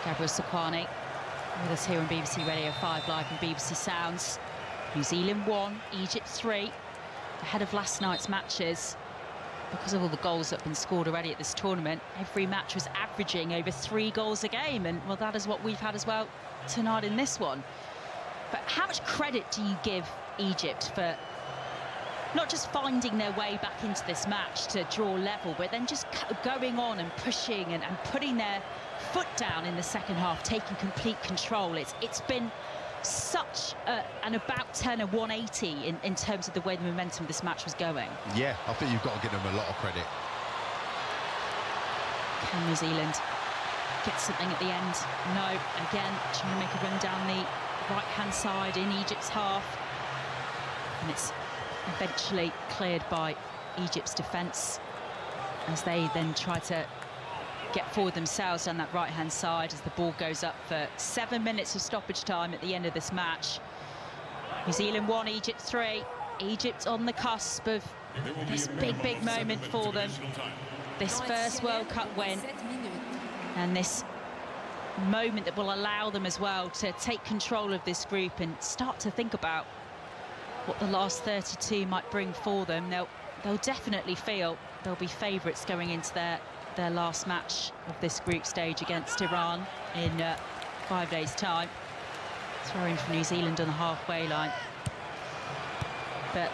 Gabriel Sequani with us here on BBC Radio 5 Live and BBC Sounds. New Zealand 1, Egypt 3, ahead of last night's matches. Because of all the goals that have been scored already at this tournament, every match was averaging over 3 goals a game, and well, that is what we've had as well tonight in this one. But how much credit do you give Egypt for not just finding their way back into this match to draw level, but then just going on and pushing and putting their foot down in the second half, taking complete control? It's been such an about-turn, a 180 in terms of the way the momentum of this match was going. Yeah, I think you've got to give them a lot of credit. Can New Zealand get something at the end? No. Again, trying to make a run down the right-hand side in Egypt's half. And it's eventually cleared by Egypt's defence as they then try to get forward themselves down that right-hand side as the ball goes up for 7 minutes of stoppage time at the end of this match. New Zealand 1, Egypt 3. Egypt on the cusp of this big moment for them. This first World Cup win. And this moment that will allow them as well to take control of this group and start to think about what the last 32 might bring for them. They'll definitely feel they'll be favourites going into their last match of this group stage against Iran in 5 days' time. Throwing for New Zealand on the halfway line. But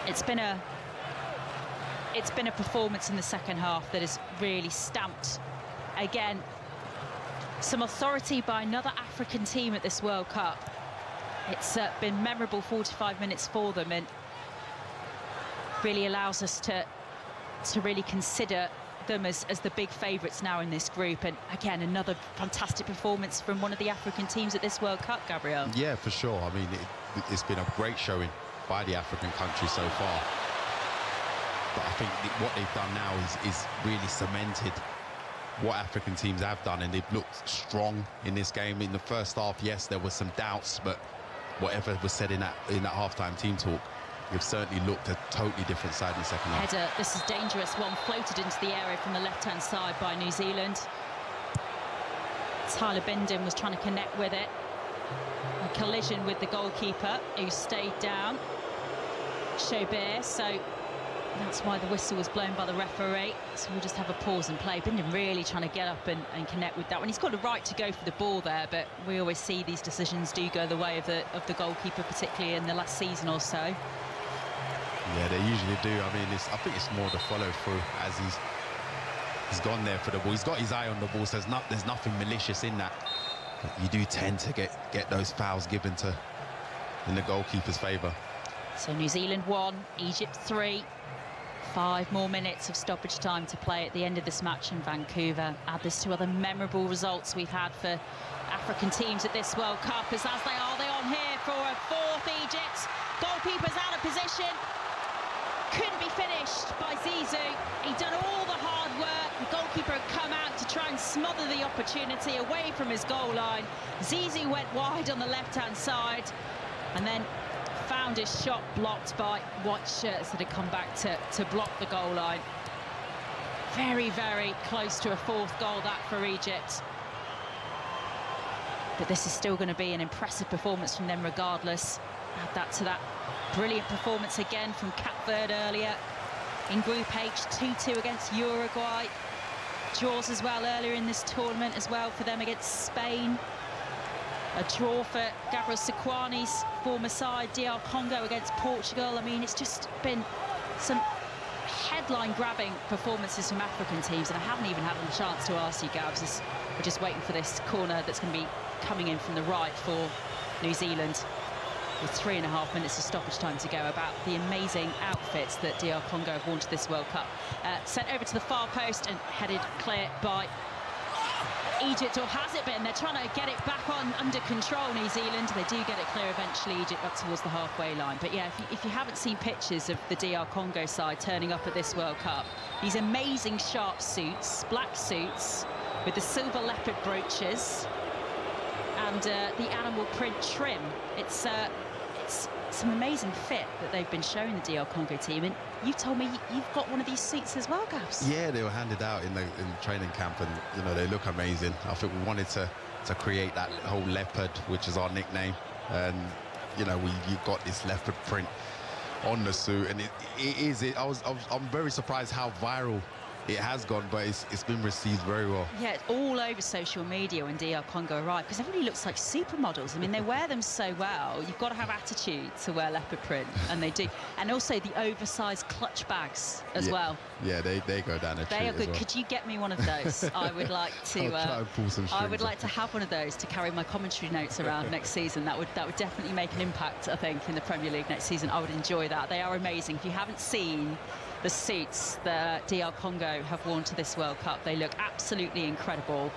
it's been a performance in the second half that has really stamped, again, some authority by another African team at this World Cup. It's been memorable 45 minutes for them, and really allows us to really consider them as the big favourites now in this group. And again, another fantastic performance from one of the African teams at this World Cup, Gabriel. Yeah, for sure. I mean, it's been a great showing by the African countries so far. But I think what they've done now is really cemented what African teams have done, and they've looked strong in this game. In the first half, yes, there were some doubts, but whatever was said in that halftime team talk, they've certainly looked a totally different side in the second half. Header, this is dangerous one, floated into the area from the left-hand side by New Zealand. Tyler Bindon was trying to connect with it. A collision with the goalkeeper, who stayed down. Chaubert, so that's why the whistle was blown by the referee. So we'll just have a pause and play. Bindon really trying to get up and connect with that one. He's got the right to go for the ball there, but we always see these decisions do go the way of the goalkeeper, particularly in the last season or so. Yeah, they usually do. I mean, I think it's more the follow through as he's gone there for the ball. He's got his eye on the ball, so there's nothing malicious in that. But you do tend to get those fouls given in the goalkeeper's favour. So New Zealand 1, Egypt 3. 5 more minutes of stoppage time to play at the end of this match in Vancouver. Add this to other memorable results we've had for African teams at this World Cup. As they are on here for a 4th Egypt. Goalkeeper's out of position. Couldn't be finished by Zizou. He'd done all the hard work. The goalkeeper had come out to try and smother the opportunity away from his goal line. Zizou went wide on the left-hand side and then found his shot blocked by white shirts that had come back to block the goal line. Very, very close to a 4th goal, that, for Egypt. But this is still going to be an impressive performance from them regardless. Add that to that brilliant performance again from Cape Verde earlier in Group H, 2-2 against Uruguay. Draws as well earlier in this tournament as well for them against Spain. A draw for Gabriel Sequani's former side, DR Congo, against Portugal. I mean, it's just been some headline-grabbing performances from African teams, and I haven't even had a chance to ask you, Gabs, as we're just waiting for this corner that's going to be coming in from the right for New Zealand, with 3.5 minutes of stoppage time to go, about the amazing outfits that DR Congo have worn to this World Cup. Sent over to the far post and headed clear by Egypt, or has it been? They're trying to get it back under control, New Zealand. They do get it clear eventually, Egypt up towards the halfway line. But yeah, if you haven't seen pictures of the DR Congo side turning up at this World Cup, these amazing sharp suits, black suits with the silver leopard brooches and the animal print trim. It's some amazing fit that they've been showing the DR Congo team, and you told me you've got one of these suits as well, Gabs. Yeah, they were handed out in the training camp, and you know, they look amazing. I think we wanted to create that whole leopard, which is our nickname, and you know, you've got this leopard print on the suit, and I'm very surprised how viral it has gone, but it's been received very well. Yeah, it's all over social media when DR Congo arrived, because everybody looks like supermodels. I mean, they wear them so well. You've got to have attitude to wear leopard print, and they do. And also the oversized clutch bags as well. Yeah, they go down a treat. They are good. Well. Could you get me one of those? I would like to. I'll try and pull some strings. I would like to have one of those to carry my commentary notes around next season. That would definitely make an impact, I think, in the Premier League next season. I would enjoy that. They are amazing. If you haven't seen the suits that DR Congo have worn to this World Cup, they look absolutely incredible.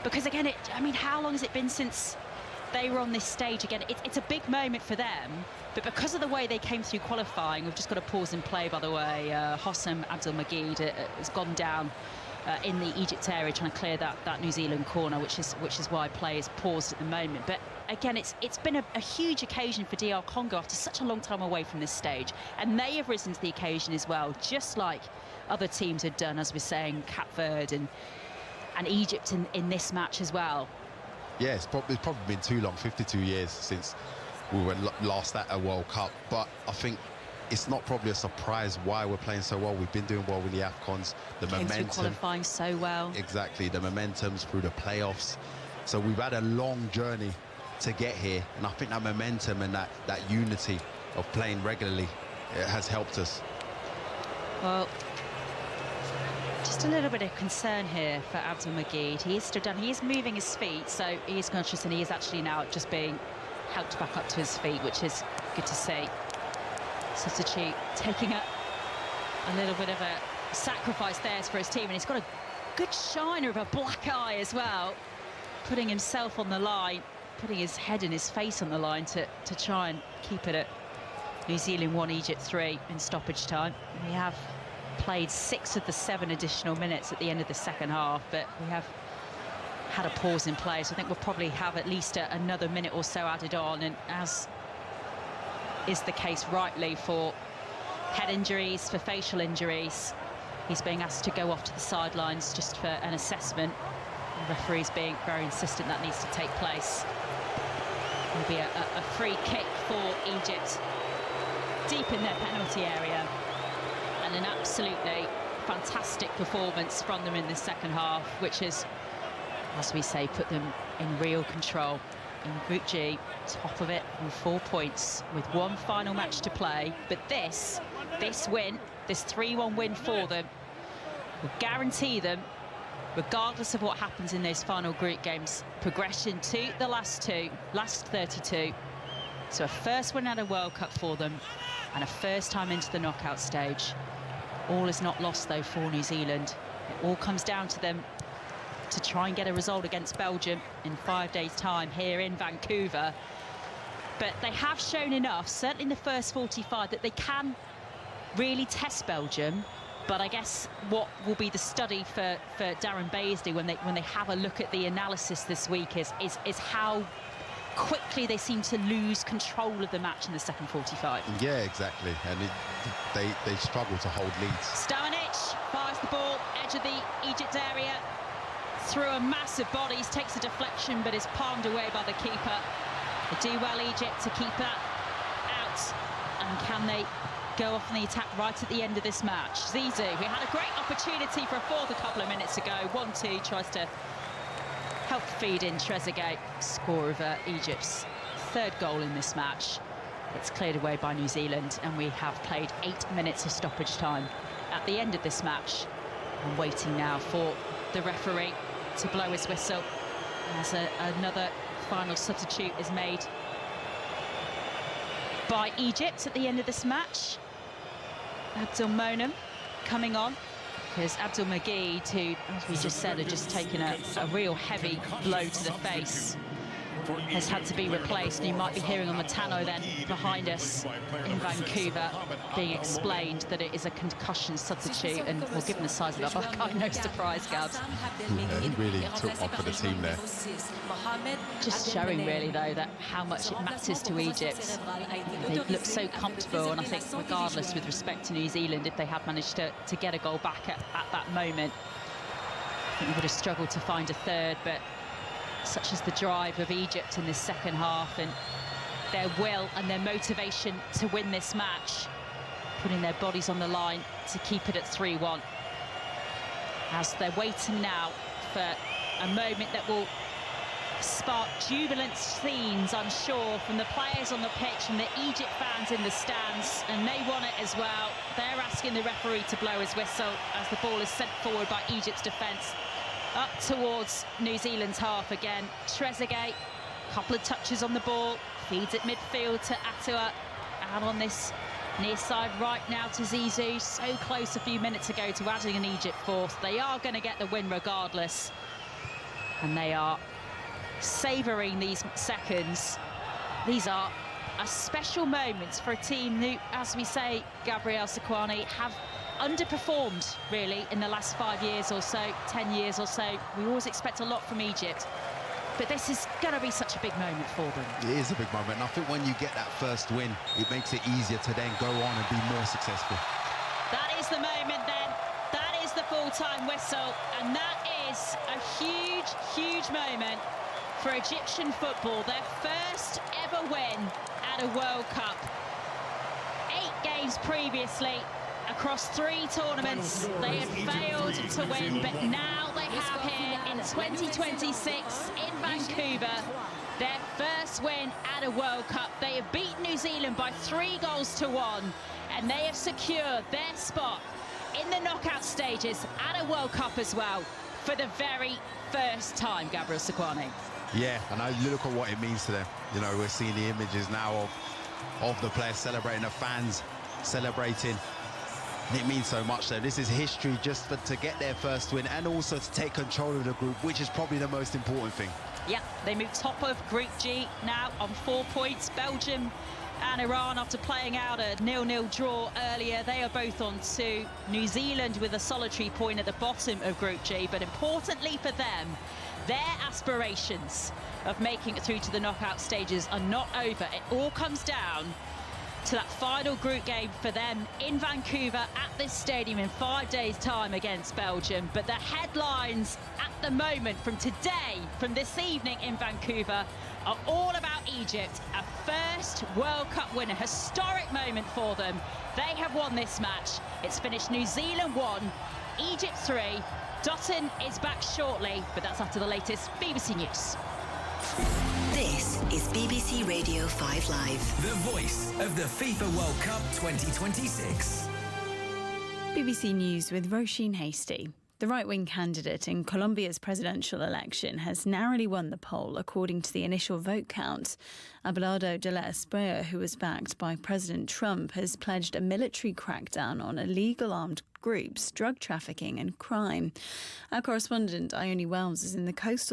Because again, I mean, how long has it been since they were on this stage again? It's a big moment for them, but because of the way they came through qualifying, we've just got to pause and play, by the way. Hossam Abdelmajid has gone down in the Egypt area trying to clear that New Zealand corner, which is why play is paused at the moment. But again, it's been a huge occasion for DR Congo after such a long time away from this stage, and they have risen to the occasion as well, just like other teams had done, as we're saying, Cape Verde and Egypt in this match as well. Yeah, it's probably been too long, 52 years since we were last at a World Cup, but I think it's not probably a surprise why we're playing so well. We've been doing well with the AFCONs, the momentum, qualifying so well. Exactly, the momentum's through the playoffs. So we've had a long journey to get here, and I think that momentum and that unity of playing regularly, it has helped us. Well, just a little bit of concern here for Abdelmajid. He is still down, he is moving his feet, so he is conscious, and he is actually now just being helped back up to his feet, which is good to see. Substitute taking a little bit of a sacrifice there for his team, and he's got a good shiner of a black eye as well, putting himself on the line, putting his head and his face on the line to try and keep it at New Zealand 1, Egypt 3 in stoppage time. We have played 6 of the 7 additional minutes at the end of the second half, but we have had a pause in play, so I think we'll probably have at least another minute or so added on, and as is the case rightly for head injuries, for facial injuries, he's being asked to go off to the sidelines just for an assessment. The referee's being very insistent that needs to take place. There'll be a free kick for Egypt deep in their penalty area, and an absolutely fantastic performance from them in the second half, which has, as we say, put them in real control in Group G, top of it with 4 points, with one final match to play. But this win, this 3-1 win for them, will guarantee them, regardless of what happens in those final group games, progression to the last 32. So a first win at a World Cup for them, and a first time into the knockout stage. All is not lost, though, for New Zealand. It all comes down to them to try and get a result against Belgium in 5 days' time here in Vancouver. But they have shown enough, certainly in the first 45, that they can really test Belgium. But I guess what will be the study for Darren Baisley when they have a look at the analysis this week is how quickly they seem to lose control of the match in the second 45. Yeah, exactly. And they struggle to hold leads. Stamanic fires the ball, edge of the Egypt area, through a mass of bodies, takes a deflection, but is palmed away by the keeper. They do well, Egypt, to keep that out. And can they go off on the attack right at the end of this match? Zizou, who had a great opportunity for a fourth a couple of minutes ago. 1-2, tries to help feed in Trezeguet, score of Egypt's third goal in this match. It's cleared away by New Zealand, and we have played 8 minutes of stoppage time at the end of this match. I'm waiting now for the referee to blow his whistle as another final substitute is made by Egypt at the end of this match. Abdul Monum coming on, because Abdul Majid, who, as we just said, had just taken a real heavy blow to the face, has had to be replaced. And you might be hearing on the tannoy then behind us in Vancouver being explained that it is a concussion substitute. And well, given the size of that buck, no surprise, Gabs. Yeah, he really took off for the team there. Just showing really, though, that how much it matters to Egypt. They've looked so comfortable, and I think regardless, with respect to New Zealand, if they had managed to get a goal back at that moment, I think they would have struggled to find a third. But such is the drive of Egypt in this second half, and their will and their motivation to win this match, putting their bodies on the line to keep it at 3-1. As they're waiting now for a moment that will spark jubilant scenes, I'm sure, from the players on the pitch and the Egypt fans in the stands, and they want it as well. They're asking the referee to blow his whistle as the ball is sent forward by Egypt's defence up towards New Zealand's half again. Trezeguet, couple of touches on the ball, feeds it midfield to Atua, out on this near side right now to Zizou. So close a few minutes ago to adding an Egypt force. They are going to get the win regardless, and they are savouring these seconds. These are special moments for a team who, as we say, Gabriel Sequani, have underperformed really in the last 5 years or so, 10 years or so. We always expect a lot from Egypt, but this is going to be such a big moment for them. It is a big moment, and I think when you get that first win, it makes it easier to then go on and be more successful. That is the moment then. That is the full-time whistle, and that is a huge, huge moment for Egyptian football. Their first ever win at a World Cup. 8 games previously across 3 tournaments they had failed to win, but now they have here in 2026 in Vancouver their first win at a World Cup. They have beaten New Zealand by 3-1, and they have secured their spot in the knockout stages at a World Cup as well for the very first time, Gabriel Sequani. Yeah, and I look at what it means to them. You know, we're seeing the images now of the players celebrating, the fans celebrating. It means so much to them. This is history just to get their first win, and also to take control of the group, which is probably the most important thing. Yeah, they move top of Group G now on 4 points. Belgium and Iran, after playing out a 0-0 draw earlier, they are both on 2. New Zealand with a solitary point at the bottom of Group G, but importantly for them, their aspirations of making it through to the knockout stages are not over. It all comes down to that final group game for them in Vancouver at this stadium in 5 days' time against Belgium. But the headlines at the moment from today, from this evening in Vancouver, are all about Egypt. A first World Cup winner, historic moment for them. They have won this match. It's finished New Zealand 1, Egypt 3. Dotton is back shortly, but that's after the latest BBC News. This is BBC Radio 5 Live. The voice of the FIFA World Cup 2026. BBC News with Roisin Hasty. The right-wing candidate in Colombia's presidential election has narrowly won the poll according to the initial vote count. Abelardo de la Espriella, who was backed by President Trump, has pledged a military crackdown on illegal armed groups, drug trafficking and crime. Our correspondent Ione Wells is in the coastal